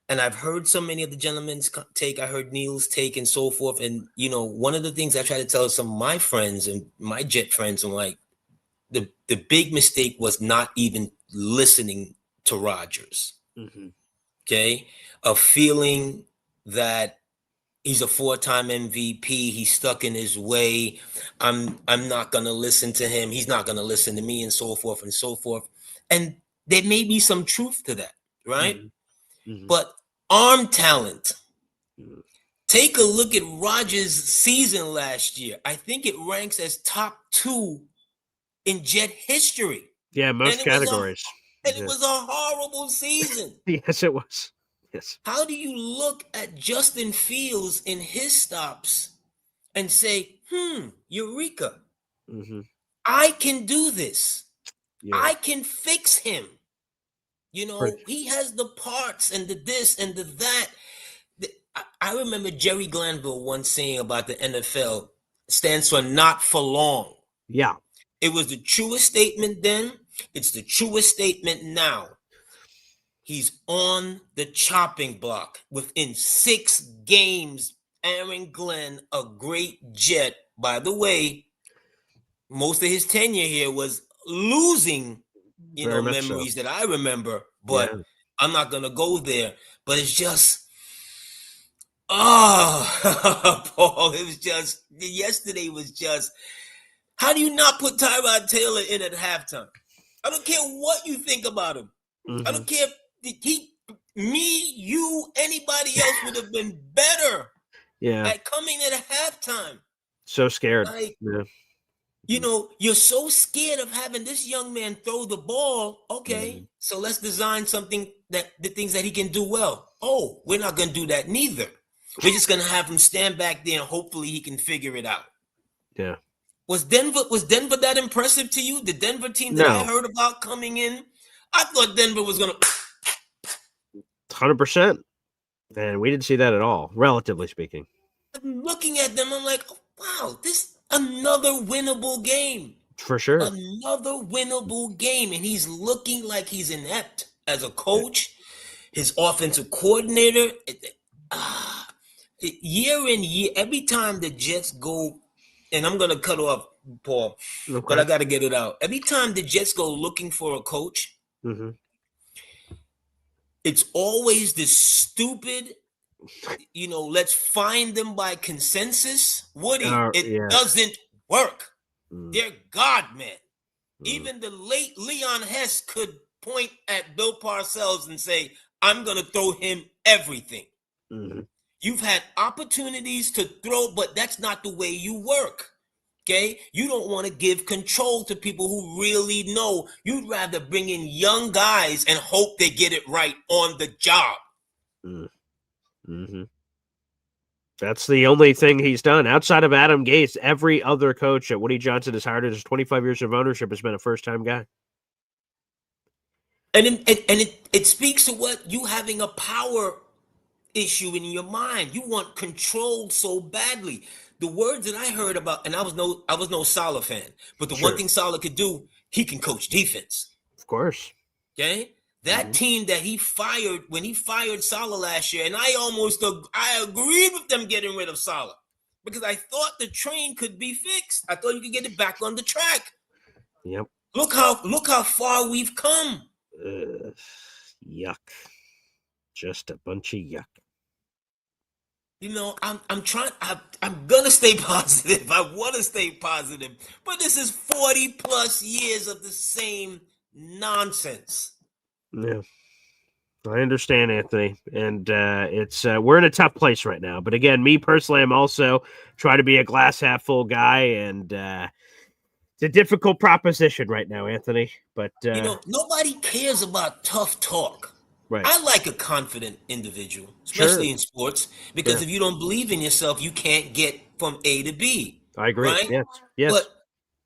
And I've heard so many of the gentlemen's take, I heard Neil's take and so forth. And, one of the things I try to tell some of my friends and my Jet friends, I'm like, the big mistake was not even listening to Rodgers. Mm-hmm. Okay. Of feeling that he's a 4-time MVP. He's stuck in his way. I'm not going to listen to him. He's not going to listen to me and so forth and so forth. And there may be some truth to that. Right. Mm-hmm. But arm talent. Take a look at Rodgers' season last year. I think it ranks as top 2 in Jet history. Yeah, most categories. It was a horrible season. Yes, it was. Yes. How do you look at Justin Fields in his stops and say, eureka, mm-hmm. I can do this. Yeah. I can fix him. He has the parts and the this and the that. I remember Jerry Glanville once saying about the NFL stands for not for long. Yeah. It was the truest statement then. It's the truest statement now. He's on the chopping block. Within 6 games, Aaron Glenn, a great Jet. By the way, most of his tenure here was losing, memories that I remember. But I'm not going to go there. But it's just, Paul, it was just, yesterday was just, how do you not put Tyrod Taylor in at halftime? I don't care what you think about him. Mm-hmm. I don't care if you, anybody else would have been better at coming in at halftime. So scared. You're so scared of having this young man throw the ball. Okay, so let's design something the things that he can do well. Oh, we're not going to do that neither. We're just going to have him stand back there and hopefully he can figure it out. Yeah. Was Denver that impressive to you? The Denver team that I heard about coming in? I thought Denver was going to 100%. And we didn't see that at all, relatively speaking. Looking at them, I'm like, wow, this another winnable game. For sure. Another winnable game. And he's looking like he's inept as a coach, his offensive coordinator. Year in year, every time the Jets go, and I'm going to cut off Paul, but I got to get it out. Every time the Jets go looking for a coach, it's always this stupid, let's find them by consensus. Woody, it doesn't work. They're God, man. Even the late Leon Hess could point at Bill Parcells and say, I'm going to throw him everything. You've had opportunities to throw, but that's not the way you work. Okay? You don't want to give control to people who really know. You'd rather bring in young guys and hope they get it right on the job. That's the only thing he's done. Outside of Adam Gase, every other coach that Woody Johnson has hired in his 25 years of ownership has been a first-time guy. And it speaks to what you having a power issue in your mind. You want control so badly. The words that I heard about, and I was no Saleh fan, but the one thing Saleh could do, he can coach defense. Of course. Okay? That team that he fired when he fired Saleh last year, and I agreed with them getting rid of Saleh because I thought the train could be fixed. I thought you could get it back on the track. Yep. Look how far we've come. Yuck. Just a bunch of yuck. You know, I'm gonna stay positive. I want to stay positive, but this is 40 plus years of the same nonsense. Yeah, I understand, Anthony, and it's we're in a tough place right now. But again, me personally, I'm also trying to be a glass half full guy, and it's a difficult proposition right now, Anthony. But you know, nobody cares about tough talk. Right. I like a confident individual, especially in sports, because if you don't believe in yourself, you can't get from A to B. I agree. Right? Yes. But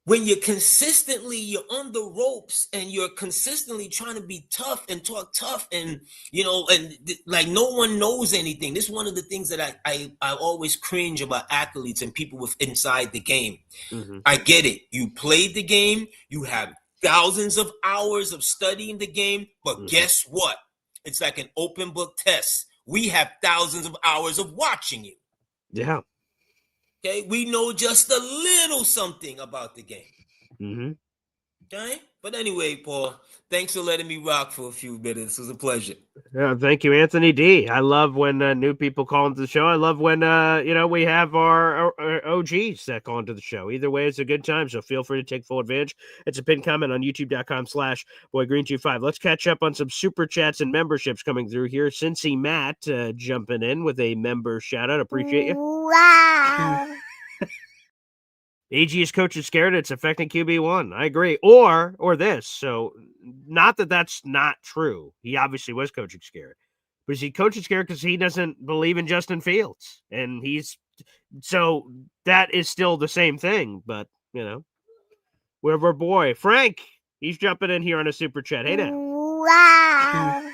when you're on the ropes and you're consistently trying to be tough and talk tough and, you know, and like no one knows anything. This is one of the things that I always cringe about athletes and people inside the game. Mm-hmm. I get it. You played the game. You have thousands of hours of studying the game. But guess what? It's like an open book test. We have thousands of hours of watching you. Yeah. Okay, we know just a little something about the game. Mm-hmm. Okay, but anyway, Paul, thanks for letting me rock for a few minutes. It was a pleasure. Yeah, thank you, Anthony D. I love when new people call into the show. I love when we have our OGs that call into the show. Either way, it's a good time. So feel free to take full advantage. It's a pinned comment on YouTube.com/BoyGreen25. Let's catch up on some super chats and memberships coming through here. Cincy Matt jumping in with a member shout out. Appreciate you. Wow. AG is coach is scared it's affecting QB1. I agree. Or this. So not that that's not true. He obviously was coaching scared. But is he coaching scared because he doesn't believe in Justin Fields? And so that is still the same thing. But, you know, we have our boy, Frank. He's jumping in here on a super chat. Hey now. Wow.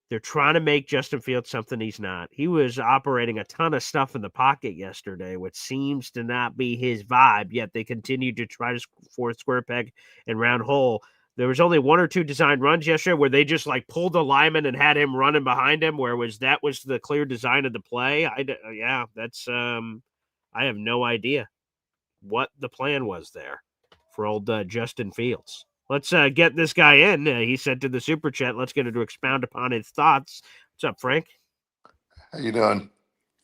They're trying to make Justin Fields something he's not. He was operating a ton of stuff in the pocket yesterday, which seems to not be his vibe, yet they continue to try to force square peg and round hole. There was only one or two designed runs yesterday where they just like pulled the lineman and had him running behind him, that was the clear design of the play. I have no idea what the plan was there for old Justin Fields. Let's get this guy in. He said to the super chat, let's get him to expound upon his thoughts. What's up, Frank? How you doing?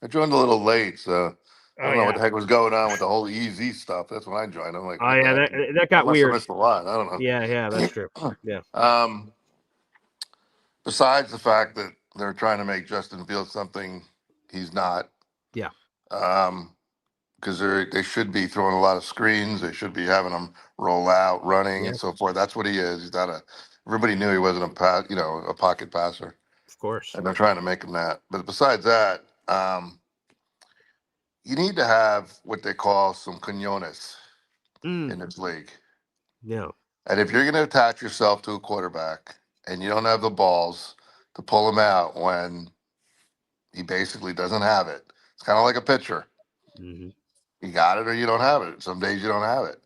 I joined a little late, so I don't know what the heck was going on with the whole EZ stuff. That's when I joined. I'm like, oh yeah, that got weird. I missed a lot. I don't know. Yeah, that's true. Yeah. Besides the fact that they're trying to make Justin Fields something he's not. Yeah. Because they should be throwing a lot of screens. They should be having him roll out, running, and so forth. That's what he is. He's not everybody knew he wasn't a pocket passer. Of course. And they're trying to make him that. But besides that, you need to have what they call some cojones in this league. Yeah. And if you're going to attach yourself to a quarterback and you don't have the balls to pull him out when he basically doesn't have it, it's kind of like a pitcher. Mm-hmm. You got it or you don't have it. Some days you don't have it.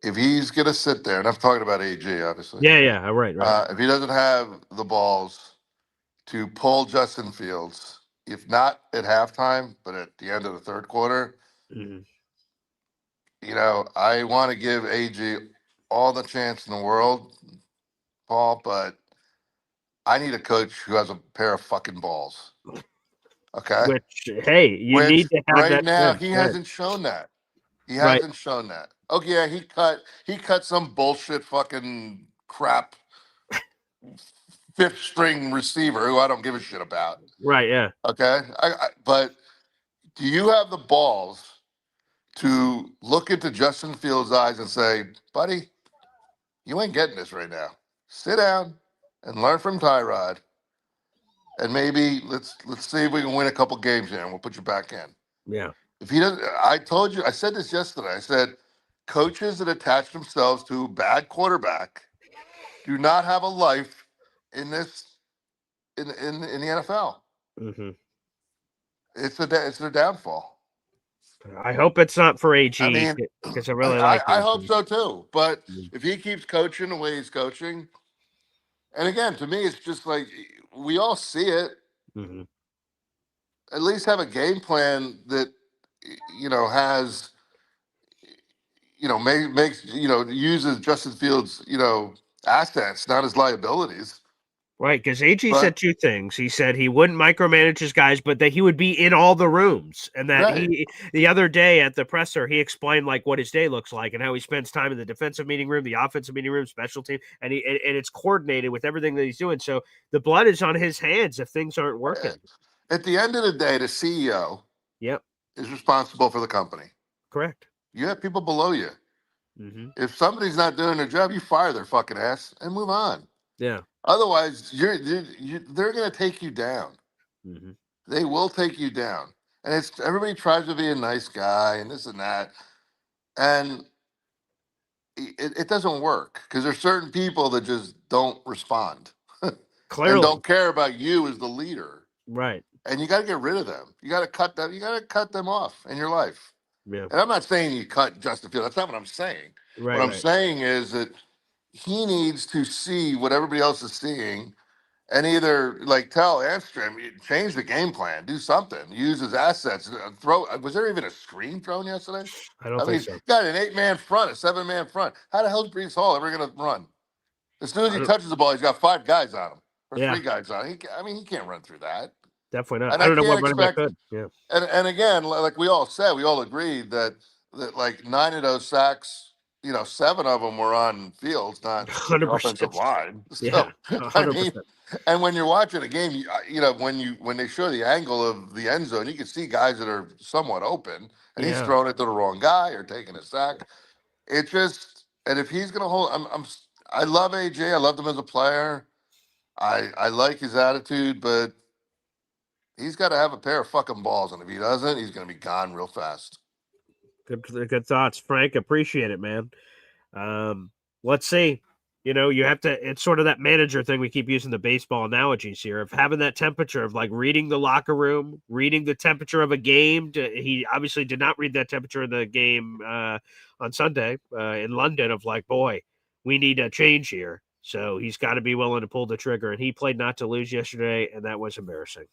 If he's going to sit there, and I'm talking about AG, obviously. Yeah, right. If he doesn't have the balls to pull Justin Fields, if not at halftime, but at the end of the third quarter, you know, I want to give AG all the chance in the world, Paul, but I need a coach who has a pair of fucking balls. Okay? Which need to have right that. Now, he hasn't shown that. He hasn't shown that. Okay, yeah, he cut some bullshit fucking crap fifth string receiver who I don't give a shit about. Right, yeah. Okay? But do you have the balls to look into Justin Fields' eyes and say, buddy, you ain't getting this right now. Sit down and learn from Tyrod. And maybe let's see if we can win a couple games here and we'll put you back in. Yeah. If he doesn't, I told you, I said this yesterday. I said, coaches that attach themselves to a bad quarterback do not have a life in the NFL. Mm-hmm. It's their downfall. I hope it's not for AG because I really like. I hope so too. But if he keeps coaching the way he's coaching, And again, to me, it's just like we all see it. Mm-hmm. At least have a game plan that has makes uses Justin Fields assets, not his liabilities. Right, because AG said But two things. He said he wouldn't micromanage his guys, but that he would be in all the rooms. And that Right. the other day at the presser, he explained like what his day looks like and how he spends time in the defensive meeting room, the offensive meeting room, special team, and it's coordinated with everything that he's doing. So the blood is on his hands if things aren't working. At the end of the day, the CEO is responsible for the company. Correct. You have people below you. Mm-hmm. If somebody's not doing their job, you fire their fucking ass and move on. Yeah. Otherwise, they're going to take you down. Mm-hmm. They will take you down. And it's everybody tries to be a nice guy and this and that. And it doesn't work because there's certain people that just don't respond. Clearly. And don't care about you as the leader. Right. And you got to get rid of them. You got to cut them. You got to cut them off in your life. Yeah. And I'm not saying you cut Justin Fields. That's not what I'm saying. Right. What I'm saying is that he needs to see what everybody else is seeing, and either like tell Anstrom, change the game plan, do something, use his assets, throw. Was there even a screen thrown yesterday? I don't think so. Got an 8-man front, a 7-man front. How the hell is Brees Hall ever going to run? As soon as he touches the ball, he's got 5 guys on him or 3 guys on him. He can't run through that. Definitely not. And I don't know what can't running back expect. could. Yeah. And again, like we all said, we all agreed that like 9 of those sacks, 7 of them were on Fields, not 100%. offensive line. So, Yeah, 100%. And when you're watching a game, when they show the angle of the end zone, you can see guys that are somewhat open, and he's throwing it to the wrong guy or taking a sack. It just, and if he's gonna hold, I love AJ. I loved him as a player. I like his attitude, but he's got to have a pair of fucking balls, and if he doesn't, he's going to be gone real fast. Good thoughts, Frank. Appreciate it, man. Let's see. You have to. It's sort of that manager thing. We keep using the baseball analogies here of having that temperature of like reading the locker room, reading the temperature of a game. He obviously did not read that temperature in the game on Sunday in London. Of like, boy, we need a change here. So he's got to be willing to pull the trigger, and he played not to lose yesterday, and that was embarrassing.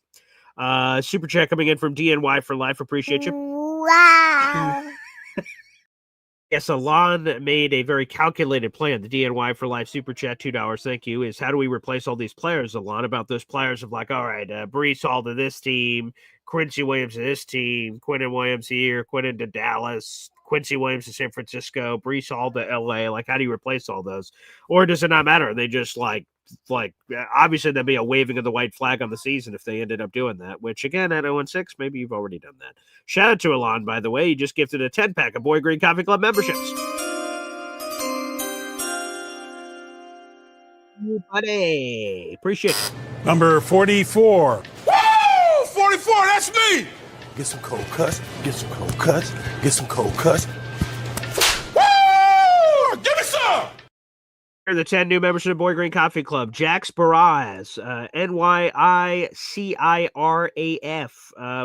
Super chat coming in from DNY for life. Appreciate you. Wow. Yes, Alon made a very calculated plan. The DNY for life super chat, $2. Thank you. Is how do we replace all these players, Alon? About those players of like, all right, Brees Hall to this team, Quincy Williams to this team, Quinnen Williams here, Quinnen to Dallas, Quincy Williams to San Francisco, Brees Hall to LA. Like, how do you replace all those? Or does it not matter? They just like obviously there'd be a waving of the white flag on the season if they ended up doing that, which again at 0-6, maybe you've already done that. Shout out to Alon, by the way. He just gifted a 10-pack of Boy Green Coffee Club memberships. Buddy. Appreciate it. Number 44. Woo! 44, that's me! Get some cold cuts, get some cold cuts, get some cold cuts. Woo! Give me some! Here are the 10 new members of the Boy Green Coffee Club. Jax Baraz, NYICIRAF.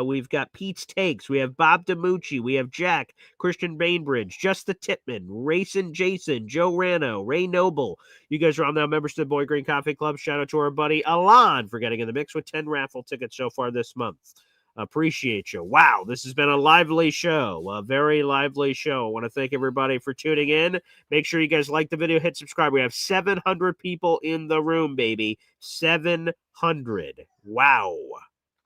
We've got Pete's Takes. We have Bob DiMucci. We have Jack, Christian Bainbridge, Just the Tipman, Racing Jason, Joe Rano, Ray Noble. You guys are all now members of the Boy Green Coffee Club. Shout out to our buddy Alon for getting in the mix with 10 raffle tickets so far this month. Appreciate you. Wow, this has been a lively show, a very lively show. I want to thank everybody for tuning in. Make sure you guys like the video, hit subscribe. We have 700 people in the room, baby. 700. Wow.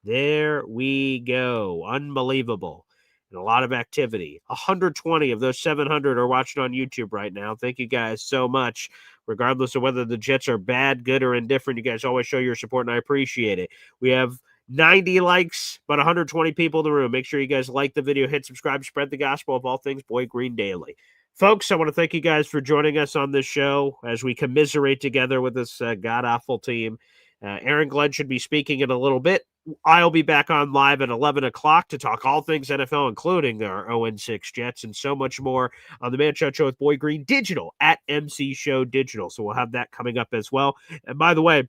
There we go. Unbelievable. And a lot of activity. 120 of those 700 are watching on YouTube right now. Thank you guys so much. Regardless of whether the Jets are bad, good, or indifferent, you guys always show your support, and I appreciate it. We have 90 likes, but 120 people in the room. Make sure you guys like the video, hit subscribe, spread the gospel of all things Boy Green Daily. Folks, I want to thank you guys for joining us on this show as we commiserate together with this god-awful team. Aaron Glenn should be speaking in a little bit. I'll be back on live at 11 o'clock to talk all things NFL, including our 0-6 Jets and so much more on the Man Show with Boy Green Digital at MC Show Digital. So we'll have that coming up as well. And by the way,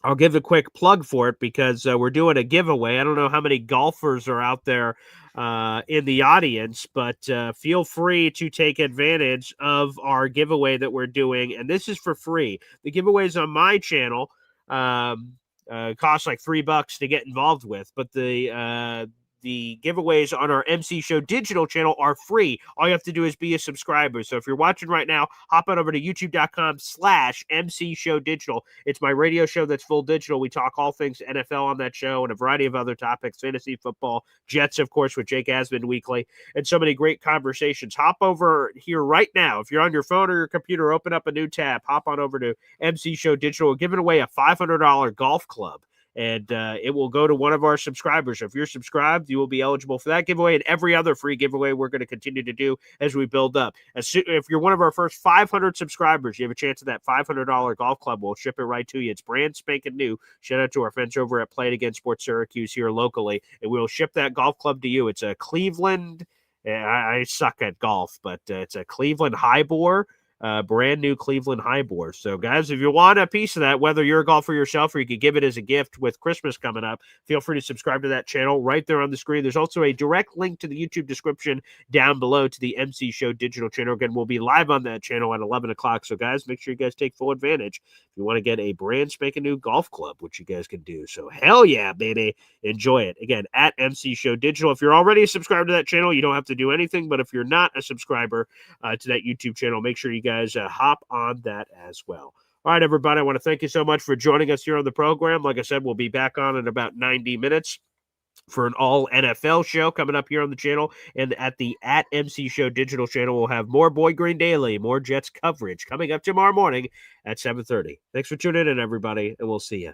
I'll give a quick plug for it because we're doing a giveaway. I don't know how many golfers are out there in the audience, but feel free to take advantage of our giveaway that we're doing. And this is for free. The giveaway is on my channel. Costs like $3 to get involved with, but the giveaways on our MC Show digital channel are free. All you have to do is be a subscriber. So if you're watching right now, hop on over to youtube.com/MC Show digital. It's my radio show that's full digital. We talk all things NFL on that show and a variety of other topics, fantasy football, Jets, of course, with Jake Asman weekly, and so many great conversations. Hop over here right now. If you're on your phone or your computer, open up a new tab. Hop on over to MC Show digital. We're giving away a $500 golf club. And it will go to one of our subscribers. So if you're subscribed, you will be eligible for that giveaway and every other free giveaway we're going to continue to do as we build up. If you're one of our first 500 subscribers, you have a chance at that $500 golf club. We'll ship it right to you. It's brand spanking new. Shout out to our friends over at Play It Again Sports Syracuse here locally, and we'll ship that golf club to you. It's a Cleveland. I suck at golf, but it's a Cleveland Highbore. Brand new Cleveland Highbore. So, guys, if you want a piece of that, whether you're a golfer yourself or you could give it as a gift with Christmas coming up, feel free to subscribe to that channel right there on the screen. There's also a direct link to the YouTube description down below to the MC Show digital channel. Again, we'll be live on that channel at 11 o'clock. So, guys, make sure you guys take full advantage if you want to get a brand spanking new golf club, which you guys can do. So, hell yeah, baby. Enjoy it. Again, at MC Show digital. If you're already subscribed to that channel, you don't have to do anything. But if you're not a subscriber to that YouTube channel, make sure you guys hop on that as well. All right, everybody, I want to thank you so much for joining us here on the program. Like I said, we'll be back on in about 90 minutes for an all NFL show coming up here on the channel. And at the at MC Show digital channel, we'll have more Boy Green Daily, more Jets coverage coming up tomorrow morning at 7:30. Thanks for tuning in, everybody, and we'll see you.